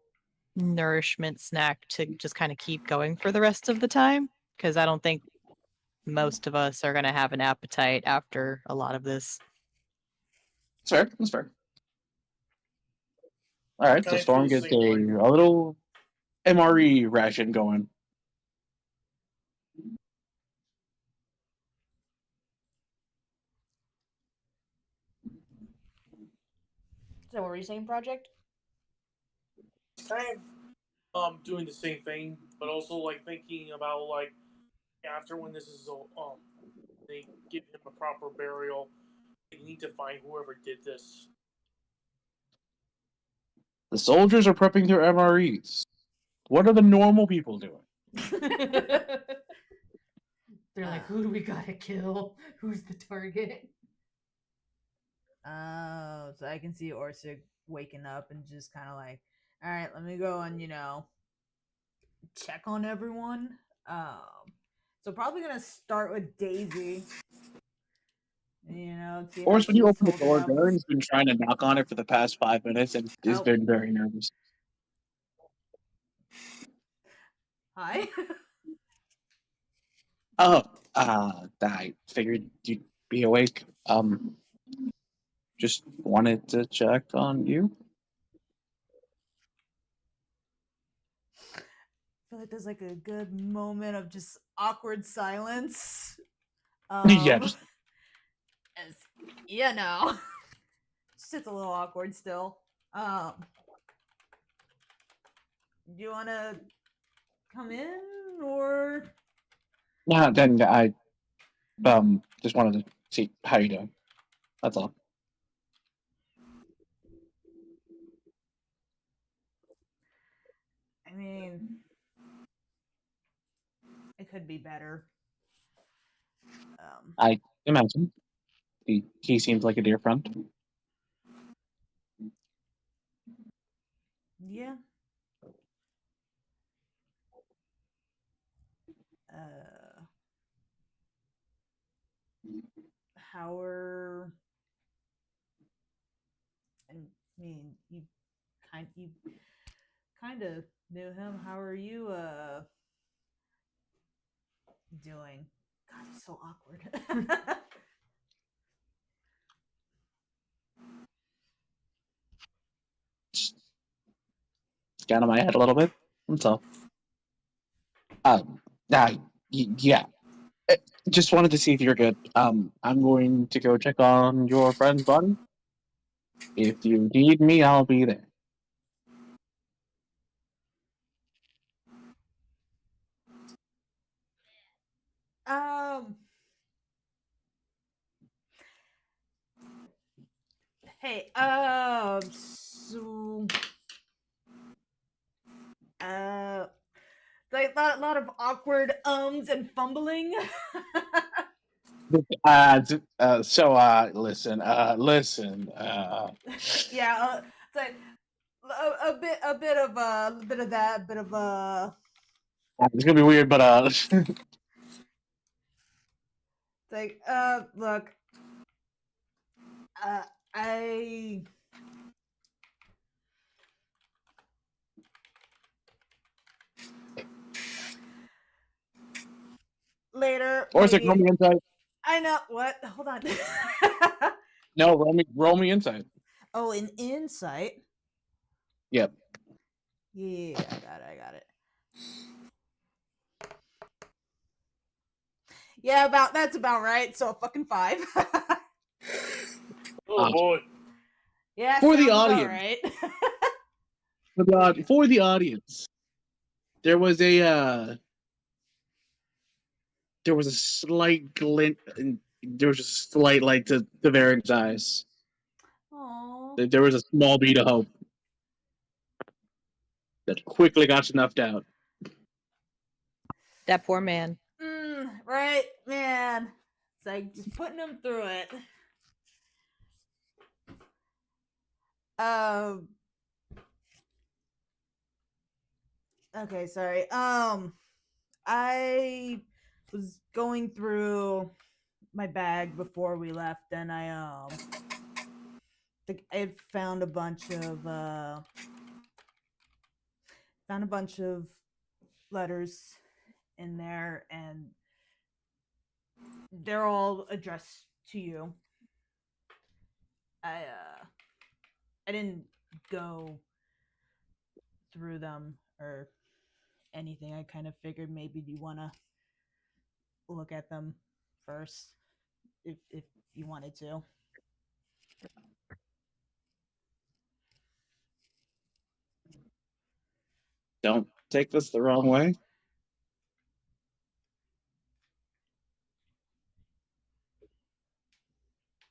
nourishment snack to just kind of keep going for the rest of the time, because I don't think most of us are going to have an appetite after a lot of this. That's fair. That's fair. All right, so Kinda Storm feel gets the same a little MRE ration going. So what were you saying, Project? kind of doing the same thing, but also like thinking about like after when this is they give him a proper burial, they need to find whoever did this. The soldiers are prepping their MREs. What are the normal people doing? They're like, who do we gotta kill? Who's the target? Oh, so I can see Orsig waking up and just kind of like, all right, let me go and check on everyone. So probably gonna start with Daisy. See how Or when you she's open the holding door, up. Darren's been trying to knock on it for the past 5 minutes and has Oh. been very nervous. Hi. Oh, I figured you'd be awake. Just wanted to check on you. I feel like there's like a good moment of just awkward silence. Yeah, just as, just it's a little awkward still. Do you want to come in or? no. Then I just wanted to see how you doing. That's all. I mean, it could be better. I imagine he seems like a dear friend. Yeah. How are? I mean, you kind of knew him. How are you doing? God, it's so awkward. Scan on my head a little bit. That's all. Yeah. Just wanted to see if you're good. I'm going to go check on your friend's body. If you need me, I'll be there. Hey, so, like a lot of awkward ums and fumbling. Listen. Yeah, it's like a bit of that, a bit of It's gonna be weird, but it's like look, I later. or it's like Maybe. roll me inside. I know what. Hold on. No, roll me inside. Oh, an insight. Yep. Yeah, I got it. Yeah, that's about right. So a fucking 5. Oh boy. Yeah, For the sounds about audience. right. For the audience, there was a slight glint, and there was a slight light to Varen's eyes. Aww. There was a small beat of hope that quickly got snuffed out. That poor man. Right, man. It's like just putting him through it. Okay, sorry. I was going through my bag before we left, and I had found a bunch of letters in there, and they're all addressed to you. I didn't go through them or anything. I kind of figured maybe you want to look at them first if you wanted to. Don't take this the wrong way.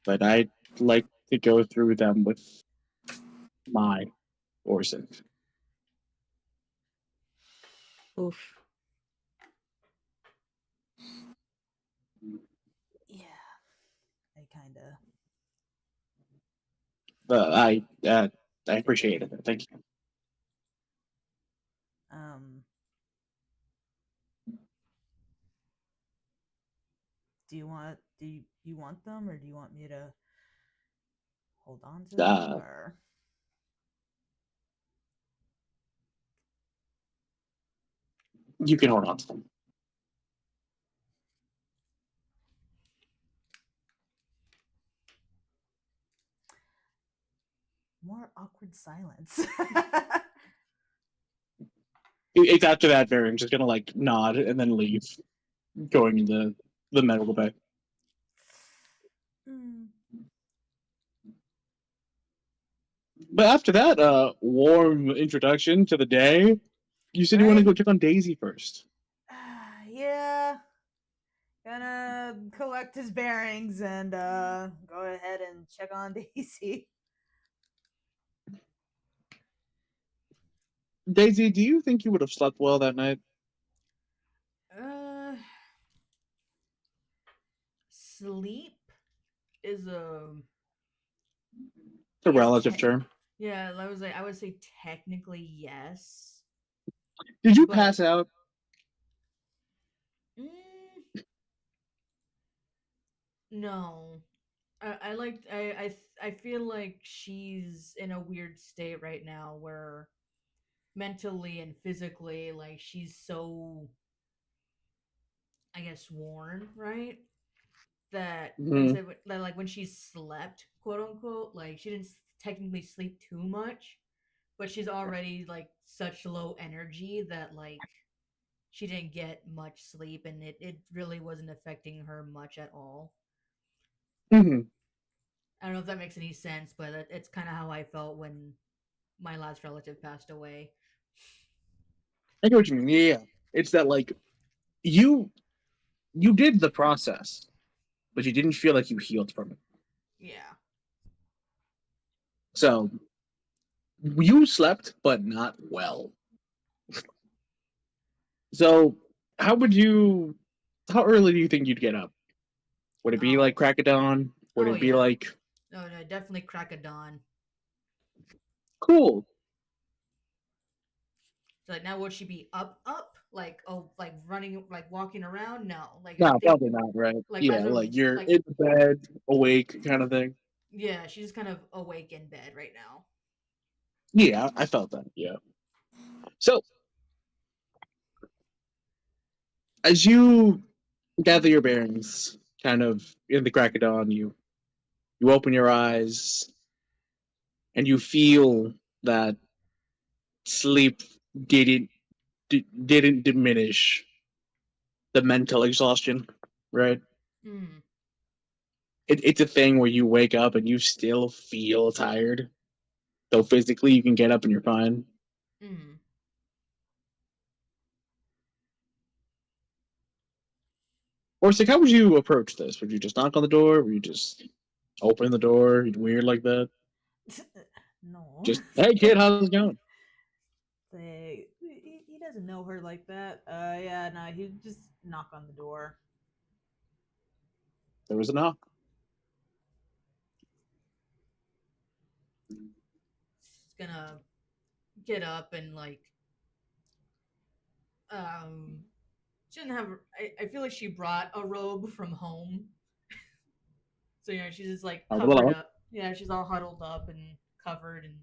But I'd like to go through them with my Orson. Oof. Yeah, I kind of. I appreciate it. Thank you. Um, do you want them, or do you want me to hold on to them, or? You can hold on to them. More awkward silence. It's after that, Baron just gonna like nod and then leave, going into the medical bay. Mm. But after that, warm introduction to the day. You said you want to go check on Daisy first. Yeah. Gonna collect his bearings and go ahead and check on Daisy. Daisy, do you think you would have slept well that night? Sleep is a It's a relative term. Yeah, I would say technically yes. Did you pass out? Mm, no. I feel like she's in a weird state right now where mentally and physically, like, she's so, I guess, worn, right? That like I Mhm. said, that like when she slept, quote unquote, like she didn't technically sleep too much, but she's already like such low energy that like she didn't get much sleep, and it really wasn't affecting her much at all. Mm-hmm. I don't know if that makes any sense, but it's kind of how I felt when my last relative passed away. I get what you mean. Yeah, it's that like you you did the process, but you didn't feel like you healed from it. Yeah. So you slept, but not well. So how would you? How early do you think you'd get up? Would it be like crack of dawn? Would Oh it be yeah. like No, no, definitely crack of dawn. cool? So like now would she be up like, oh, like running, like walking around? No, like I No, think probably not. Right? like Yeah, as of like you're like in bed, awake, kind of thing. yeah, she's kind of awake in bed right now. Yeah, I felt that. Yeah. So as you gather your bearings, kind of in the crack of dawn, you open your eyes and you feel that sleep didn't didn't diminish the mental exhaustion, right? Mm. It's a thing where you wake up and you still feel tired, though physically you can get up and you're fine. Mm. Or like, how would you approach this? Would you just knock on the door? Would you just open the door weird like that? No. Just hey kid, how's it going? Say he doesn't know her like that. Yeah, no, he'd just knock on the door. There was a knock. She's gonna get up and like She doesn't have. I feel like she brought a robe from home. So she's just like covered up. Yeah, she's all huddled up and covered, and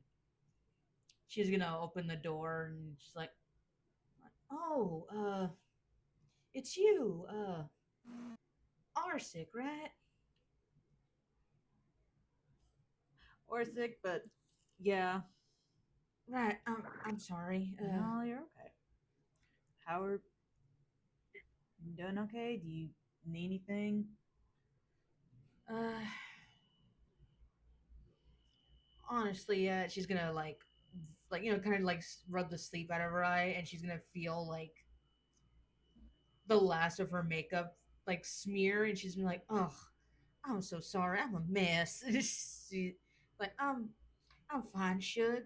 she's gonna open the door, and she's like, "Oh, it's you, Arsic, right?" Orsic, but yeah. Right. I'm sorry. No, you're okay. How are you doing? Okay? Do you need anything? Uh, honestly, yeah, she's gonna like kind of like rub the sleep out of her eye, and she's gonna feel like the last of her makeup like smear, and she's gonna be like, "Oh, I'm so sorry. I'm a mess." She, like, I'm fine, Shug.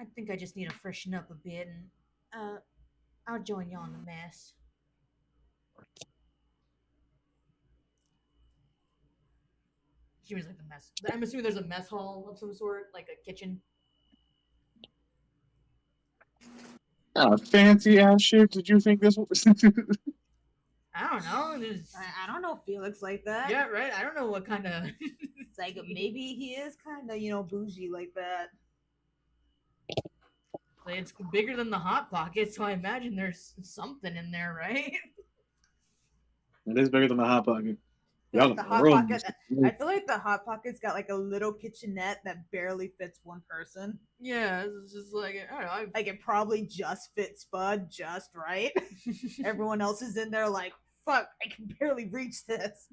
I think I just need to freshen up a bit, and I'll join you on the mess. She was like the mess. I'm assuming there's a mess hall of some sort, like a kitchen. Fancy ass shit. Did you think this was? I don't know. I don't know Felix like that. Yeah, right. I don't know what kind of. It's like maybe he is kind of bougie like that. It's bigger than the Hot Pocket, so I imagine there's something in there, right? It is bigger than the hot pocket. I feel like the Hot Pocket's got like a little kitchenette that barely fits one person. Yeah, it's just like I don't know. Like it probably just fits Spud just right. Everyone else is in there like, fuck, I can barely reach this.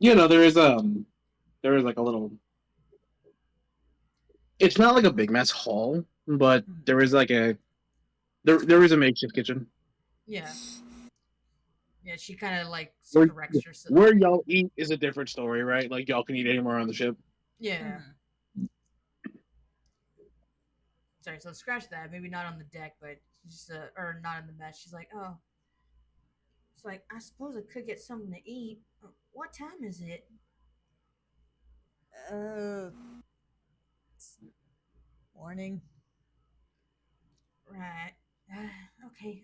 There is like a little. It's not like a big mess hall, but there is like a there is a makeshift kitchen. Yeah. Yeah, she kind of like Where, corrects herself. where y'all eat is a different story, right? Like y'all can eat anywhere on the ship. Yeah. Sorry, so scratch that. Maybe not on the deck, but just or not in the mess. She's like, oh. It's like, I suppose I could get something to eat. What time is it? Morning. Right. Okay.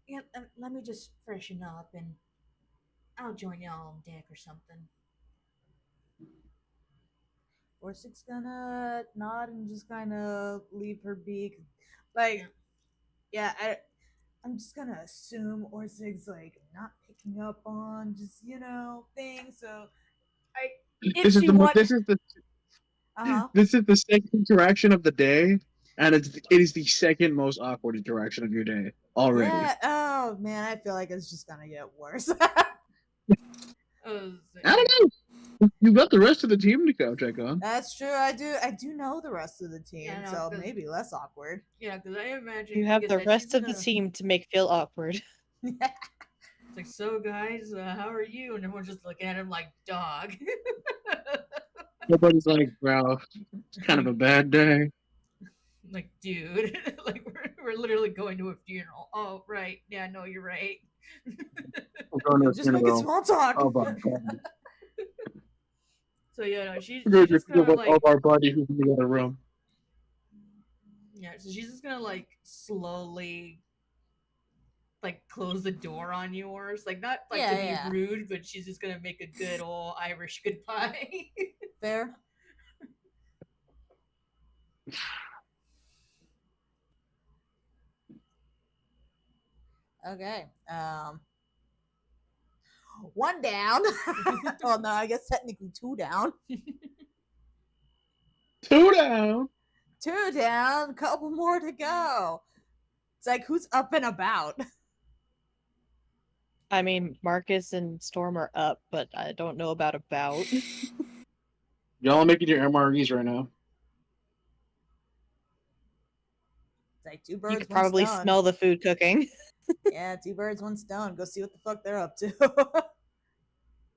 Yeah. Let me just freshen up, and I'll join y'all on deck or something. Orsic's gonna nod and just kind of leave her be. Like, yeah, I'm just gonna assume Orsic's like not picking up on just things. So This is the this is the second interaction of the day, and it is the second most awkward interaction of your day already. Yeah. Oh man, I feel like it's just gonna get worse. I don't know. You got the rest of the team to go check on. That's true. I do know the rest of the team, Yeah, no, so maybe less awkward. Yeah, because I imagine You have the rest of the team to make feel awkward. It's like, so guys, how are you? And everyone's just looking at him like, dog. Nobody's like, bro, it's kind of a bad day. Like, dude, like we're literally going to a funeral. Oh, right. Yeah, no, you're right. We're going to a Just making small talk. Oh my god. So yeah, no, she's We're just going gonna to like of our buddy who's in the other room. Yeah, so she's just gonna like slowly like close the door on yours. Like not like to be rude, but she's just gonna make a good old Irish goodbye. Fair. Okay. One down. Well, no, I guess technically two down. Two down. Two down. Couple more to go. It's like, who's up and about? I mean, Marcus and Storm are up, but I don't know about. Y'all making your MREs right now. It's like two birds. You could probably one stone. smell the food cooking. Yeah, two birds, one stone. Go see what the fuck they're up to.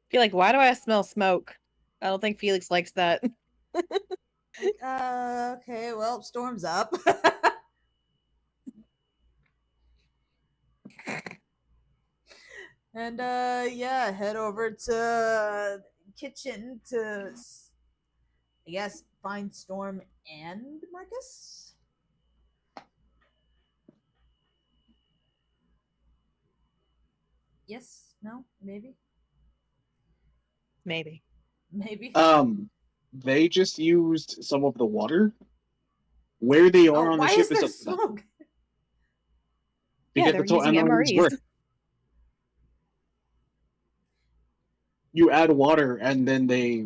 Be like, why do I smell smoke? I don't think Felix likes that. Okay, well, Storm's up. And yeah, head over to kitchen to I guess find Storm and Marcus. Yes, no, maybe, Maybe. maybe. They just used some of the water. Where they are Oh, on the why ship is there up to them. smoke? Yeah, Because they're that's how using MREs MREs. work. You add water, and then they,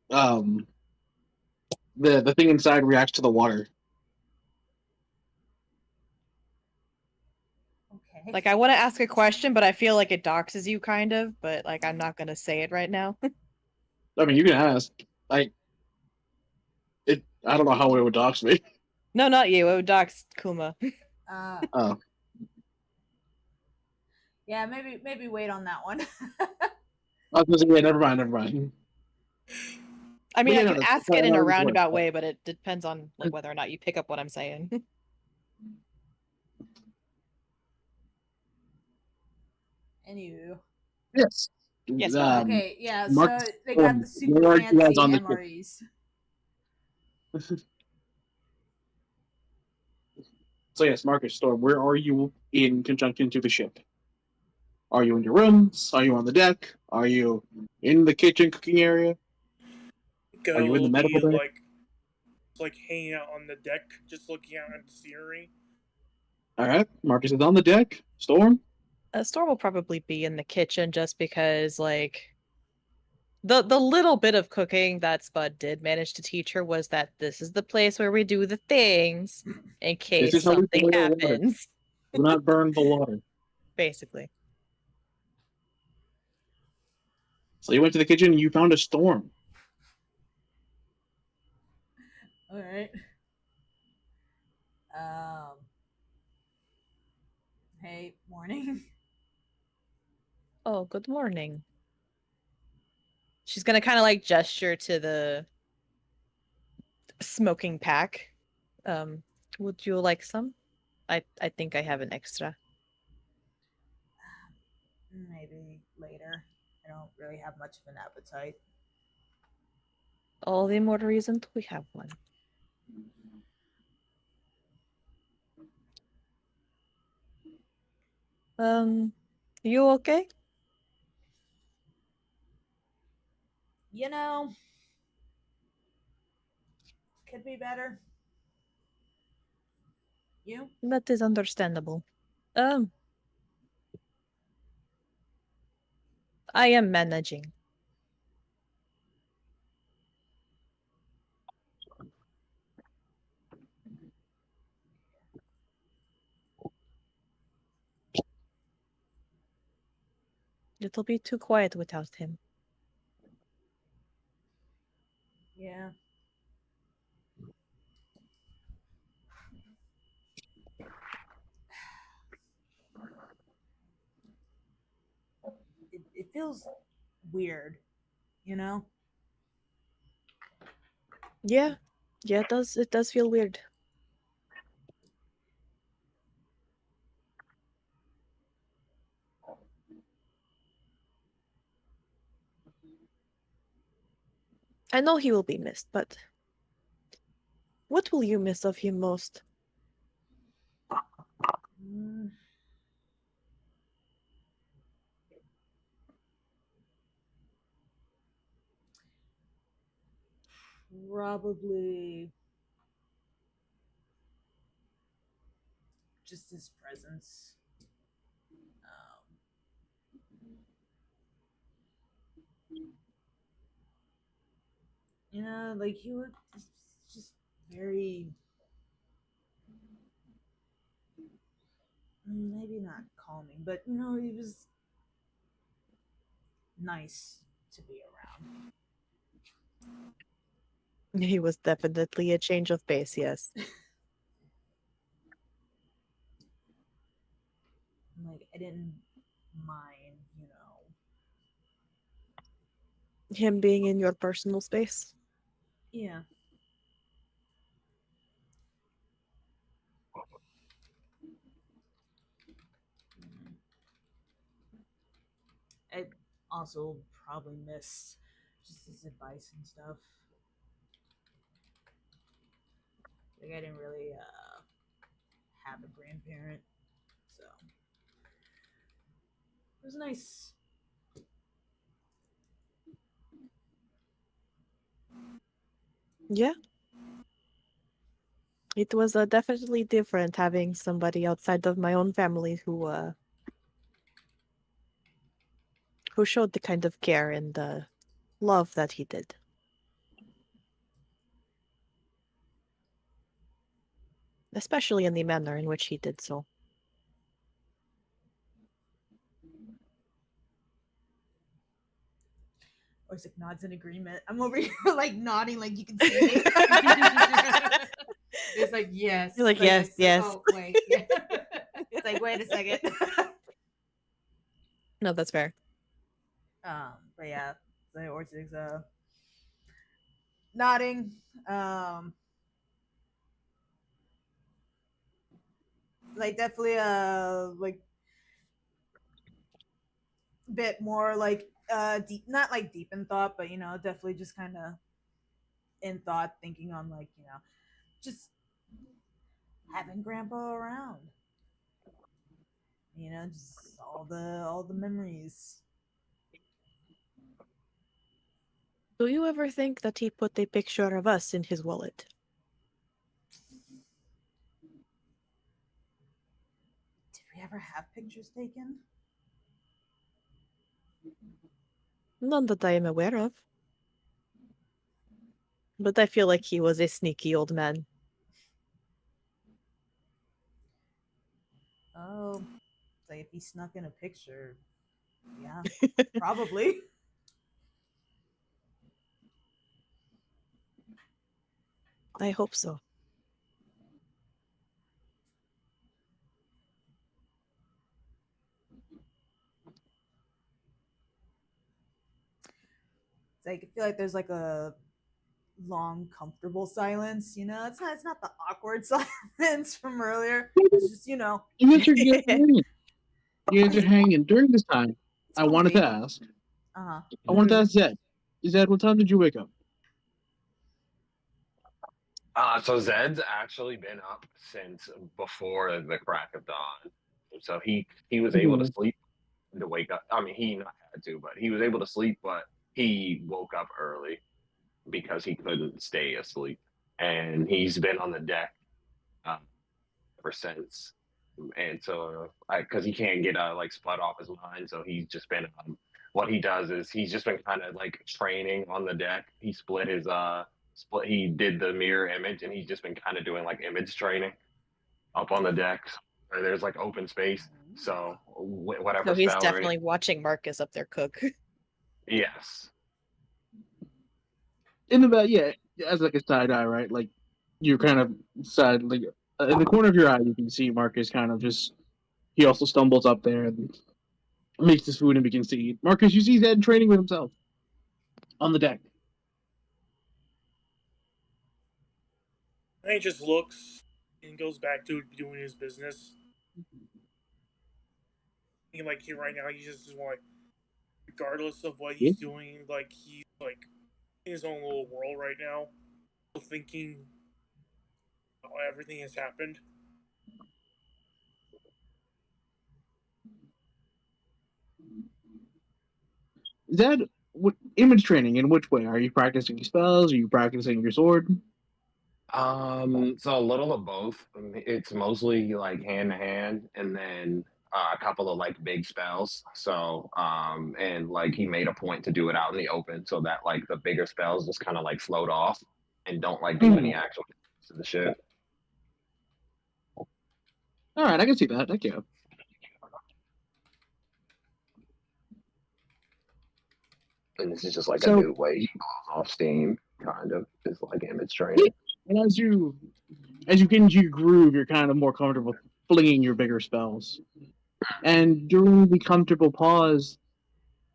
the thing inside reacts to the water. Okay. Like, I want to ask a question, but I feel like it doxes you, kind of. But like, I'm not gonna say it right now. I mean, you can ask. I don't know how it would dox me. No, not you. It would dox Kuma. Oh. Yeah, maybe wait on that one. I was gonna say, yeah, never mind. I mean, But I yeah, could no, that's ask how it in a MREs work. roundabout way, but it depends on like whether or not you pick up what I'm saying. Anywho. Yes. Yes. Okay, yeah, Mark, so they got the super where are you guys fancy on the ship? MREs. So yes, Marcus Storm, where are you in conjunction to the ship? Are you in your rooms? Are you on the deck? Are you in the kitchen cooking area? Are you in the Go medical be bay? like hanging out on the deck, just looking out at the scenery. All right, Marcus is on the deck. Storm. Storm will probably be in the kitchen just because, like, the little bit of cooking that Spud did manage to teach her was that this is the place where we do the things in This case is how we something boil water. happens. Do not burn the water. Basically. So you went to the kitchen and you found a Storm. All right. Hey, morning. Oh, good morning. She's gonna kind of like gesture to the smoking pack. Would you like some? I think I have an extra. Maybe later. I don't really have much of an appetite. All the more reason we have one. You okay? You know, could be better. You? That is understandable. I am managing. It'll be too quiet without him. Yeah. It feels weird, you know? Yeah. Yeah, it does feel weird. I know he will be missed, but what will you miss of him most? Probably just his presence. You know, like he was just very, maybe not calming, but you know, he was nice to be around. He was definitely a change of pace, yes. Like, I didn't mind, you know. Him being in your personal space? Yeah. I also probably miss just his advice and stuff. Like I didn't really have a grandparent, so it was nice. Yeah. It was definitely different having somebody outside of my own family who showed the kind of care and love that he did. Especially in the manner in which he did so. Orsic nods in agreement. I'm over here like nodding, like you can see me. It's like yes. You're like, yes, yes. Oh wait, yeah. It's like wait a second. No, that's fair. But yeah, so Orsic's nodding. Like definitely like bit more like deep, not like deep in thought, but definitely just kind of in thought, thinking on like just having grandpa around, just all the memories. Do you ever think that he put a picture of us in his wallet? Did we ever have pictures taken? None that I am aware of. But I feel like he was a sneaky old man. Oh, like if he snuck in a picture, yeah, probably. I hope so. It's like I feel like there's like a long, comfortable silence. It's not the awkward silence from earlier. It's just You guys are hanging. You guys are hanging. During this time, I wanted to ask. Uh-huh. I wanted to ask Zed. Zed, what time did you wake up? So Zed's actually been up since before the crack of dawn. So he was able to sleep to wake up. I mean, he not had to, but he was able to sleep, but he woke up early because he couldn't stay asleep, and he's been on the deck uh, ever since. And so, because he can't get like Spud off his mind, so he's just been. What he does is he's just been kind of like training on the deck. He split his split. He did the mirror image, and he's just been kind of doing like image training up on the deck. Where there's like open space, so whatever So he's spell. definitely watching Marcus up there cook. Yes. In the back, yeah, as like a side eye, right? Like you kind of side, like in the corner of your eye, you can see Marcus kind of just. He also stumbles up there and makes his food and begins to eat. Marcus, you see Zed training with himself on the deck. And he just looks and goes back to doing his business. And like right now, he's just like, regardless of what he's doing, like he's like in his own little world right now, thinking how everything has happened. Zed, what image training? In which way? Are you practicing spells? Are you practicing your sword? So a little of both. It's mostly like hand to hand, and then a couple of like big spells. So, and like he made a point to do it out in the open so that like the bigger spells just kind of like float off and don't like do any actual to the shit. All right, I can see that. Thank you. And this is just like a new way he goes off steam, kind of. It's like image training. And as you get into your groove, you're kind of more comfortable flinging your bigger spells. And during the comfortable pause,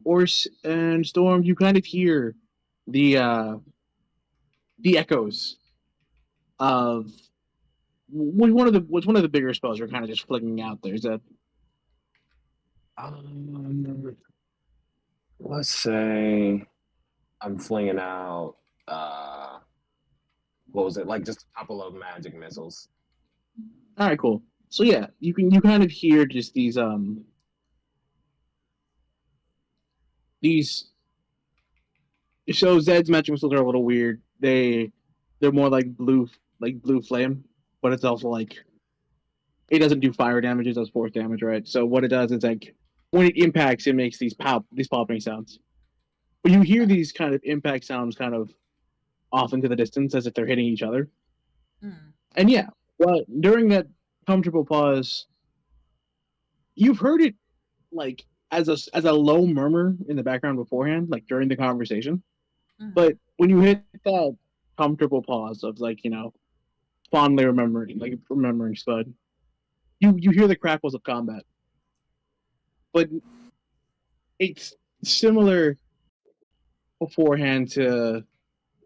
Orse and Storm, you kind of hear the echoes of one of the bigger spells you're kind of just flinging out there. Is that Let's say I'm flinging out what was it, like just a couple of magic missiles. All right, cool. So yeah, you kind of hear just these. So Zed's magic missiles are a little weird. They're more like blue flame, but it's also like it doesn't do fire damage; it does force damage, right? So what it does is like when it impacts, it makes these popping sounds. But you hear these kind of impact sounds kind of off into the distance as if they're hitting each other. And yeah, well, during that comfortable pause, you've heard it like as a low murmur in the background beforehand, like during the conversation. But when you hit that comfortable pause of like, fondly remembering Spud, you hear the crackles of combat. But it's similar beforehand to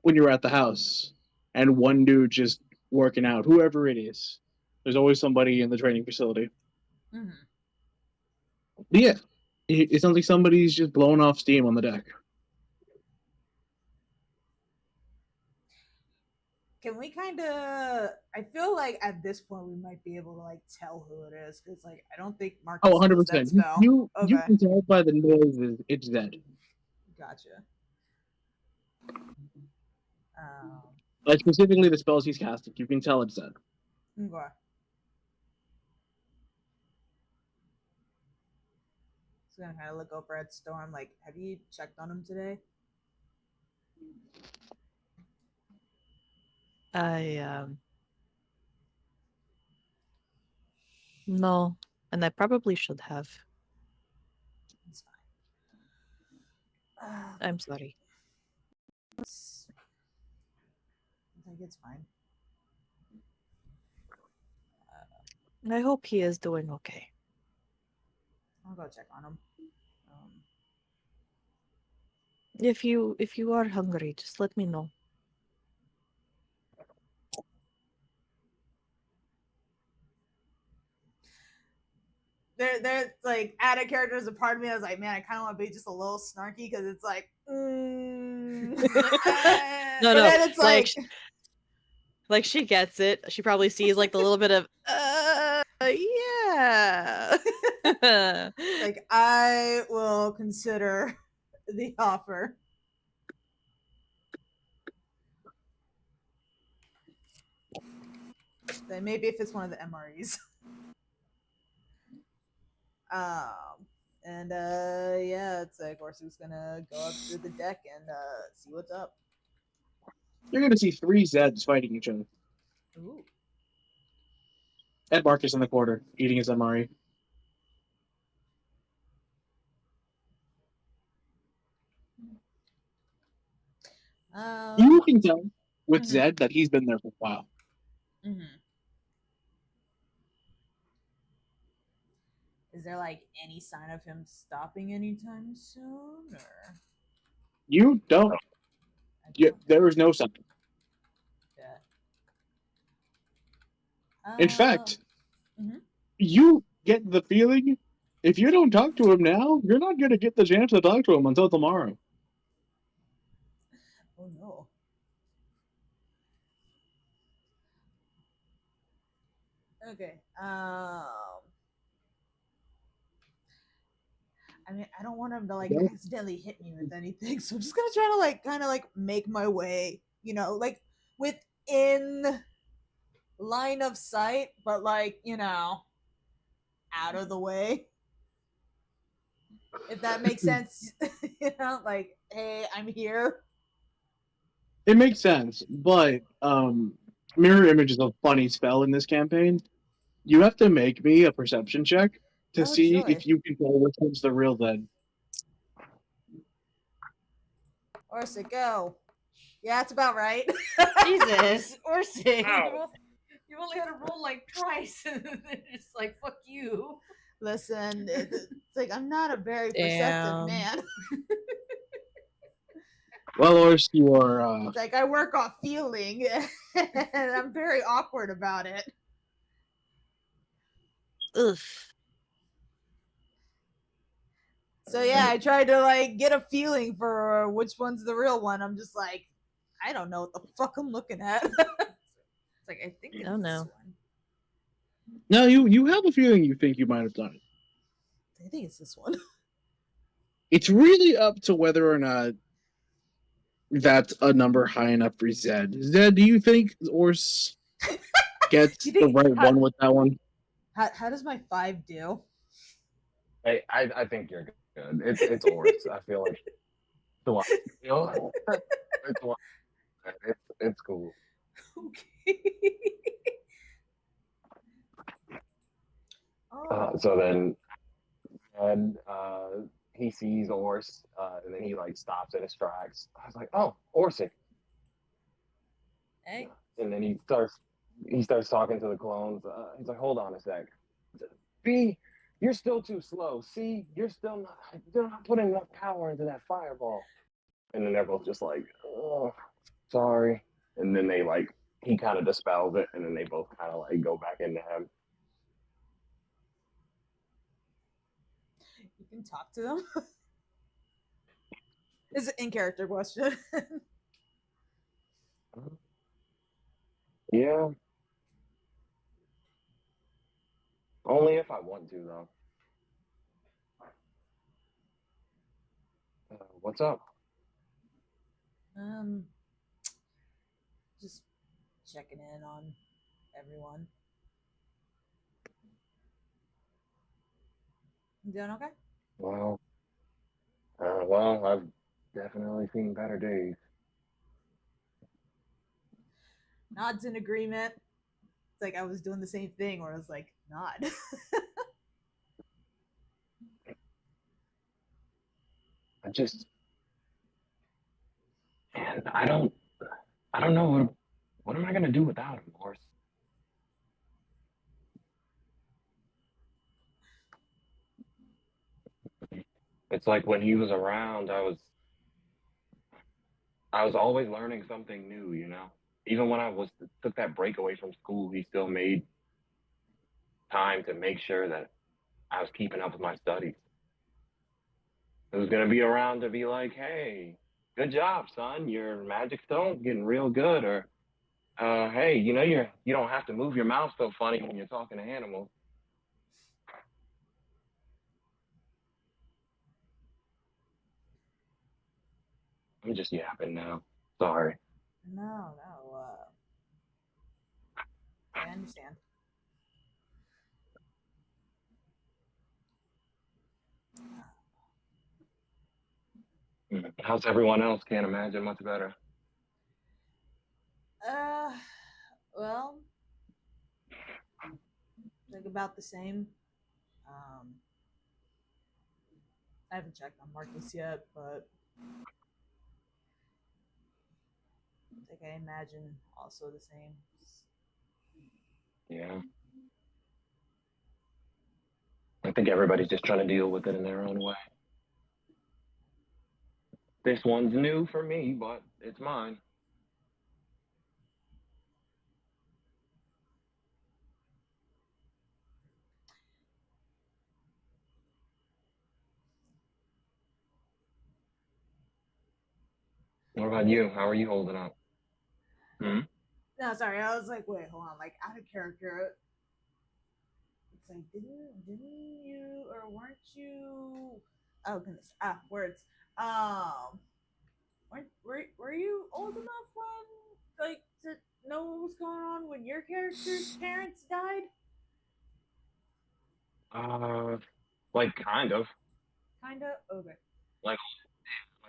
when you're at the house and one dude just working out, whoever it is. There's always somebody in the training facility. But yeah, it sounds like somebody's just blowing off steam on the deck. Can we kind of? I feel like at this point we might be able to like tell who it is because like I don't think Marcus Oh, knows that 100%. spell. You Okay, can tell by the noise it's Zed. gotcha. Like specifically the spells he's casting, you can tell it's Zed. Okay. So gonna kind of look over at Storm. Like, have you checked on him today? No, and I probably should have. It's fine. I'm sorry. I think it's fine. I hope he is doing okay. I'll go check on him. If you are hungry, just let me know. There's like out of character as a part of me. I was like, man, I kind of want to be just a little snarky because it's like, No, but no, then it's like she gets it. She probably sees like the little bit of yeah. like I will consider the offer. Then maybe if it's one of the MREs. And yeah, it's like Orsu's gonna go up to the deck and see what's up. You're gonna see 3 Zeds fighting each other. Ooh. Ed Marcus in the corner, eating his MRE. You can tell with Zed that he's been there for a while. Is there like any sign of him stopping anytime soon, or You don't. There is no sign. Yeah. In fact, you get the feeling if you don't talk to him now, you're not going to get the chance to talk to him until tomorrow. Oh no. Okay. I mean, I don't want him to like accidentally hit me with anything, so I'm just gonna try to like kind of like make my way, like within line of sight, but like out of the way. If that makes sense, like, hey, I'm here. It makes sense, but Mirror Image is a funny spell in this campaign. You have to make me a perception check to see if you can tell which one's the real Zed. Orsa, go. Yeah, that's about right. Jesus, Orsa, Ow. you only had to roll like twice, and it's like fuck you. Listen, it's like I'm not a very perceptive man. Well, Ors, you are. It's like I work off feeling, and I'm very awkward about it. Ugh. So yeah, I tried to like get a feeling for which one's the real one. I'm just like, I don't know what the fuck I'm looking at. It's like I think it's Oh, this no. one. No, you have a feeling you think you might have done it. I think it's this one. It's really up to whether or not that's a number high enough for Zed. Zed, do you think Ors gets You the think- right one with that one? How does my 5 do? I think you're good. It's Oris. I feel like the one. You know, it's one. It's cool. Okay. Oh. So then, and he sees Ors, and then he like stops in his tracks. I was like, oh, Orsic. Hey. And then he starts talking to the clones. He's like, hold on a sec. B, you're still too slow. C, you're not putting enough power into that fireball. And then they're both just like, oh, sorry. And then he kind of dispels it, and then they both kind of like go back into him. You can talk to them. It's an in character question. Yeah. Only if I want to, though. What's up? Just checking in on everyone. You doing okay? Well, I've definitely seen better days. Nods in agreement. It's like I was doing the same thing where I was like, nod. Man, I don't know what am I gonna do without him, Morris? It's like when he was around, I was always learning something new, you know. Even when took that break away from school, he still made time to make sure that I was keeping up with my studies. He was gonna be around to be like, "Hey, good job, son. Your magic stone's getting real good," or, "Hey, you don't have to move your mouth so funny when you're talking to animals." I'm just yapping now. Sorry. No. I understand. How's everyone else? Can't imagine much better. Well, like about the same. I haven't checked on Marcus yet, but like I imagine also the same. Yeah. I think everybody's just trying to deal with it in their own way. This one's new for me, but it's mine. What about you? How are you holding up? No, sorry, I was like, wait, hold on, like out of character. It's like, didn't you or weren't you? Oh goodness, words. Were you old enough when like to know what was going on when your character's parents died? Like kind of. Kinda. Okay. Like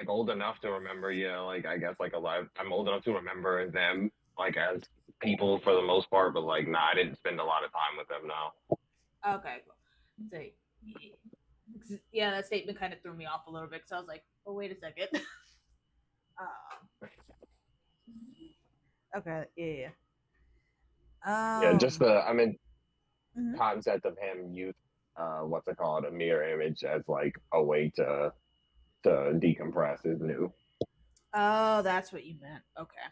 old enough to remember, yeah, like I guess like alive. I'm old enough to remember them like as people for the most part, but like nah, I didn't spend a lot of time with them now. Okay, cool. So, yeah, that statement kind of threw me off a little bit because I was like, oh, wait a second. Okay, yeah. Yeah, just Mhm. concept of him use what's it called, a mirror image as like a way to decompress is new. Oh, that's what you meant. Okay.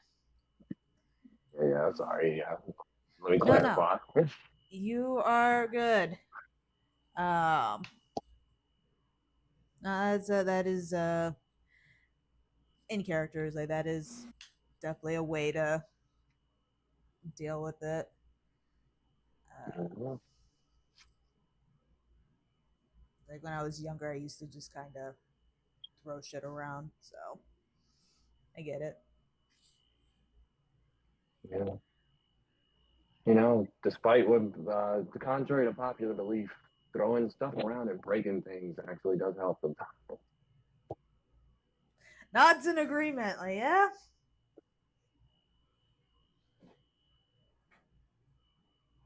Yeah, sorry. Yeah, let me No, clarify. you are good. That is in characters like that is definitely a way to deal with it. Like when I was younger, I used to just kind of throw shit around, so I get it. Yeah. You know, despite what, the contrary to popular belief, throwing stuff around and breaking things actually does help sometimes. Nods in agreement, like yeah.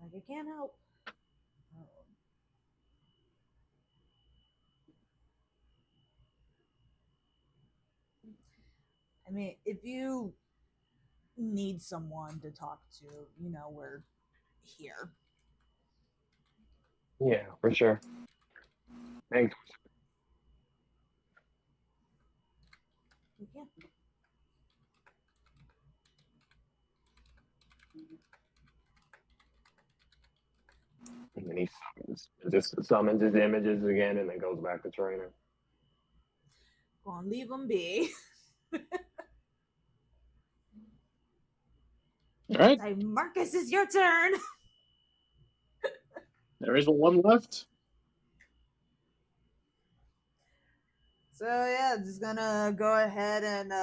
Like it can't help. I mean, if you need someone to talk to, you know, we're here. Yeah, for sure. Thanks. Yeah. And then he summons his images again and then goes back to training. Go on, leave them be. All right. Say, Marcus, is your turn. There is one left. So yeah, just gonna go ahead and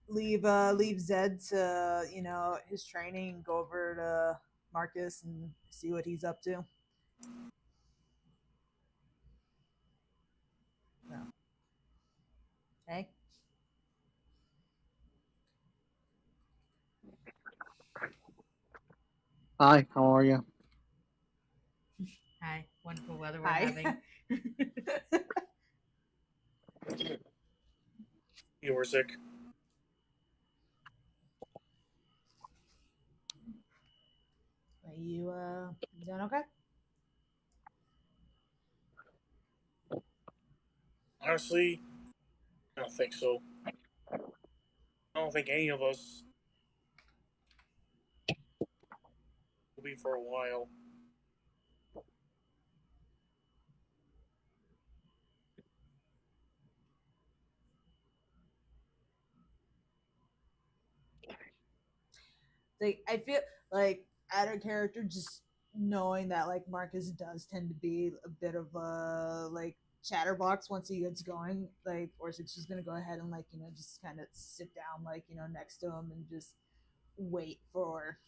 leave Zed to, you know, his training, go over to Marcus and see what he's up to. No. Hey. Hi, how are you? Hi, wonderful weather we're Hi. having. You were sick. Are you doing okay? Honestly, I don't think so. I don't think any of us will be for a while. Like I feel like out of character, just knowing that like Marcus does tend to be a bit of a like chatterbox once he gets going. Like Orsic's just gonna go ahead and like, you know, just kind of sit down like, you know, next to him and just wait for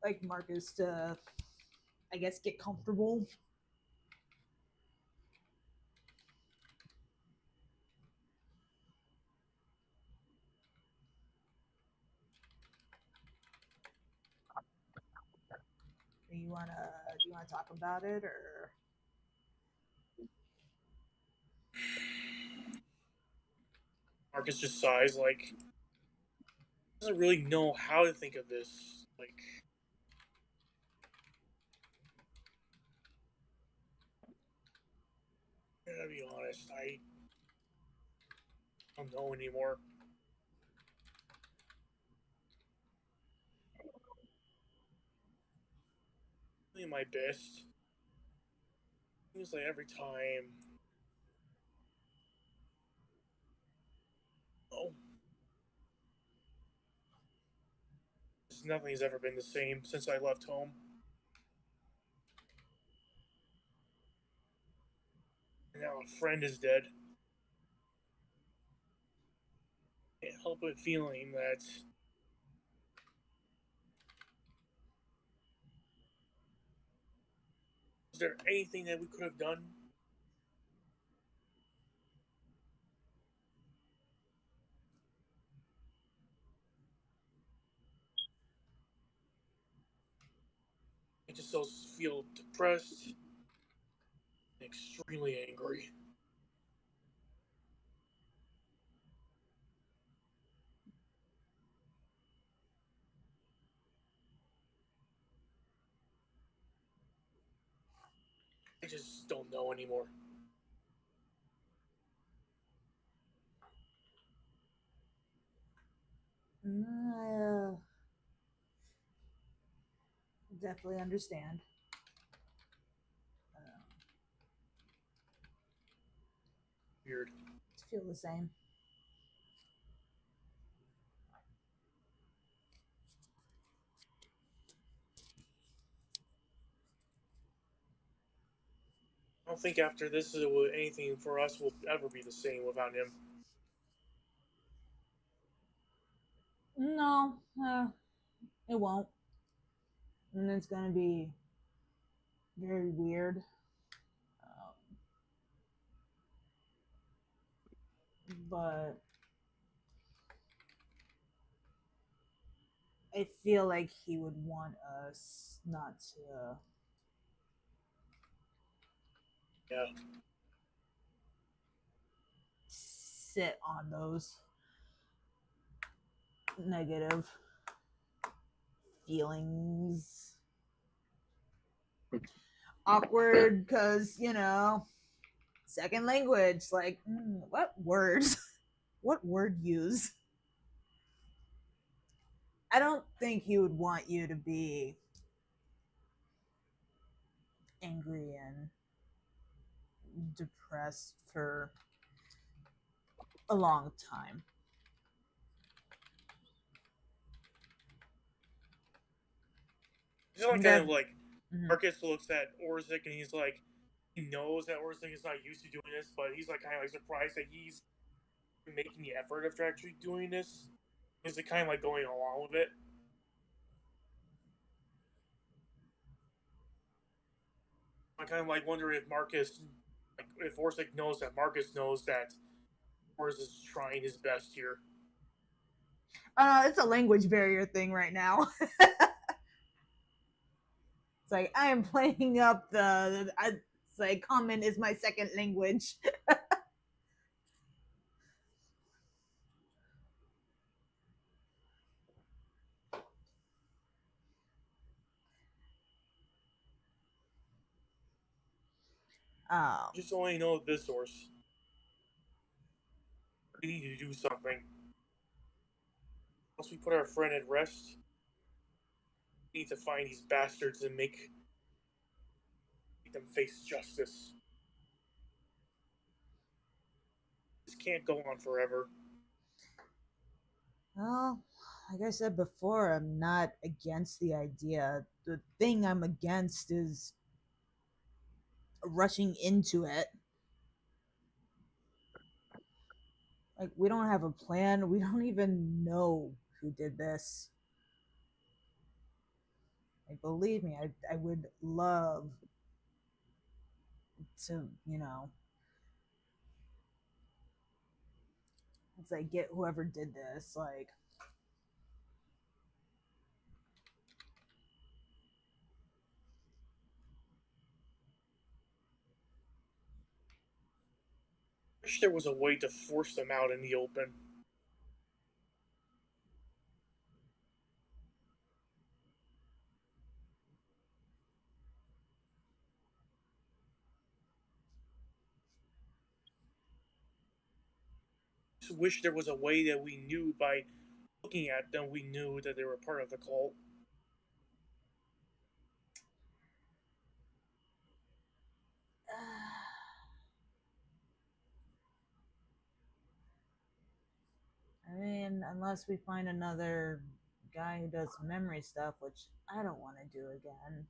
like Marcus to, I guess, get comfortable. Do you wanna talk about it or? Marcus just sighs, like, doesn't really know how to think of this. Like, I gotta be honest, I don't know anymore. Doing my best. Seems like every time. Oh. Nothing's ever been the same since I left home. And now a friend is dead. Can't help but feeling that is there anything that we could have done? I just also feel depressed and extremely angry. I just don't know anymore. I definitely understand. Weird. Feel the same. I don't think after this anything for us will ever be the same without him. No, it won't. And it's gonna be very weird. But I feel like he would want us not to. Yeah. Sit on those negative feelings. Awkward because, second language. Like, what words? What word use? I don't think he would want you to be angry and depressed for a long time. He's like kind of like Marcus looks at Orzik and he's like, he knows that Orzik is not used to doing this, but he's like kind of like surprised that he's making the effort of actually doing this. He's like kind of like going along with it. I kind of like wonder if Marcus, like if Orzik knows that Marcus knows that Orzik is trying his best here. It's a language barrier thing right now. It's like I am playing up it's like common is my second language. Just only know this source. We need to do something. Once we put our friend at rest, we need to find these bastards and make them face justice. This can't go on forever. Well, like I said before, I'm not against the idea. The thing I'm against is rushing into it. Like, we don't have a plan. We don't even know who did this. Like, believe me, I would love to, it's like get whoever did this. Like, I wish there was a way to force them out in the open. I just wish there was a way that we knew by looking at them, we knew that they were part of the cult. I mean, unless we find another guy who does memory stuff, which I don't want to do again.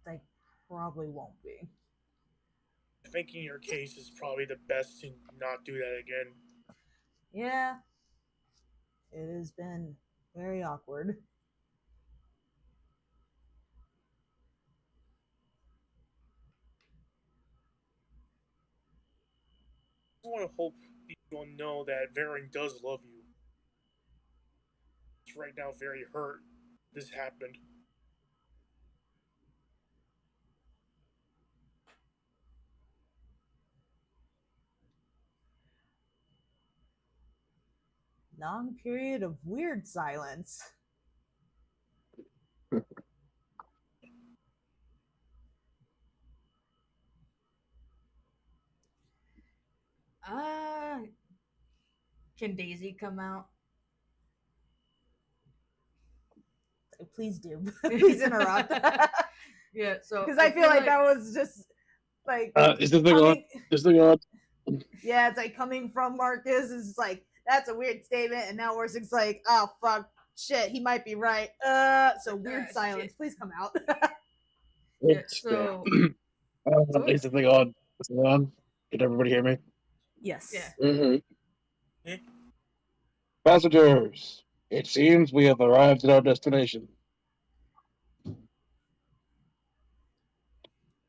Like, probably won't be. I think in your case is probably the best to not do that again. Yeah. It has been very awkward. I want to hope people know that Varen does love you. He's right now very hurt. This happened. Long period of weird silence. Can Daisy come out? Please do. Please interrupt. Yeah, so because I feel like that was just like Is this thing on? This thing on? Yeah, it's like coming from Marcus is like that's a weird statement, and now Orsik's like, oh fuck, shit, he might be right. So weird silence. Please come out. Yeah, so Is the thing on? Is it on? Can everybody hear me? Yes. Yeah. Mm-hmm. Passengers, it seems we have arrived at our destination.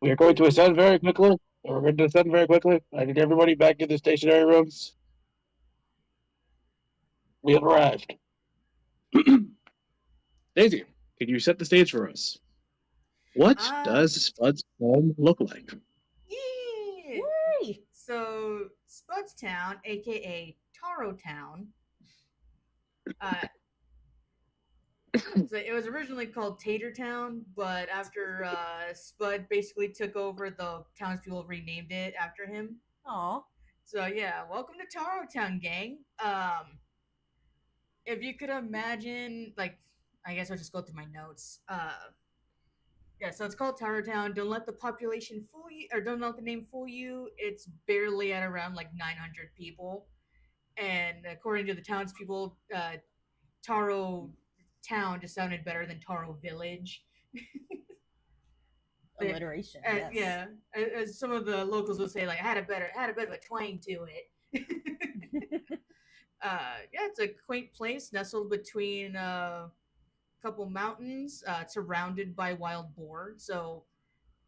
We are going to ascend very quickly. We're going to ascend very quickly. I need everybody back in the stationary rooms. We have arrived. Daisy, can you set the stage for us? What does Spud's home look like? Yeah. Yay! So Spud's Town, aka Taro Town, so it was originally called Tater Town, but after Spud basically took over, the townspeople renamed it after him. Aw. So yeah, welcome to Taro Town, gang. If you could imagine, like, I guess I'll just go through my notes. Yeah, so it's called Taro Town. Don't let the population fool you, or don't let the name fool you. It's barely at around like 900 people, and according to the townspeople, Taro Town just sounded better than Taro Village. Alliteration. Yes. Yeah, as some of the locals would say, like, had a bit of a twang to it. Yeah, it's a quaint place nestled between a couple mountains, surrounded by wild boar. So,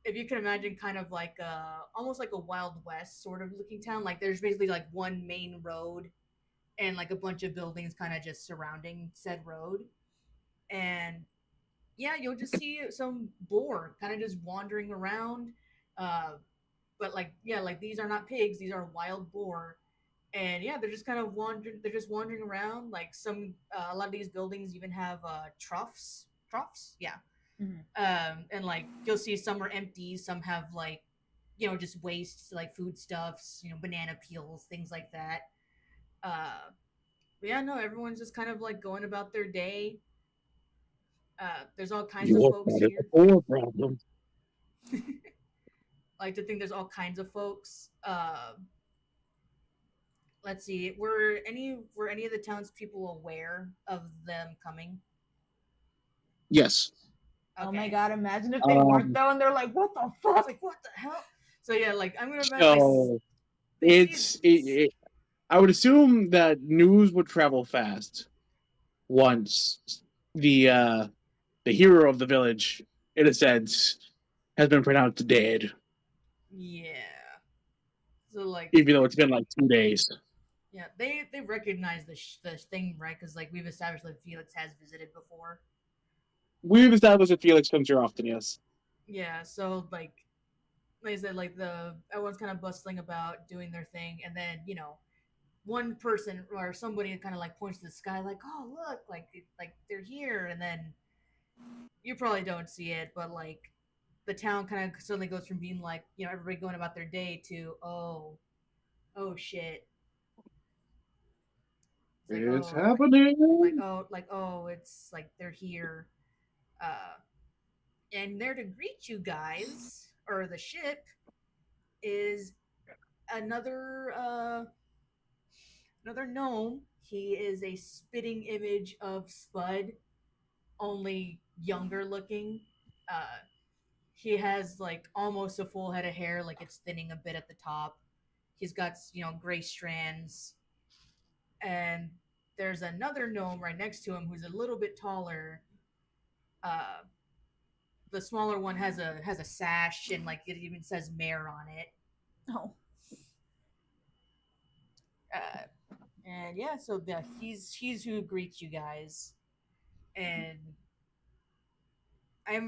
if you can imagine, kind of like almost like a Wild West sort of looking town. Like, there's basically like one main road and like a bunch of buildings kind of just surrounding said road. And yeah, you'll just see some boar kind of just wandering around. But like, yeah, like these are not pigs; these are wild boar. And yeah, they're just kind of wandering. They're just wandering around. Like a lot of these buildings even have troughs. Troughs, yeah. And like you'll see some are empty, some have like, just waste like foodstuffs, banana peels, things like that. But yeah, no, everyone's just kind of like going about their day. There's all kinds of Your folks side of here. the poor problem. I like to think there's all kinds of folks. Let's see. Were any of the townspeople aware of them coming? Yes. Oh my god! Imagine if they weren't though, and they're like, "What the fuck? It's like, what the hell?" So yeah, like I'm gonna imagine. So I would assume that news would travel fast once the hero of the village, in a sense, has been pronounced dead. Yeah. So like, Even though it's been like 2 days. yeah, they recognize the thing, right? Because like we've established that Felix has visited before. We've established that Felix comes here often, yes. Yeah. So like I said, like everyone's kind of bustling about doing their thing, and then one person or somebody kind of like points to the sky, like, "Oh, look, like they're here," and then you probably don't see it, but like the town kind of suddenly goes from being like everybody going about their day to oh shit. It's happening. It's like they're here, and there to greet you guys, or the ship, is another gnome. He is a spitting image of Spud, only younger looking. He has like almost a full head of hair, like it's thinning a bit at the top. He's got gray strands, and there's another gnome right next to him who's a little bit taller. The smaller one has a sash, and like it even says mayor on it. Oh. And yeah, so yeah, he's who greets you guys, and I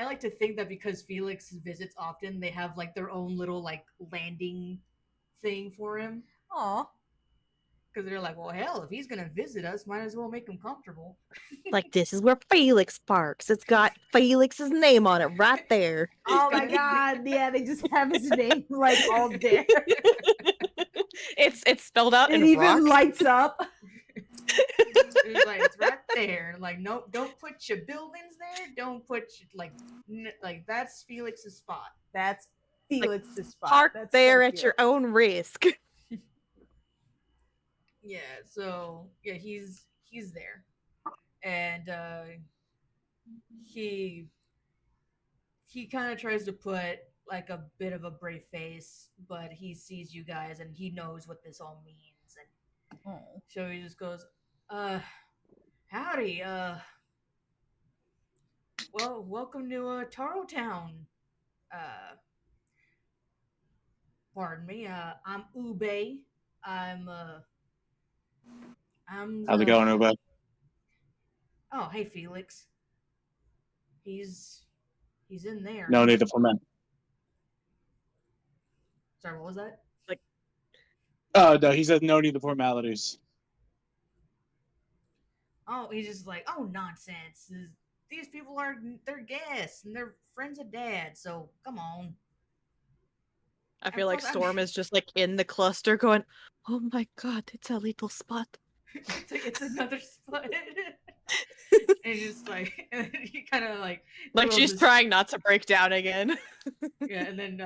like to think that because Felix visits often, they have like their own little like landing thing for him. Aw. Because they're like, well, hell, if he's gonna visit us, might as well make him comfortable. Like, this is where Felix parks. It's got Felix's name on it right there. Oh my god! Yeah, they just have his name like all there. It's spelled out It in even rocks. lights up. It's right there. Like, no, don't put your buildings there. Don't put like that's Felix's spot. That's Felix's spot. Park That's there so at cute. your own risk. Yeah. So yeah, he's there, and he kind of tries to put like a bit of a brave face, but he sees you guys and he knows what this all means. And so he just goes, howdy, well, welcome to Taro Town. Pardon me, I'm Ube. I'm How's it going, Uba? Oh, hey Felix. He's in there. No need to ferment. Sorry, what was that? No, he says no need the formalities. Oh, he's just like, oh, nonsense. These people they're guests and they're friends of Dad. So come on. I feel like Storm is just like in the cluster going, oh my god, it's a little Spud. It's another Spud. And just like, and he kind of like she's trying not to break down again. Yeah, and then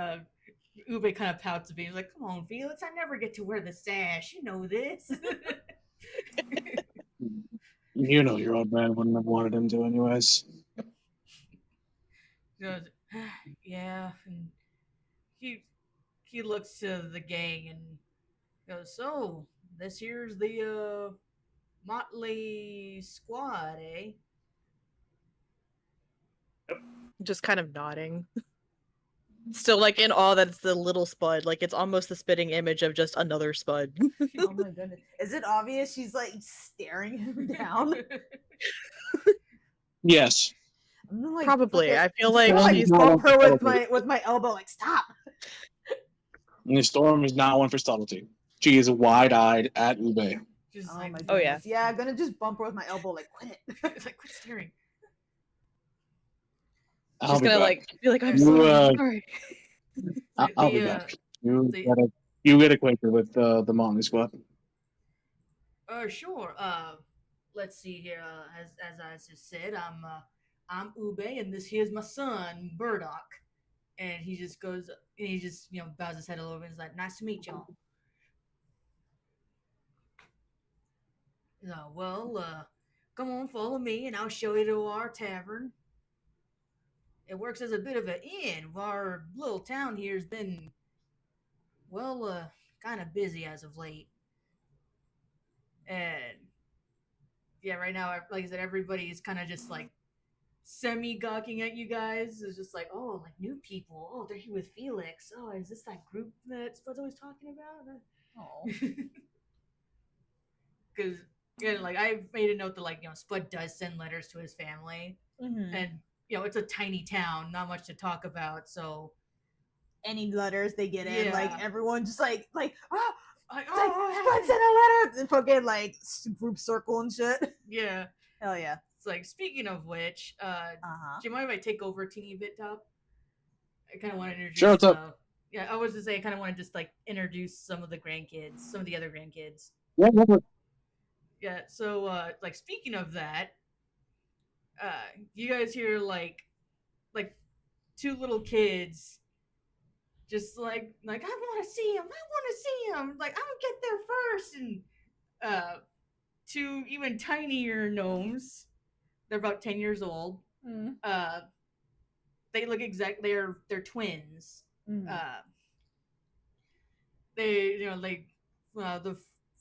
Ube kind of pouts a bit. He's like, come on, Felix, I never get to wear the sash. You know this. You know your old man wouldn't have wanted him to anyways. He goes, yeah, and he looks to the gang and goes, so this here's the motley squad, eh? Just kind of nodding. Still like in awe that it's the little Spud. Like it's almost the spitting image of just another Spud. Oh my goodness. Is it obvious she's like staring him down? Yes. I'm like, Probably. I feel like like she's she's bump her with my elbow, like stop. And the Storm is not one for subtlety. She is wide-eyed at Ube. Just oh like, my goodness. Oh, yeah. Yeah, I'm gonna just bump her with my elbow, like quit it. It's like, quit staring. She's gonna like be like, I'm sorry. I'll be back. You get acquainted with the Motley Squad. Sure. Let's see here. As I just said, I'm Ube, and this here's my son, Burdock. And he just goes, and he just bows his head a little bit. And he's like, nice to meet y'all. Well, come on, follow me, and I'll show you to our tavern. It works as a bit of an inn. Our little town here's been, well, kind of busy as of late. And yeah, right now, like I said, everybody is kind of just like semi-gawking at you guys. It's just like, oh, like new people. Oh, they're here with Felix. Oh, is this that group that Spud's always talking about? Oh. Because, yeah, like I made a note that like, Spud does send letters to his family. Mm-hmm. And, it's a tiny town, not much to talk about. So any letters they get in, Yeah. like everyone just like Like, Spud sent a letter and fucking like group circle and shit. yeah. Hell yeah. It's like, speaking of which, do you mind if I take over a teeny bit, Top? I kind of want to introduce. Sure, what's up? Yeah, I was to say I kind of want to just like introduce some of the grandkids, some of the other grandkids. Yeah, Yeah. So, like speaking of that, you guys hear like two little kids, just like I want to see him. I want to see him. Like I'm gonna get there first, and two even tinier gnomes. They're about 10 years old. Mm. They look they're twins. Mm. They the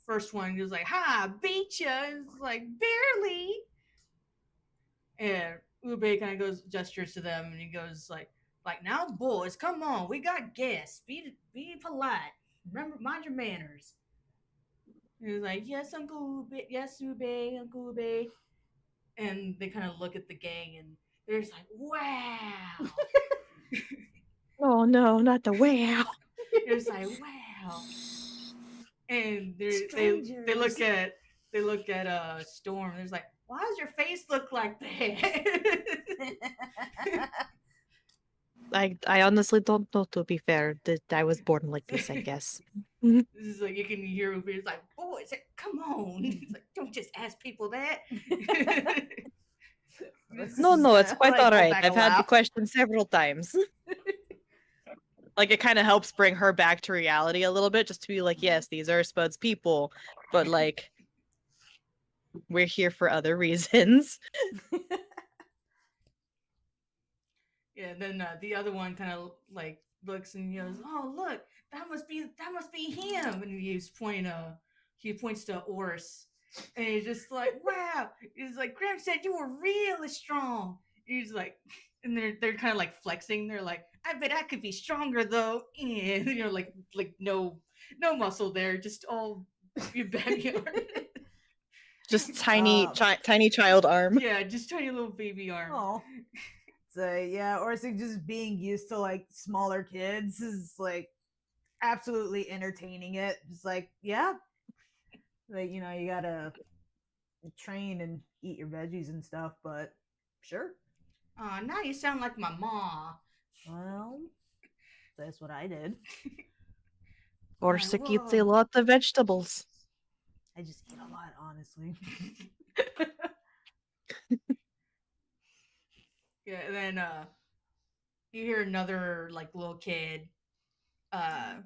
first one was like, "Ha, beat ya!" It's like barely. And Ube kind of gestures to them, and he goes like now, boys, come on, we got guests. Be polite. Remember, mind your manners. And he's like, yes, Uncle Ube, yes, Ube, Uncle Ube. And they kind of look at the gang, and they're just like, wow. Oh no, not the wow. They're just like, wow. And they look at Storm. And there's like, why does your face look like that? I honestly don't know, to be fair. That I was born like this, I guess. This is like, you can hear Uber. It's like, boys, come on. It's like, don't just ask people that. No, it's quite like, alright. back I've a had the laugh. question several times. Like it kind of helps bring her back to reality a little bit, just to be like, yes, these are Spud's people, but like we're here for other reasons. Yeah, then the other one kind of like looks and goes, "Oh, look, that must be him." And he points to Ors, and he's just like, "Wow!" He's like, "Graham said you were really strong." He's like, and they're kind of like flexing. They're like, "I bet I could be stronger though." And like no muscle there, just all your backyard. Just tiny child arm. Yeah, just tiny little baby arm. Oh. So yeah, Orsic just being used to like smaller kids is like absolutely entertaining it. Just like, yeah. Like, you gotta train and eat your veggies and stuff, but sure. Now you sound like my ma. Well, that's what I did. Orsic eats a lot of vegetables. I just eat a lot, honestly. Yeah, and then you hear another like little kid that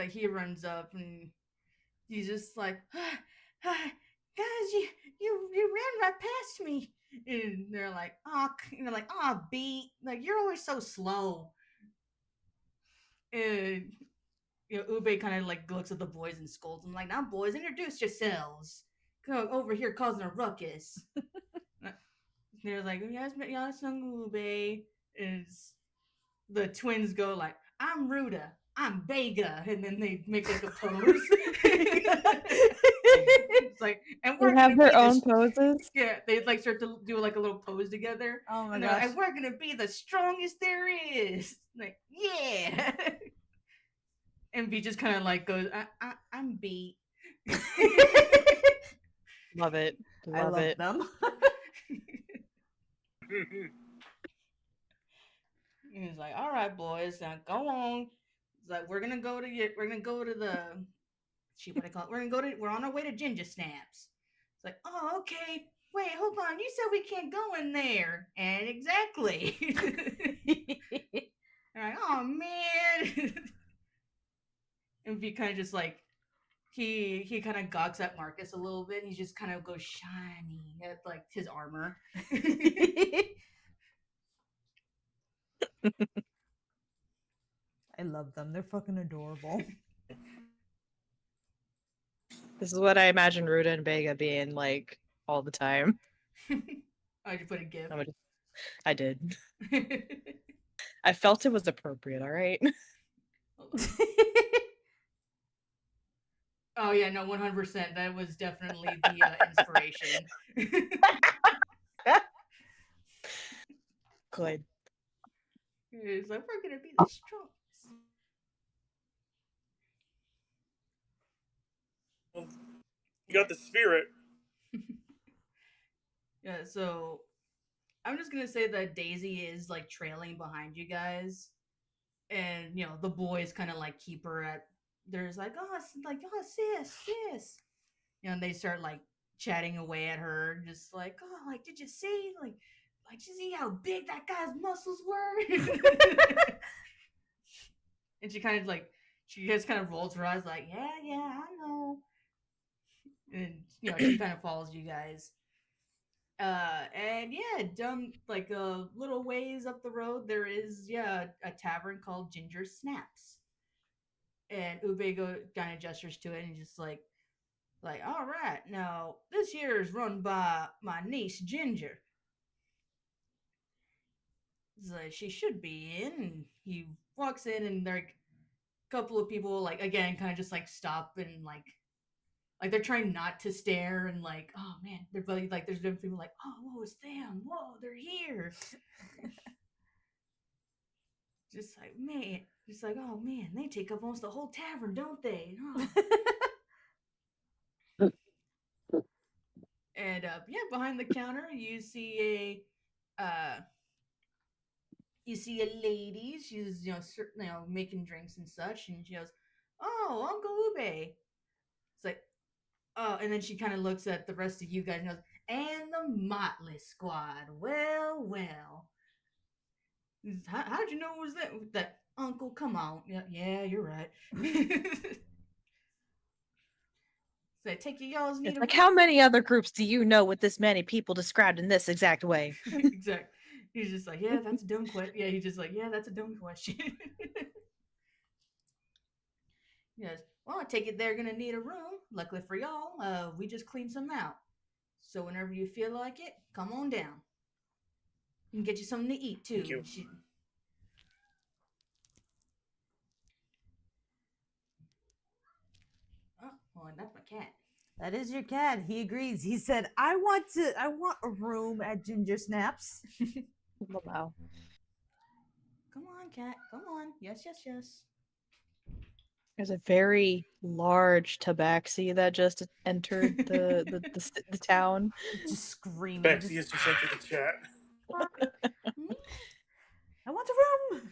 he runs up and he's just like, guys, you ran right past me. And they're like, beat, like you're always so slow. And Ube kind of like looks at the boys and scolds them like, "Now, boys, introduce yourselves. Go over here causing a ruckus." They're like, "Yes, Ube." Is the twins go like, "I'm Ruda, I'm Vega," and then they make like a pose. It's like, and They we're have gonna their be own poses. Yeah, they like start to do like a little pose together. Oh my and gosh! And we're gonna be the strongest there is. Like, yeah. And B just kind of like goes, I'm beat. Love it. I love it. them. And he's like, "All right, boys, now go on." He's like, we're gonna go to the what do I call it? We're on our way to Ginger Snaps. It's like, "Oh, okay. Wait, hold on. You said we can't go in there." And exactly. And like, "Oh man." And be kind of just like he kind of gawks at Marcus a little bit. And he just kind of goes shiny at like his armor. I love them. They're fucking adorable. This is what I imagine Ruda and Vega being like all the time. How'd you put a gift? I did. I felt it was appropriate, all right? Oh yeah, no, 100%. That was definitely the inspiration. Good. It's like, we're gonna be the strongest. Well, you got the spirit. Yeah, so I'm just gonna say that Daisy is like trailing behind you guys, and the boys kind of like keep her at. There's like, oh, sis. And they start like chatting away at her, just like, "Oh, like, did you see, like, did you see how big that guy's muscles were?" And she just kind of rolls her eyes, like, yeah, I know. And she kind of follows you guys. And yeah, down like a little ways up the road, there is a tavern called Ginger Snaps. And Ube kind of gestures to it and just like, "All right, now this here is run by my niece Ginger. So she should be in." And he walks in, and there are a couple of people like again kind of just like stop and like they're trying not to stare, and like, oh man, they're really like there's different people like, "Oh, whoa, it's them, whoa, they're here." Just like, man, just like, oh man, they take up almost the whole tavern, don't they? Oh. And behind the counter you see a lady. She's making drinks and such, and she goes, "Oh, Uncle Ube." It's like, oh, and then she kind of looks at the rest of you guys and goes, "And the Motley Squad. Well. How'd you know it was that Uncle? Come on. Yeah, you're right." So take y'all's need. It's like, how many other groups do you know with this many people described in this exact way? Exactly. He's just like, yeah, that's a dumb question. Yeah, he's just like, yeah, that's a dumb question. Yes. Well, I take it they're gonna need a room. Luckily for y'all, we just cleaned some out. So whenever you feel like it, come on down. We can get you something to eat too. Thank you. Oh, well, that's my cat. That is your cat. He agrees. He said, I want a room at Ginger Snaps. Wow. Come on, cat. Come on. Yes, yes, yes. There's a very large tabaxi that just entered the town. Just screaming. Bexy has just entered the chat. I want a room.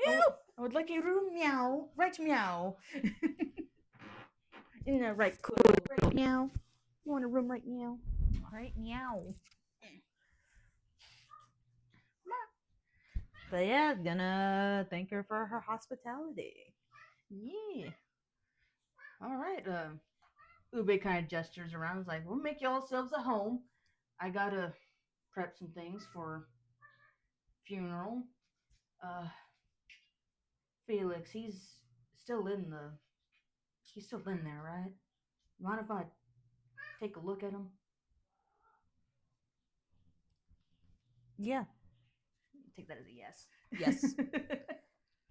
Meow. I would like a room. Meow. Right, meow. In a right, cool. Right, meow. You want a room, right, meow. Right, meow. But yeah, gonna thank her for her hospitality. Yeah. All right. Ube kind of gestures around. He's like, "We'll make yourselves a home. I gotta prep some things for funeral. Felix, he's still in there, right? Mind if I take a look at him?" Yeah. Take that as a yes. Yes.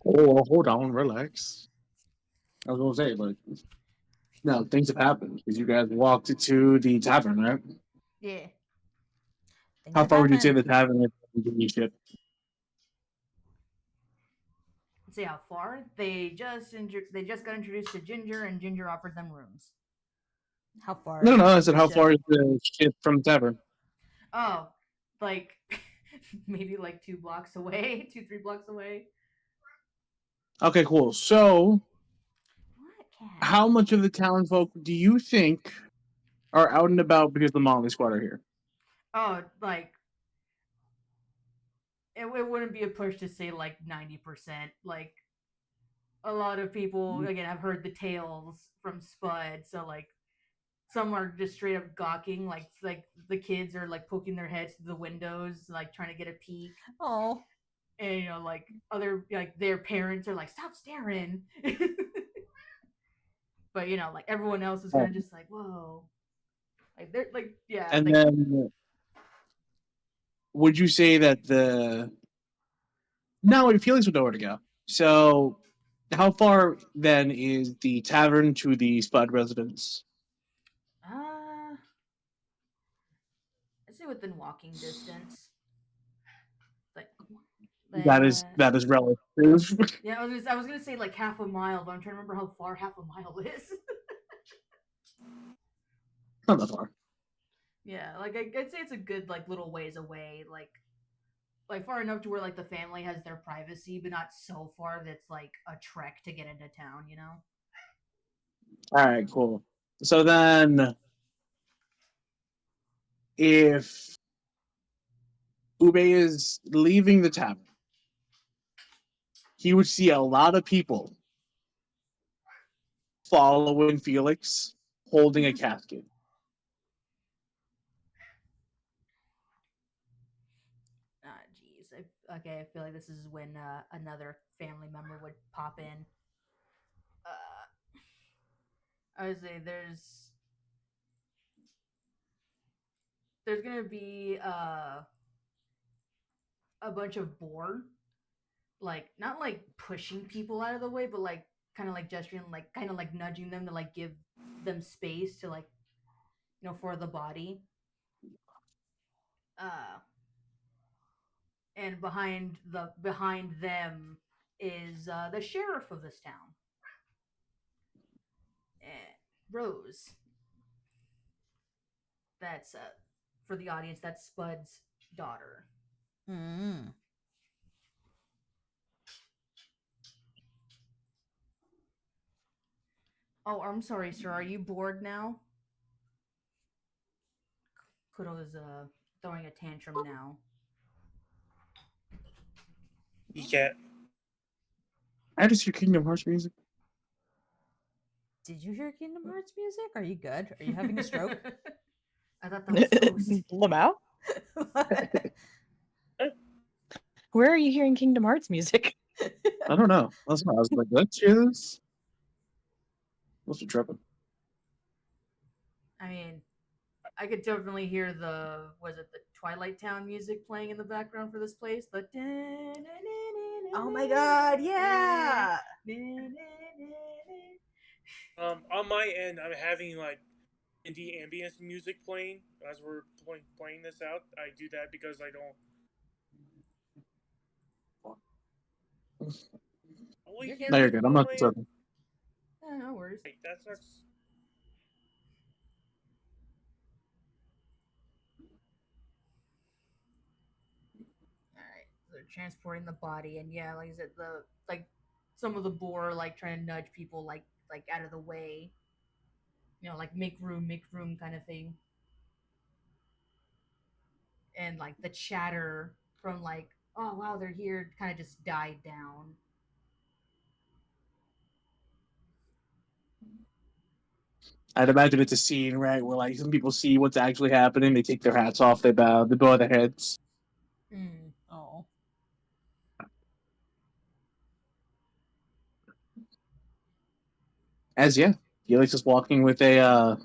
Oh, hold on, relax. I was gonna say, but no, things have happened because you guys walked to the tavern, right? Yeah. How far would you say the tavern is from the ship? Let's see how far. They just got introduced to Ginger, and Ginger offered them rooms. How far? No, I said the how ship? far is the ship from the tavern? Oh, like maybe like 2 blocks away, 2-3 blocks away. Okay, cool. So, how much of the townsfolk do you think are out and about because the Molly Squad are here? Oh, like it wouldn't be a push to say like 90%. Like a lot of people again have heard the tales from Spud, so like some are just straight up gawking, like the kids are like poking their heads through the windows, like trying to get a peek. Oh. And like other like their parents are like, stop staring. But like everyone else is kind of just like, whoa. Like they're like, yeah. And like, then, would you say that the no, Felix would know where to go. So, how far then is the tavern to the Spud residence? I'd say within walking distance. Like That is relative. yeah, I was gonna say like half a mile, but I'm trying to remember how far half a mile is. Not that far. Yeah, like I'd say it's a good like little ways away, like far enough to where like the family has their privacy, but not so far that's like a trek to get into town, All right, cool. So then, if Ube is leaving the tavern, he would see a lot of people following Felix holding a casket. Jeez. Okay, I feel like this is when another family member would pop in. I would say there's gonna be a bunch of boar, like not like pushing people out of the way, but like kind of like gesturing, like kind of like nudging them to like give them space to like for the body. And behind them is the sheriff of this town, Rose. That's for the audience. That's Spud's daughter. Mm. Oh, I'm sorry, sir. Are you bored now? Kuro's throwing a tantrum now. You can't. I just hear Kingdom Hearts music. Did you hear Kingdom Hearts music? Are you good? Are you having a stroke? I thought that was Toast. Lamau? Where are you hearing Kingdom Hearts music? I don't know. That's why I was like, let's hear this. What's the tripping? I mean, I could definitely hear the Twilight Town music playing in the background for this place. The Oh my god, yeah. On my end, I'm having like indie ambience music playing as we're playing this out. I do that because I don't. You're No, you're good. I'm not concerned. Yeah, no worries. Hey, that's not. Alright, so they're transporting the body, and yeah, like I said, some of the boar like trying to nudge people like out of the way. You know, like make room kind of thing. And like the chatter from like, oh wow, they're here kind of just died down. I'd imagine it's a scene, right, where like some people see what's actually happening, they take their hats off, they bow their heads. Oh. As yeah, Felix is walking with a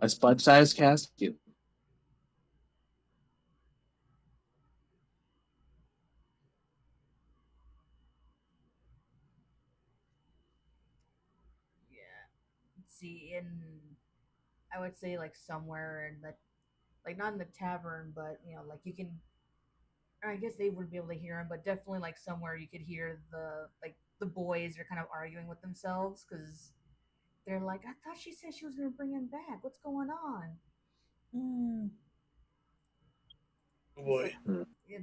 Spud-sized casket. See, in I would say like somewhere in the like not in the tavern, but you know, like you can. I guess they wouldn't be able to hear him, but definitely like somewhere you could hear the boys are kind of arguing with themselves because they're like, I thought she said she was gonna bring him back. What's going on? Oh boy.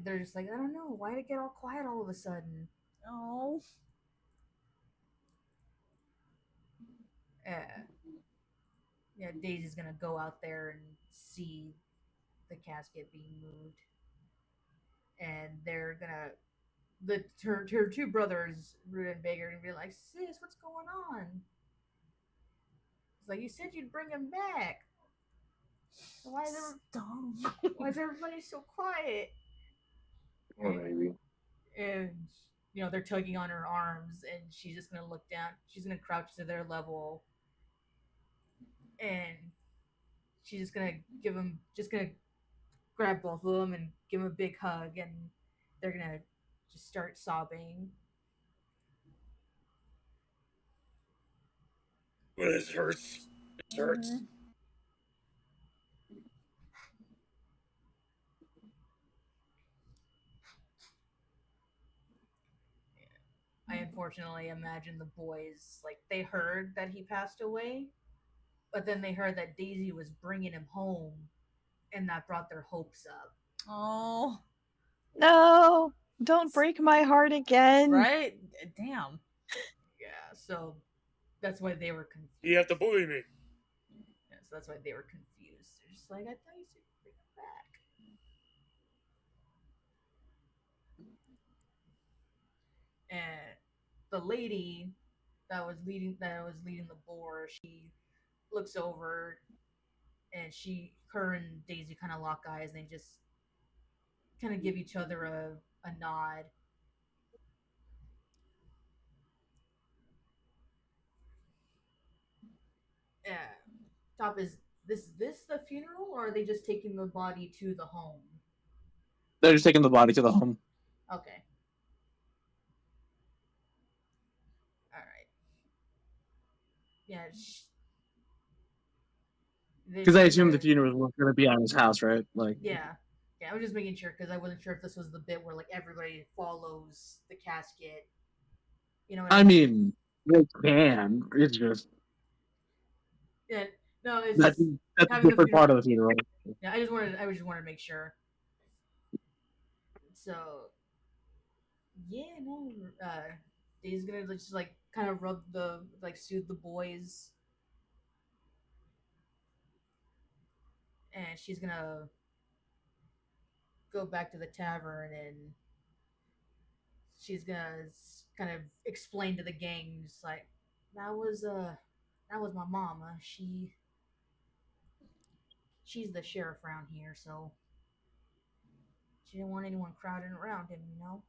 They're just like, I don't know. Why did it get all quiet all of a sudden? Oh. Yeah. Yeah, Daisy's gonna go out there and see the casket being moved. And they're gonna her two brothers, Rude and Baker, and be like, sis, what's going on? It's like you said you'd bring him back. Why is everybody so quiet? Or maybe. And you know, they're tugging on her arms and she's just gonna look down. She's gonna crouch to their level and she's just gonna grab both of them and give them a big hug, and they're gonna just start sobbing. This hurts. This hurts. I unfortunately imagine the boys like they heard that he passed away, but then they heard that Daisy was bringing him home, and that brought their hopes up. Oh. No, don't break my heart again. Right? Damn. Yeah, so that's why they were confused. You have to bully me. Yeah, so that's why they were confused. They're just like, I thought you said bring him back. And the lady that was leading the boar, she looks over and her and Daisy kind of lock eyes and they just kind of give each other a nod. Yeah. Top is this the funeral or are they just taking the body to the home? They're just taking the body to the home. Okay. All right. Yeah. Because I assume the funeral was going to be at his house, right? Like, yeah, I was just making sure because I wasn't sure if this was the bit where like everybody follows the casket. You know what I mean, they can. It's just yeah, no, it's that's just that's a having the different funeral. part of the funeral. Yeah, I just wanted to make sure. So, yeah, no, Day's gonna just like kind of soothe the boys, and she's gonna go back to the tavern and she's gonna kind of explain to the gang, just like that was my mama. She's the sheriff around here, so She didn't want anyone crowding around him, you know?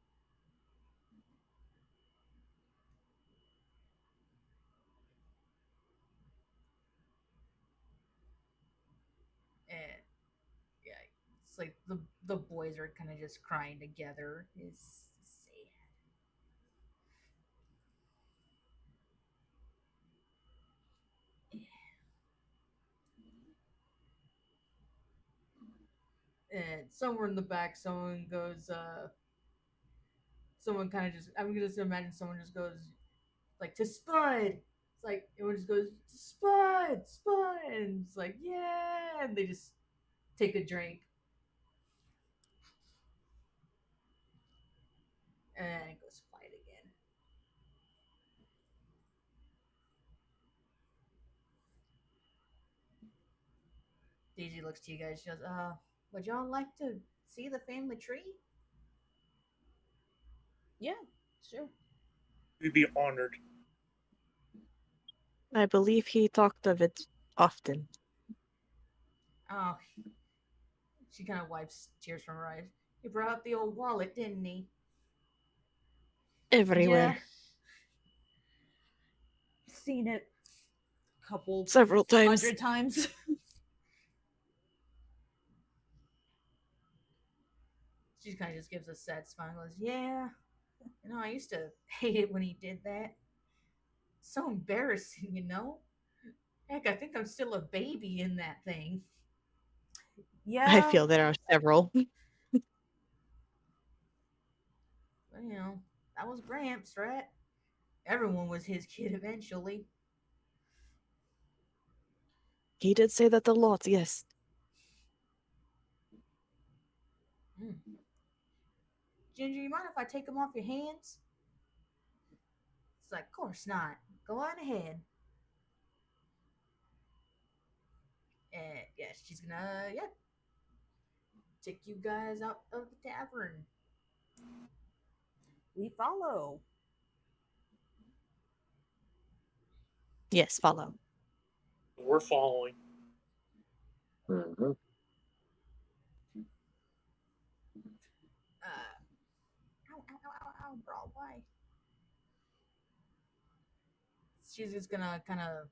And yeah, it's like the boys are kind of just crying together. It's sad. And somewhere in the back, someone goes, someone kind of just, I'm gonna just imagine someone just goes, like, to Spud! It's like, everyone just goes, Spud! Spud! And it's like, yeah! And they just take a drink. And it goes quiet again. Daisy looks to you guys. She goes, would y'all like to see the family tree? Yeah, sure. We'd be honored. I believe he talked of it often. Oh, she kind of wipes tears from her eyes. He brought out the old wallet, didn't he? Everywhere. Yeah. Seen it couple Several times. 100 times. She kind of just gives a sad smile and goes, yeah. You know, I used to hate it when he did that. So embarrassing, you know? Heck, I think I'm still a baby in that thing. Yeah. I feel there are several. But, you know, that was Gramps, right? Everyone was his kid eventually. He did say that a lot, yes. Ginger, you mind if I take them off your hands? It's like, of course not. Go on ahead. And yeah, she's gonna, take you guys out of the tavern. We follow. Yes, follow. We're following. Mm-hmm. Ow, bro, why? She's just gonna kind of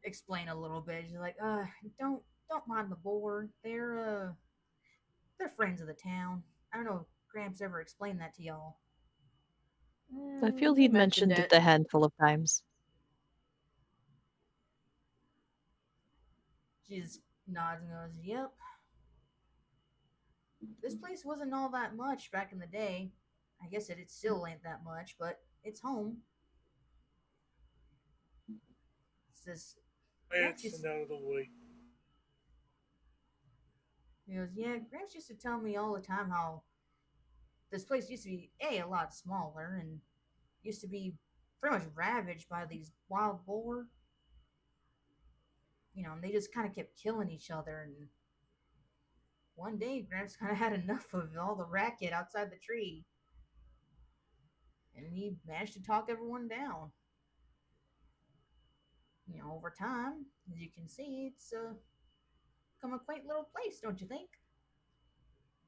explain a little bit. She's like, don't mind the boar. They're friends of the town. I don't know if Gramps ever explained that to y'all. I feel He he'd mentioned it a handful of times. She just nods and goes, yep. This place wasn't all that much back in the day. I guess it still ain't that much, but it's home. Says, It's out of the way. He goes, yeah, Gramps used to tell me all the time how this place used to be a lot smaller and used to be pretty much ravaged by these wild boar. You know, and they just kind of kept killing each other. And one day, Gramps kind of had enough of all the racket outside the tree, and he managed to talk everyone down. You know, over time, as you can see, it's become a quaint little place, don't you think?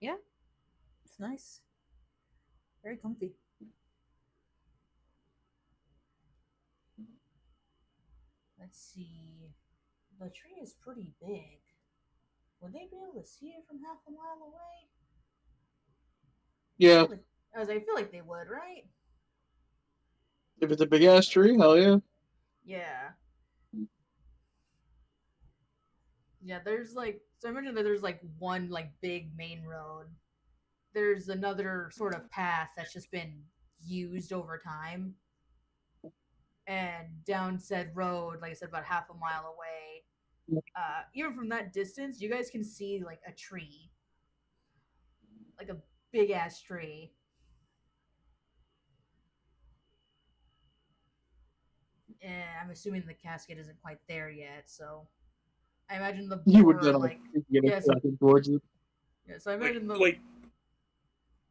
Yeah. It's nice. Very comfy. Let's see. The tree is pretty big. Would they be able to see it from half a mile away? Yeah. I feel like they would, right? If it's a big ass tree, hell yeah. Yeah. Yeah, there's like, so I mentioned that there's like one like big main road. There's another sort of path that's just been used over time. And down said road, like I said, about half a mile away, even from that distance, you guys can see like a tree, like a big ass tree. And I'm assuming the casket isn't quite there yet, so I imagine the You would boar then like get yeah, so, towards it. yeah, so I imagine the Wait,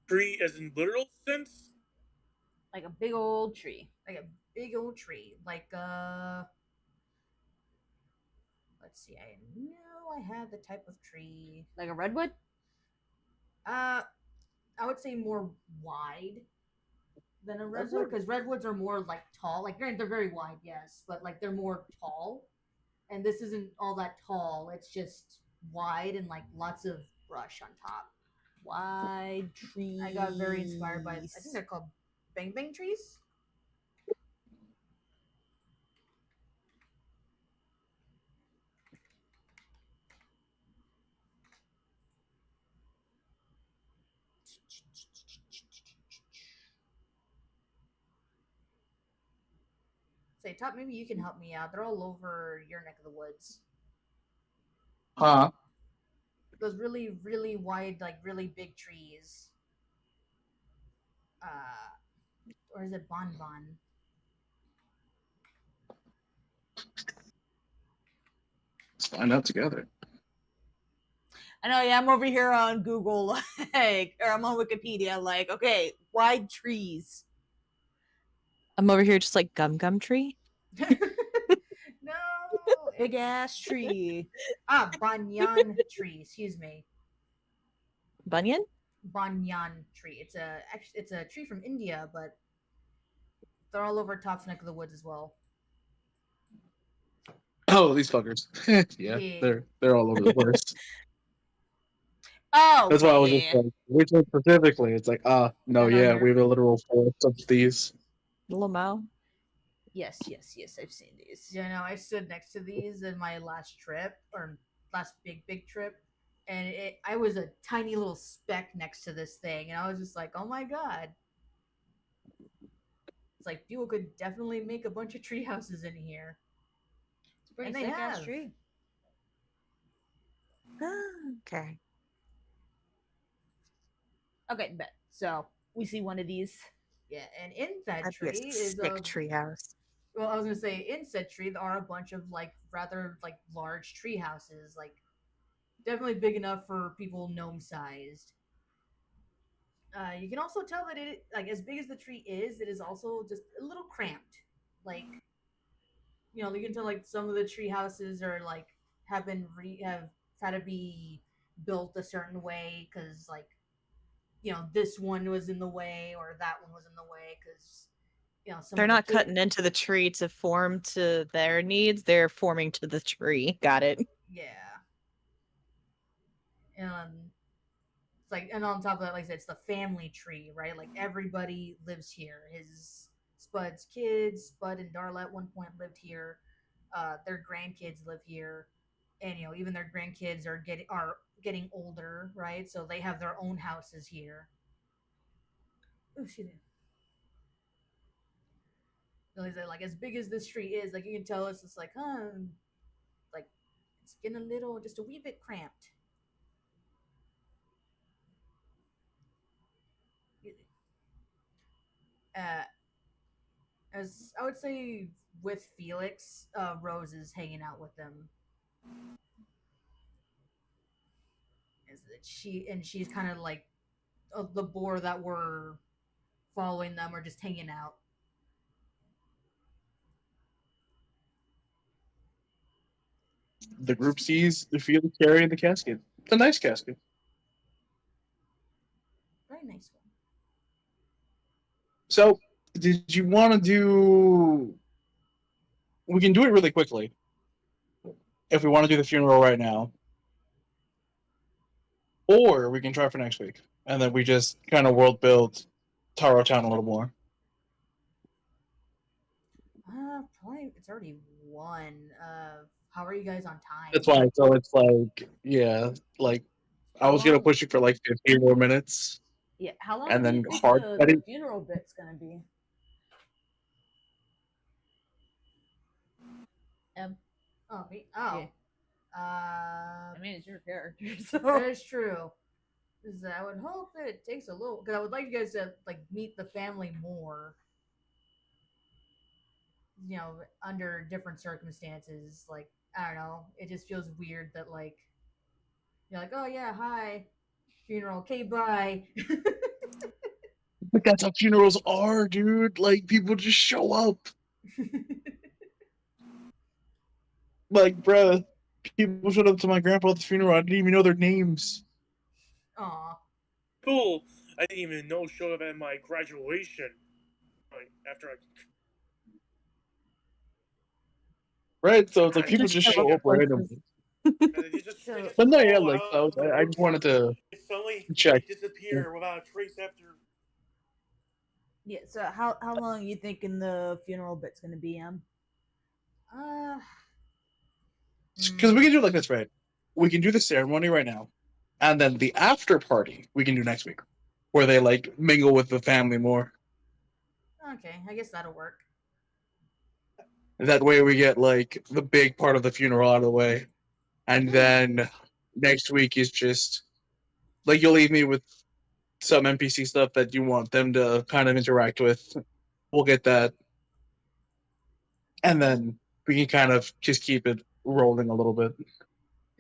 tree as in literal sense? Like a big old tree. like a big old tree, like let's see, I knew I had the type of tree. Like a redwood? I would say more wide than a redwood because redwoods are more like tall. Like granted, they're very wide, yes, but like they're more tall. And this isn't all that tall. It's just wide and like lots of brush on top. Wide trees. I got very inspired by. I think they're called bang bang trees. Say, Top, maybe you can help me out. They're all over your neck of the woods. Huh? Those really, really wide, like really big trees. Or is it Bon Bon? Let's find out together. I know, yeah, I'm over here on Google, like, or I'm on Wikipedia, like, okay, wide trees. I'm over here just like gum tree. No, big ass tree. Banyan tree. Excuse me. Bunyan? Banyan tree. It's a tree from India, but they're all over Top's neck of the woods as well. Oh, these fuckers. Yeah, they're all over the place. Oh, that's why I was yeah. just like, which one specifically? It's like, no, And yeah, we have a literal forest of these. Lamau. Yes, I've seen these. Yeah, no, I stood next to these in my last trip, or last big trip, and I was a tiny little speck next to this thing, and I was just like, oh my god. It's like, people could definitely make a bunch of tree houses in here. It's a pretty and they sick ass have. tree. Okay. Okay, bet. So we see one of these. Yeah, and in that That'd tree be a is sick tree house. Well, I was gonna say in said tree there are a bunch of like rather like large tree houses, like definitely big enough for people gnome sized. You can also tell that it like as big as the tree is, it is also just a little cramped. Like you know, you can tell like some of the tree houses are like have had to be built a certain way because like you know this one was in the way or that one was in the way because you know They're not cutting into the tree to form to their needs. They're forming to the tree. Got it. Yeah. It's like, and on top of that, like I said, it's the family tree, right? Like everybody lives here. Spud's kids, Spud and Darla at one point lived here. Their grandkids live here, and you know even their grandkids are getting older, right? So they have their own houses here. Ooh, excuse me. Like as big as this tree is, like you can tell it's just like, like it's getting just a wee bit cramped. As I would say with Felix, Rose is hanging out with them. She's kind of like the boar that were following them or just hanging out. The group sees the field carrying the casket. It's a nice casket. Very nice one. So, did you want to do? We can do it really quickly. If we want to do the funeral right now, or we can try for next week, and then we just kind of world build Taro Town a little more. Probably it's already 1. How are you guys on time? That's why. So it's like, yeah, like I was gonna push it for like 15 more minutes. Yeah, how long and do then you think hard the funeral bit's gonna be? Oh, me? Oh. Yeah. I mean, it's your character, so that is true. I would hope that it takes a little, because I would like you guys to like meet the family more. You know, under different circumstances. Like I don't know, it just feels weird that like you're like, oh yeah, hi, funeral, okay, bye. But that's how funerals are, dude. Like people just show up. Like, bruh, people showed up to my grandpa's funeral. I didn't even know their names. Aw. Cool. I didn't even know showed up at my graduation. Like after I. Right, so it's like I people just just like show up randomly. they just But no, yeah, fall like out of I the just wanted to suddenly check. they disappear without a trace after. Yeah. So how long you thinking the funeral bit's gonna be? Because we can do it like this, right? We can do the ceremony right now, and then the after party we can do next week, where they like mingle with the family more. Okay, I guess that'll work. That way we get like the big part of the funeral out of the way, and then next week is just like you'll leave me with some NPC stuff that you want them to kind of interact with. We'll get that, and then we can kind of just keep it rolling a little bit.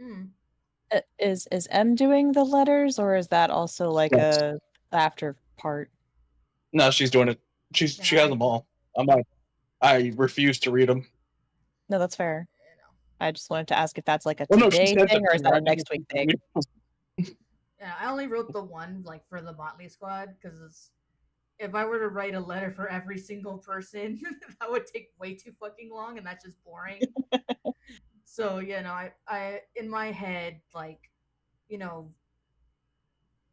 Mm. Is M doing the letters, or is that also like Yes. a after part? No, she's doing it. She has them all. I'm not. I refuse to read them. No, that's fair. I just wanted to ask if that's like a Well, no, she today said thing, that. or is that a next week thing? Yeah, I only wrote the one like for the Motley Squad because if I were to write a letter for every single person, that would take way too fucking long, and that's just boring. So you know, I in my head like, you know,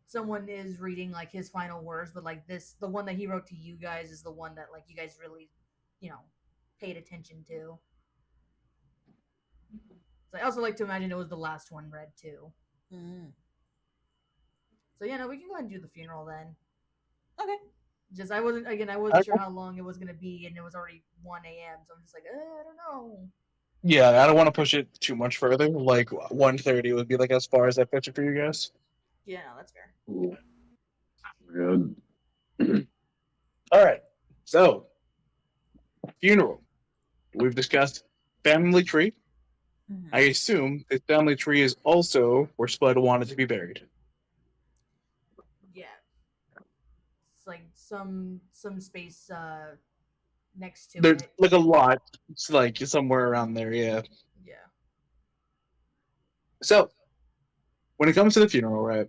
someone is reading like his final words, but like the one that he wrote to you guys is the one that like you guys really, you know, paid attention to. So I also like to imagine it was the last one read too. So yeah, no, we can go ahead and do the funeral then. Okay. Just I wasn't sure how long it was gonna be, and it was already 1 a.m. So I'm just like, I don't know. Yeah, I don't want to push it too much further. Like 1:30 would be like as far as I push it for you guys. Yeah, no, that's fair. Good. All right. So, funeral. We've discussed family tree. I assume this family tree is also where Spud wanted to be buried. Yeah, it's like some space next to There's it. like a lot. It's like somewhere around there, yeah. Yeah. So, when it comes to the funeral, right?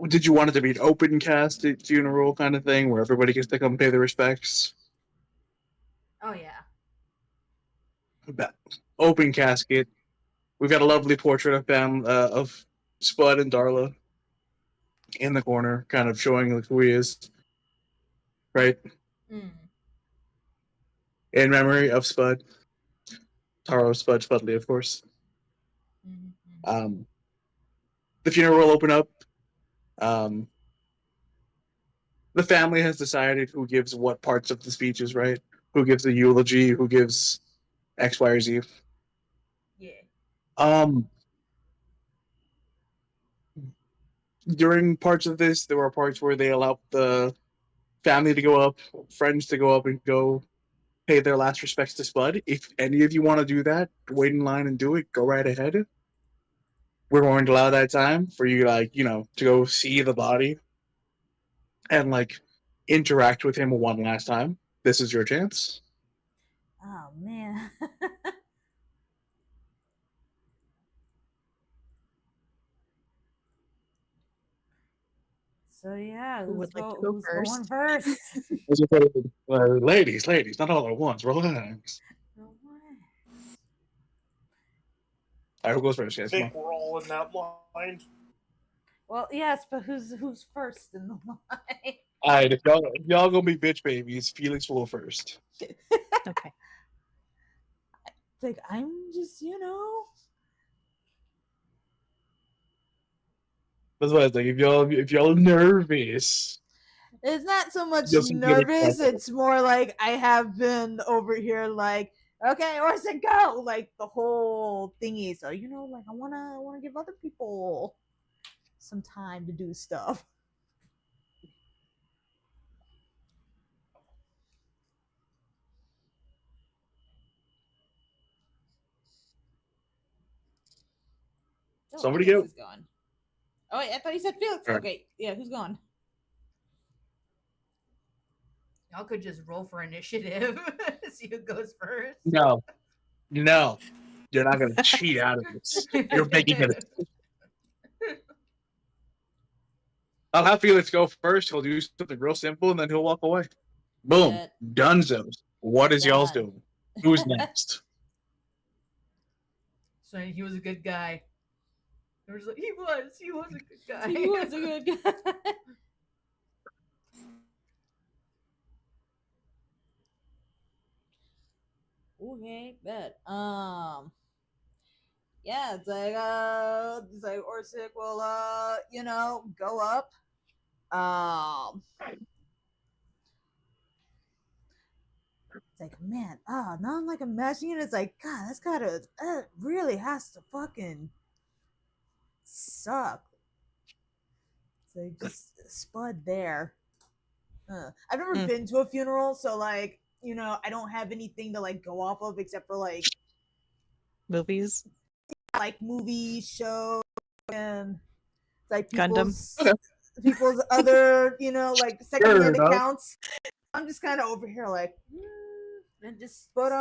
Did you want it to be an open casket funeral kind of thing where everybody gets to come pay their respects? Oh yeah. Open casket. We've got a lovely portrait of Spud and Darla in the corner, kind of showing like who he is, right? In memory of Spud, Taro Spud Spudley, of course. The funeral will open up. The family has decided who gives what parts of the speeches, right? Who gives the eulogy? Who gives X, Y, or Z? Yeah. During parts of this, there were parts where they allowed the family to go up, friends to go up and go pay their last respects to Spud. If any of you want to do that, wait in line and do it. Go right ahead. We're going to allow that time for you, like, you know, to go see the body and like interact with him one last time. This is your chance. Oh man. So yeah, Who who's, would like to who's going first? Ladies, not all at once. Relax. All right, who goes first, I guys? Come think on. we're all in that line. Well, yes, but who's first in the line? All right, if y'all gonna be bitch babies, Felix will go first. Okay. Like I'm just, That's what I think. If y'all nervous, it's not so much you'll see nervous. It's more like I have been over here, like, okay, where's it go? Like the whole thingy. So like I wanna give other people some time to do stuff. Somebody Felix go. is gone. Oh wait, I thought you said Felix. All right. Okay, yeah, who's gone? Y'all could just roll for initiative. See who goes first. No, you're not gonna cheat out of this. You're making it. I'll have Felix go first. He'll do something real simple, and then he'll walk away. Boom. Shit. Dunzos. What is y'all's Done. doing? Who's next? So he was a good guy. He was a good guy. He was a good guy. Okay, bet. Yeah, it's like Orsic will go up. It's like, man, now I'm like imagining it. It's like, God, that really has to fucking suck. It's like just Spud there. I've never been to a funeral, so like, I don't have anything to like go off of except for like Movies, like movie shows and like Gundam. people's other like secondhand enough. accounts. I'm just kind of over here like and just but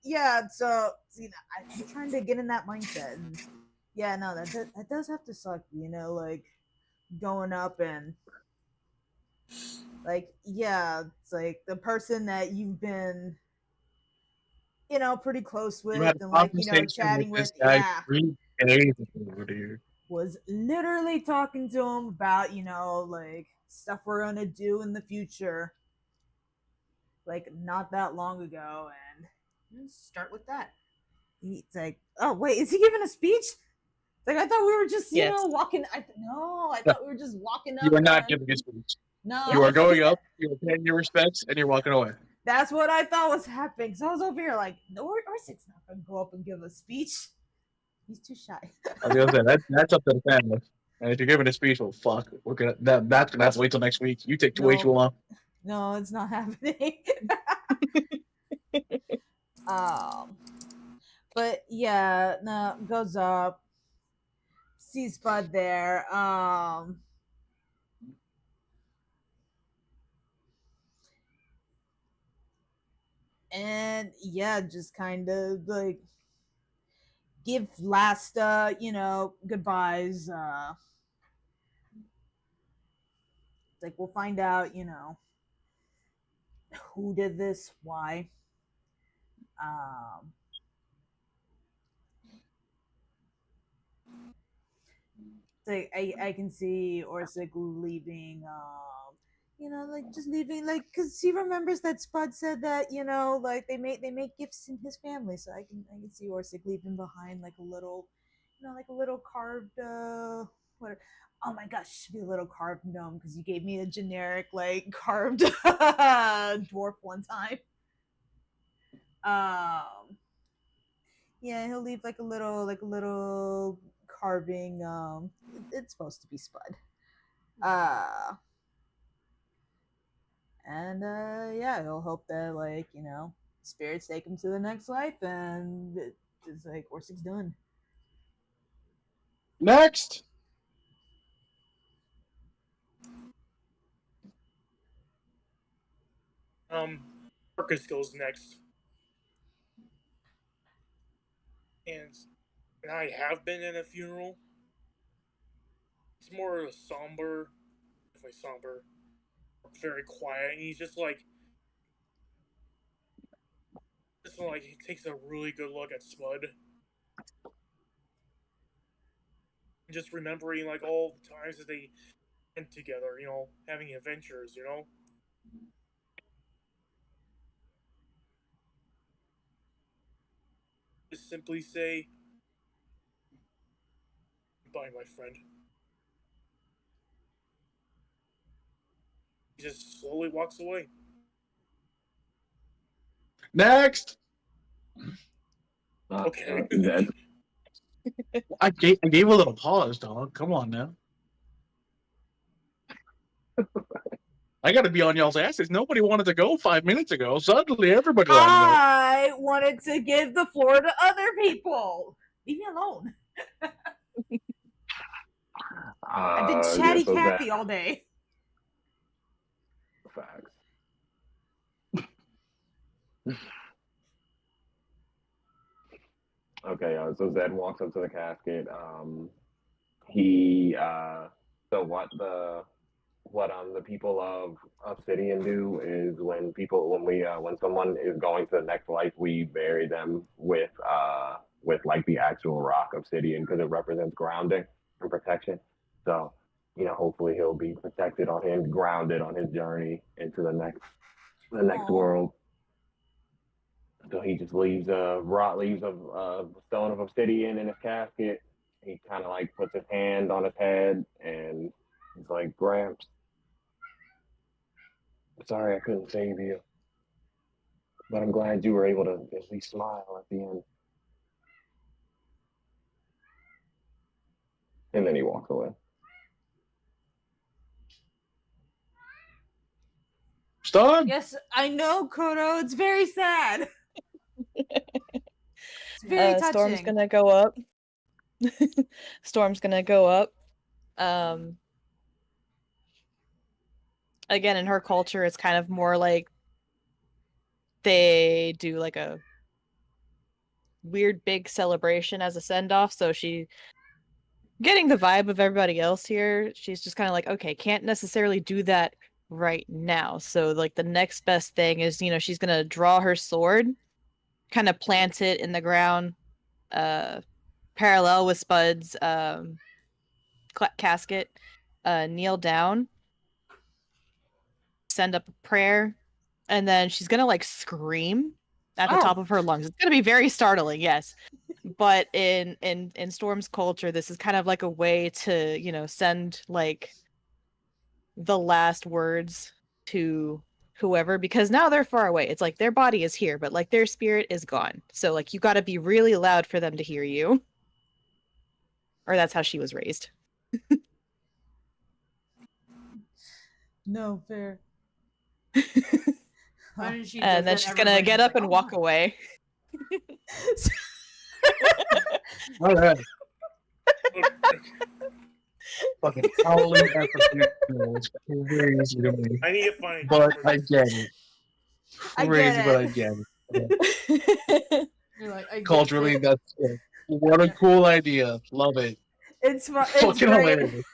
yeah, so I'm trying to get in that mindset, and yeah, no, that does have to suck, like going up and like, yeah, it's like the person that you've been pretty close You with had a and like conversation chatting with this with, guy yeah, 3 days ago, dude. was literally talking to him about like stuff we're gonna do in the future, like not that long ago, and start with that. It's like, oh wait, is he giving a speech? Like, I thought we were just Yes. walking. I thought we were just walking up. You are not and- giving a speech. No, You are going up, you are paying your respects, and you're walking away. That's what I thought was happening. So I was over here like, no, Orsick's not gonna go up and give a speech. He's too shy. I was gonna say that's up to the family. And if you're giving a speech, well, fuck, we're gonna that's gonna have to wait till next week. You take way too long. No, it's not happening. But yeah, no, goes up, sees Spud there. And yeah, just kind of like give last goodbyes. Like, we'll find out, who did this, why. Like, I can see Orsic leaving, like just leaving, like, because he remembers that Spud said that, like they make gifts in his family, so I can see Orsic leaving behind like a little, like a little carved what. Oh my gosh, it should be a little carved gnome because you gave me a generic like carved dwarf one time. Yeah, he'll leave like a little carving. It's supposed to be Spud. And yeah, he'll hope that like spirits take him to the next life, and it's like Orsic's done. Next. Marcus goes next. And I have been in a funeral. It's more somber, very quiet, and he's just like, he takes a really good look at Spud, and just remembering like all the times that they went together, having adventures, Just simply say, "Goodbye, my friend." He just slowly walks away. Next. Okay. I gave a little pause, dog. Come on now. I got to be on y'all's asses. Nobody wanted to go 5 minutes ago. Suddenly, everybody wanted to go. I wanted to give the floor to other people. Leave me alone. I've been chatty Cathy all day. Facts. Okay, so Zed walks up to the casket. He So what the people of Obsidian do is when someone is going to the next life, we bury them with like the actual rock obsidian because it represents grounding and protection. So hopefully he'll be protected on him, grounded on his journey into the next world. So he just leaves a stone of obsidian in his casket. He kind of like puts his hand on his head and he's like, Gramps, sorry I couldn't save you, but I'm glad you were able to at least smile at the end. And then he walks away. Stop. Yes, I know, Kodo. It's very sad. It's very touching. Storm's gonna go up. Storm's gonna go up. Again, in her culture, it's kind of more like they do like a weird big celebration as a send-off. So she getting the vibe of everybody else here. She's just kind of like, okay, can't necessarily do that right now. So like the next best thing is, she's gonna draw her sword, kind of plant it in the ground, parallel with Spud's casket, kneel down, send up a prayer, and then she's gonna like scream at the top of her lungs. It's gonna be very startling, yes. But in Storm's culture, this is kind of like a way to, send like the last words to whoever, because now they're far away. It's like their body is here, but like their spirit is gone. So like you got to be really loud for them to hear you. Or that's how she was raised. No fair. And then she's gonna get up and walk away. All right. Fucking howling at the funeral is very easy to me. I need to find. But I get it. I Crazy, get but it. I get it. You're like, I get Culturally, it. that's it. What a cool idea. Love it. It's Fucking great. hilarious.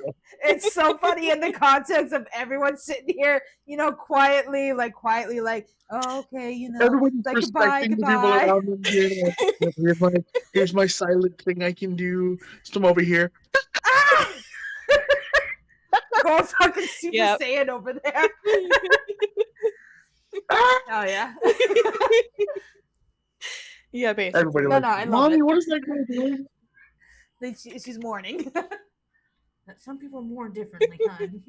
It's so funny in the context of everyone sitting here, quietly, oh, okay, Everyone's like respecting the people goodbye. around them. Here's my silent thing I can do. Some over here. Go fucking Super Saiyan over there. Oh yeah. Yeah, basically. Everybody No, I love Mommy, it. what is that guy doing? She's mourning. Some people mourn differently, hon.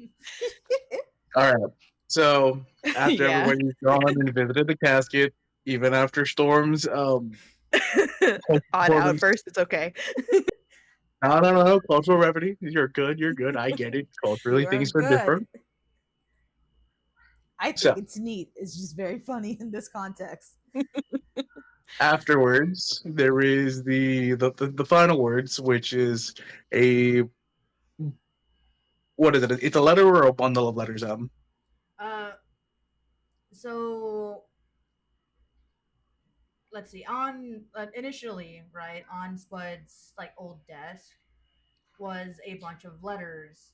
All right. So after Yeah. everybody's gone and visited the casket, even after Storm's on outburst, it's okay. No. Cultural remedy. You're good. I get it. Culturally, You are things are good. different. I think it's neat. It's just very funny in this context. Afterwards, there is the final words, which is a what is it? It's a letter or a bundle of letters. So let's see. On initially, right on Spud's like old desk was a bunch of letters.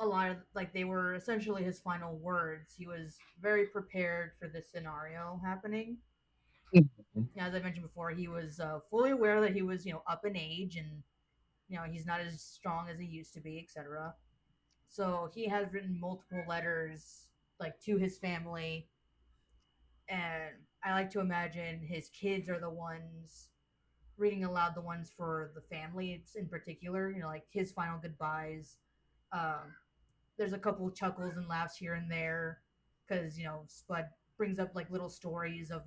A lot of they were essentially his final words. He was very prepared for this scenario happening. As I mentioned before, he was fully aware that he was up in age and he's not as strong as he used to be, etc. So he has written multiple letters to his family, and I like to imagine his kids are the ones reading aloud the ones for the family in particular. Like his final goodbyes. There's a couple chuckles and laughs here and there because Spud brings up little stories of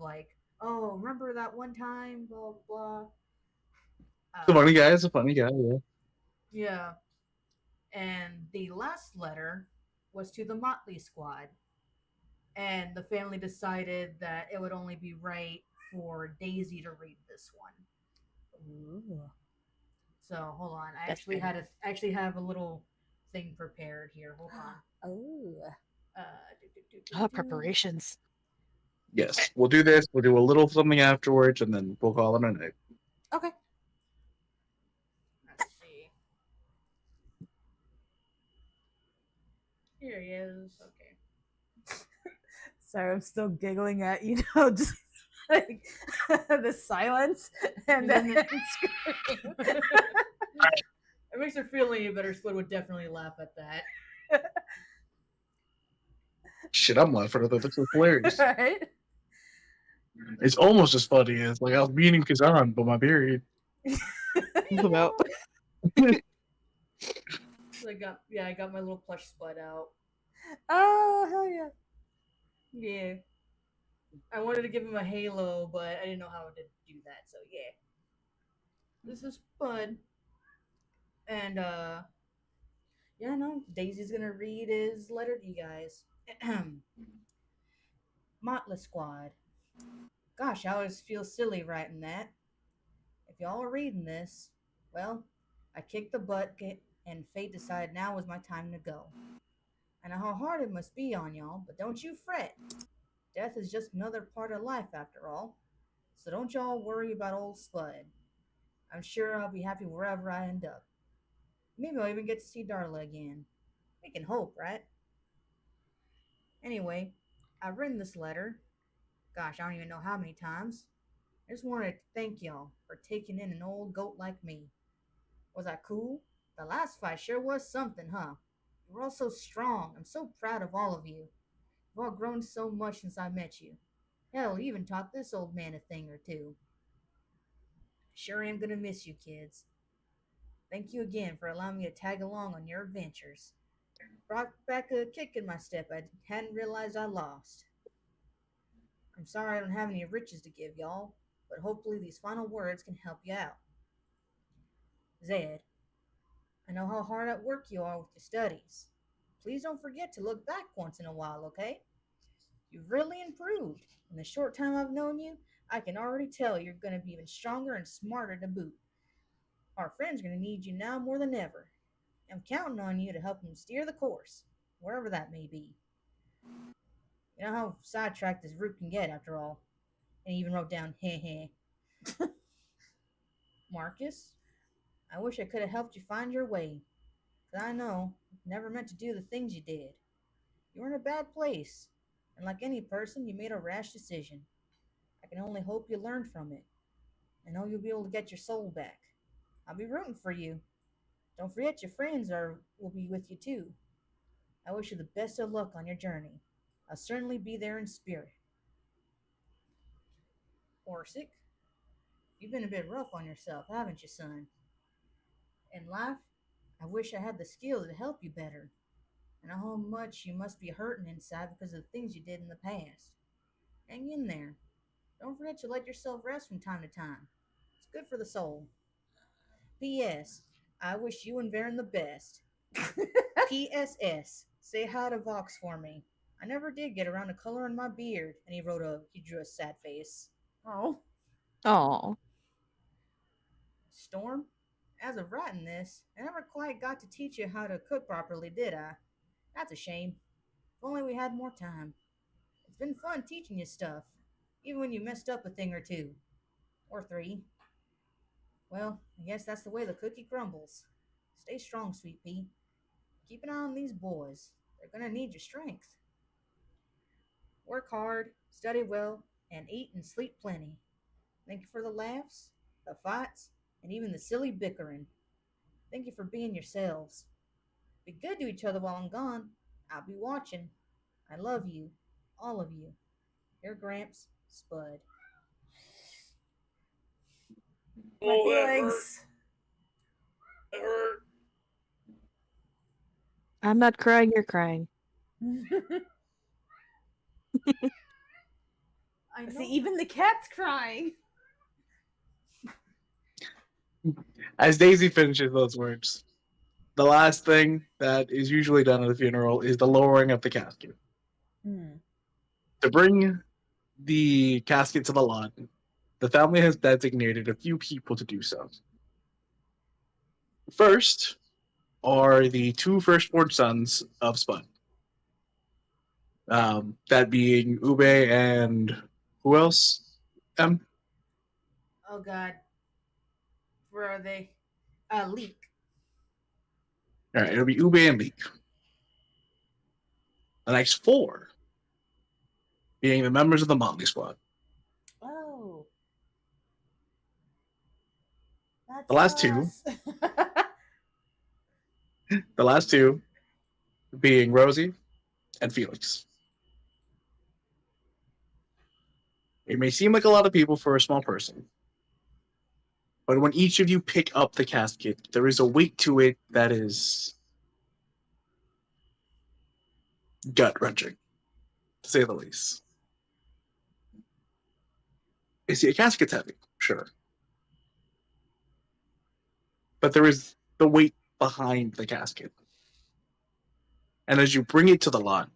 oh, remember that one time, blah blah. It's a funny guy. Yeah. Yeah. And the last letter was to the Motley Squad. And the family decided that it would only be right for Daisy to read this one. Ooh. So hold on. I actually have a little thing prepared here. Hold on. Oh. Preparations. Yes, we'll do this. We'll do a little something afterwards, and then we'll call it a night. Okay. Let's see. Here he is. Okay. Sorry, I'm still giggling at just like the silence and then scream. It makes her feel any better. Spud would definitely laugh at that. Shit, I'm laughing at that. That's hilarious. Right? It's almost as funny as like I was beating Kazan, but my period. About. So I got my little plush Spud out. Oh hell yeah! Yeah. I wanted to give him a halo, but I didn't know how to do that. So yeah. This is Spud. And yeah, no, Daisy's gonna read his letter to you guys. Motley Squad. Gosh, I always feel silly writing that. If y'all are reading this, well, I kicked the bucket and fate decided now was my time to go. I know how hard it must be on y'all, but don't you fret. Death is just another part of life after all. So don't y'all worry about old Spud. I'm sure I'll be happy wherever I end up. Maybe I'll even get to see Darla again. We can hope, right? Anyway, I've written this letter. Gosh, I don't even know how many times. I just wanted to thank y'all for taking in an old goat like me. Was I cool? The last fight sure was something, huh? You were all so strong. I'm so proud of all of you. You've all grown so much since I met you. Hell, you even taught this old man a thing or two. Sure am gonna miss you, kids. Thank you again for allowing me to tag along on your adventures. Brought back a kick in my step I hadn't realized I lost. I'm sorry I don't have any riches to give y'all, but hopefully these final words can help you out. Zed, I know how hard at work you are with your studies. Please don't forget to look back once in a while, okay? You've really improved. In the short time I've known you, I can already tell you're going to be even stronger and smarter to boot. Our friends are going to need you now more than ever. I'm counting on you to help them steer the course, wherever that may be. You know how sidetracked this route can get, after all. And he even wrote down, heh heh. Marcus, I wish I could have helped you find your way. But I know you never meant to do the things you did. You were in a bad place, and like any person, you made a rash decision. I can only hope you learn from it. I know you'll be able to get your soul back. I'll be rooting for you. Don't forget your friends will be with you too. I wish you the best of luck on your journey. I'll certainly be there in spirit. Orsic, you've been a bit rough on yourself, haven't you, son? In life, I wish I had the skills to help you better. I know how much you must be hurting inside because of the things you did in the past. Hang in there. Don't forget to let yourself rest from time to time. It's good for the soul. P.S. I wish you and Varen the best. P.S.S. Say hi to Vox for me. I never did get around to coloring my beard. And he drew a sad face. Oh. Oh. Storm, as of writing this, I never quite got to teach you how to cook properly, did I? That's a shame. If only we had more time. It's been fun teaching you stuff, even when you messed up a thing or two. Or three. Well, I guess that's the way the cookie crumbles. Stay strong, Sweet Pea. Keep an eye on these boys. They're gonna need your strength. Work hard, study well, and eat and sleep plenty. Thank you for the laughs, the fights, and even the silly bickering. Thank you for being yourselves. Be good to each other while I'm gone. I'll be watching. I love you, all of you. Your Gramps, Spud. My Oh, that feelings. That hurt. I'm not crying, you're crying. I see, even the cat's crying. As Daisy finishes those words, the last thing that is usually done at a funeral is the lowering of the casket. To bring the casket to the lot, the family has designated a few people to do so. First are the two firstborn sons of Spud. That being Ube and who else? Oh God. Where are they? Leak. All right, it'll be Ube and Leek. The next 4 being the members of the Motley Squad. Oh. That's The last 2. us. The last 2 being Rosie and Felix. It may seem like a lot of people for a small person, but when each of you pick up the casket, there is a weight to it that is gut-wrenching, to say the least. You see, a casket's heavy, sure. But there is the weight behind the casket. And as you bring it to the lot,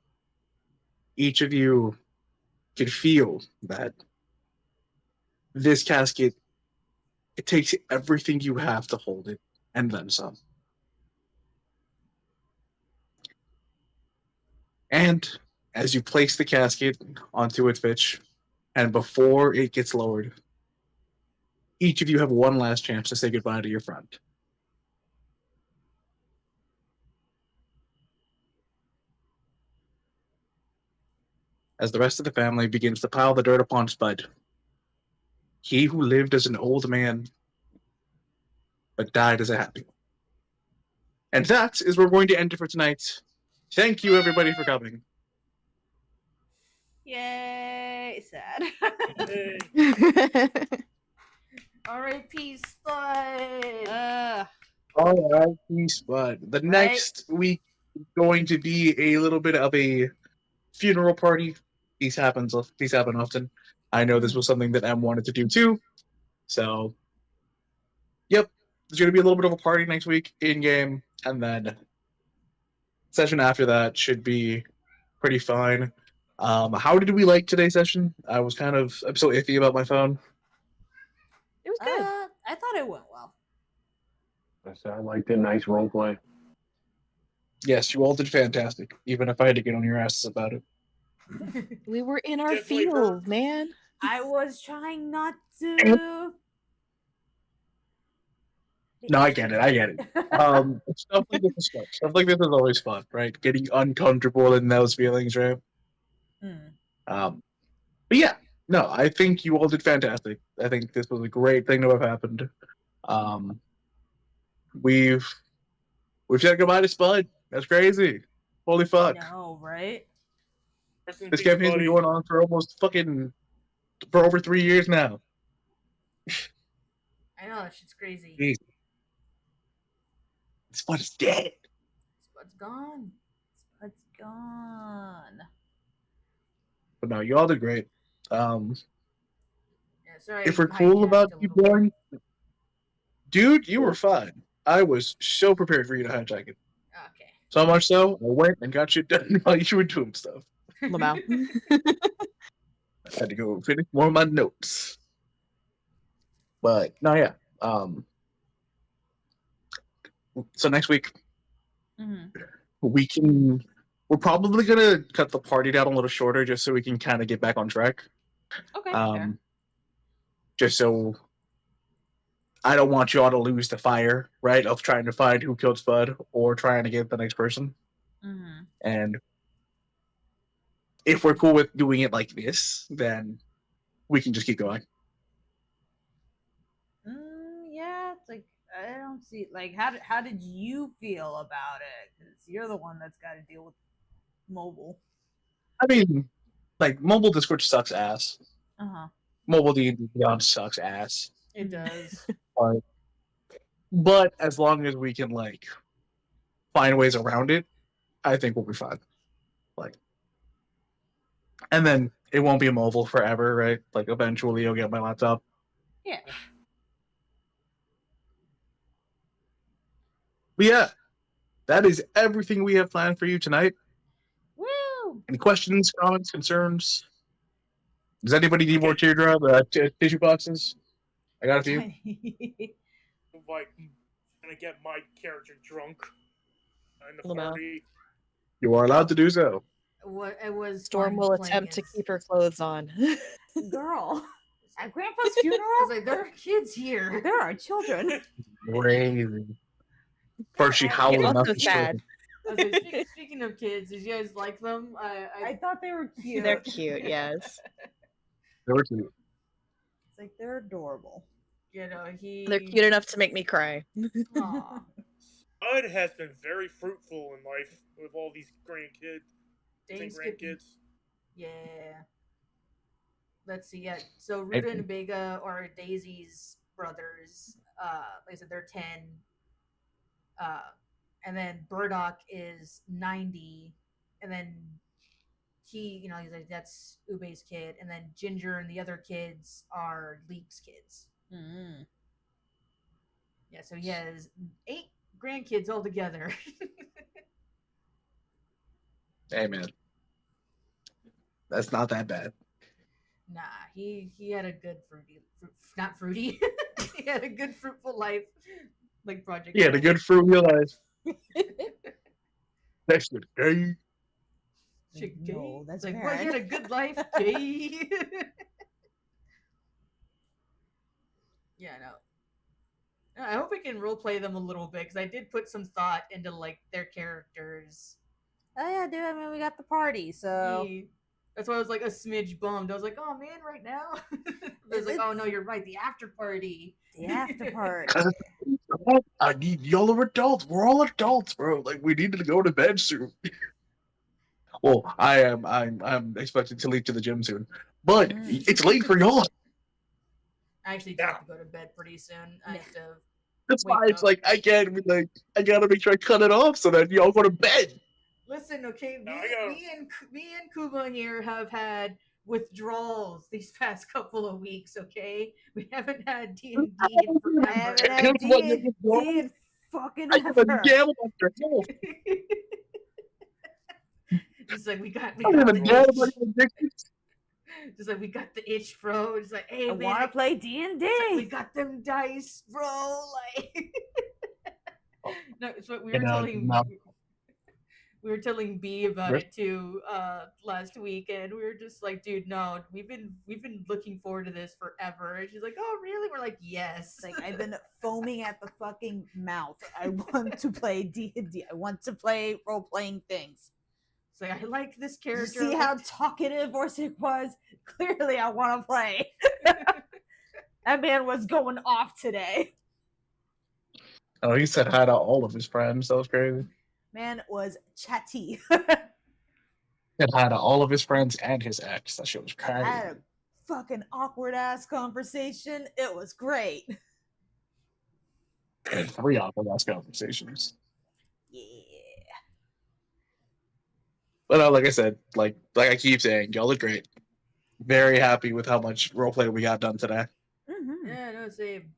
each of you can feel that this casket, it takes everything you have to hold it, and then some. And as you place the casket onto its pitch, and before it gets lowered, each of you have one last chance to say goodbye to your friend. As the rest of the family begins to pile the dirt upon Spud, he who lived as an old man, but died as a happy one. And that is where we're going to end it for tonight. Thank you, everybody, for coming. Yay! Sad. R.I.P. Spud. All right, Spud. The next week is going to be a little bit of a funeral party. These happen often. I know this was something that M wanted to do too. So, yep, there's going to be a little bit of a party next week in game, and then session after that should be pretty fine. How did we like today's session? I'm so iffy about my phone. It was good. I thought it went well. I said I liked it. Nice role play. Yes, you all did fantastic, even if I had to get on your asses about it. We were in our field, man. I was trying not to. No, I get it. Stuff like this is fun. Stuff like this is always fun, right? Getting uncomfortable in those feelings, right? But yeah, no, I think you all did fantastic. I think this was a great thing to have happened. We've said goodbye to Spud. That's crazy. Holy fuck. No, right? This campaign's been going on for for over 3 years now. I know, that shit's crazy. Jeez. Spud is dead. Spud's gone. Spud's gone. But no, you all did great. Sorry, if we're cool about you going, dude, you were fine. I was so prepared for you to hijack it. Okay. So much so, I went and got shit done while you were doing stuff. Lamau. I had to go finish more of my notes. But no, yeah. So next week, we're probably gonna cut the party down a little shorter just so we can kind of get back on track. Okay. Just so I don't want you all to lose the fire, right? Of trying to find who killed Spud or trying to get the next person. And if we're cool with doing it like this, then we can just keep going. Yeah, it's like I don't see how did you feel about it? Because you're the one that's got to deal with mobile. I mean, like mobile Discord sucks ass. Mobile D&D Beyond sucks ass. It does. But as long as we can find ways around it, I think we'll be fine. And then it won't be mobile forever, right? Eventually you'll get my laptop. Yeah. But yeah, that is everything we have planned for you tonight. Woo! Any questions, comments, concerns? Does anybody need more teardrop tissue boxes? I got a few. Gonna get my character drunk in the party. You are allowed to do so. It was Storm will attempt to keep her clothes on. Girl, at Grandpa's funeral, there are kids here. There are children. Crazy. First she howled It's enough also to sad. I was like, speaking of kids, did you guys like them? I thought they were cute. They're cute, yes. They were cute. It's like they're adorable. You know, They're cute enough to make me cry. Aw. Spud has been very fruitful in life with all these grandkids and Days grandkids. Yeah. Let's see. Yeah. So Ruda and Vega are Daisy's brothers. Like I said, they're 10. And then Burdock is 90. And then he's like, that's Ube's kid. And then Ginger and the other kids are Leap's kids. Mm. Yeah. So he has 8 grandkids altogether. Hey, man. That's not that bad. Nah, he had a good not fruity. He had a good fruitful life, like Project. He had a good fruity life. That's good. Hey. No, that's like, bad. well, he had a good life, Jay. Yeah, no. I hope we can roleplay them a little bit because I did put some thought into like their characters. Oh yeah, dude. I mean, we got the party, so That's why I was like a smidge bummed. I was like, oh man, right now. I was like, oh no, you're right. The after party. The after party. I need y'all are adults. We're all adults, bro. Like we need to go to bed soon. Well, I'm expected to leave to the gym soon, but it's late for y'all. I actually do have to go to bed pretty soon. I have to. That's why it's like I gotta make sure I cut it off so that y'all go to bed. Listen, okay, me and Kuba here have had withdrawals these past couple of weeks. Okay, we haven't had D&D in forever. I haven't had D&D in fucking ever. Just like we got I'm gonna gamble on your addictions. Just like we got the itch, bro. It's like, hey, I man, want to play D&D. like, we got them dice, bro. Like, no, it's what we were telling. We were telling B about it too last week, and we were just like, dude, no, we've been looking forward to this forever. And she's like, oh really? We're like, yes. Like I've been foaming at the fucking mouth. I want to play D&D. I want to play role playing things. So I like this You character. see how talkative Orsic was? Clearly, I want to play. That man was going off today. Oh, he said hi to all of his friends. That was crazy. Man was chatty. Said hi to all of his friends and his ex. That shit was crazy. I had a fucking awkward ass conversation. It was great. And 3 awkward ass conversations. Yeah. But like I said, like I keep saying, y'all look great. Very happy with how much roleplay we got done today. Mm-hmm. Yeah, no, same.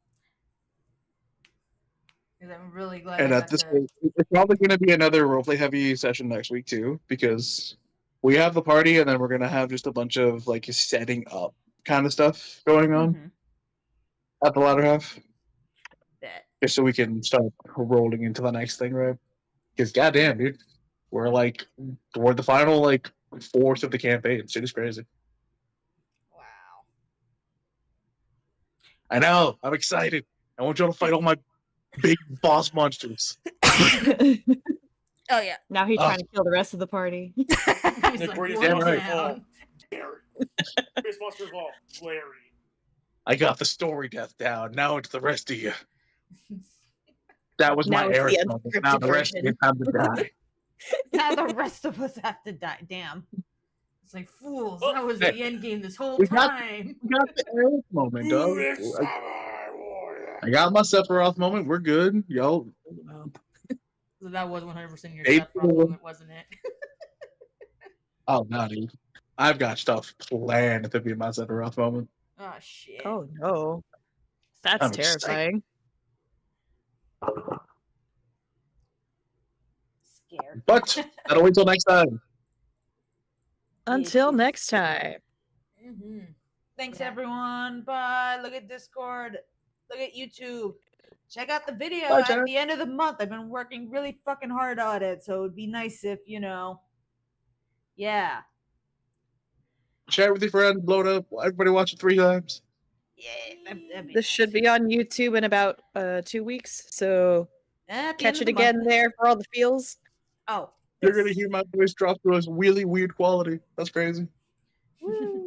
Because I'm really glad. And at this point, it's probably going to be another roleplay heavy session next week too, because we have the party, and then we're going to have just a bunch of like setting up kind of stuff going on at the latter half. Just so we can start rolling into the next thing, right? Because goddamn, dude, we're the final like 4th of the campaign. Shit is crazy. Wow. I know. I'm excited. I want y'all to fight all my big boss monsters. Oh yeah. Now he's trying to kill the rest of the party. He's The like, greatest "One monster of down." all, Gary. Greatest monster of all, Larry. I got the story death down. Now it's the rest of you. That was Now my it's the Eric moment. Now the rest of you have to die. Now the rest of us have to die. Damn. It's like, fools, that was the end game this whole We got- time. We got the Eric moment, dog. I got my Sephiroth moment. We're good. Y'all. So that was 100% your April- Sephiroth moment, wasn't it? Oh, no, dude. I've got stuff planned to be my Sephiroth moment. Oh, shit. Oh no. That's I'm excited. terrifying. Scared. But that'll wait till next time. Until next time. Mm-hmm. Thanks everyone. Bye. Look at Discord. Look at YouTube. Check out the video Bye, at Jared. the end of the month. I've been working really fucking hard on it, so it'd be nice if, yeah. Share it with your friends. Blow it up. Everybody watch it 3 times. Yeah. This should be on YouTube in about 2 weeks, so At the end catch of it the again month. there for all the feels. Oh, You're gonna hear my voice drop to a really weird quality. That's crazy. Woo!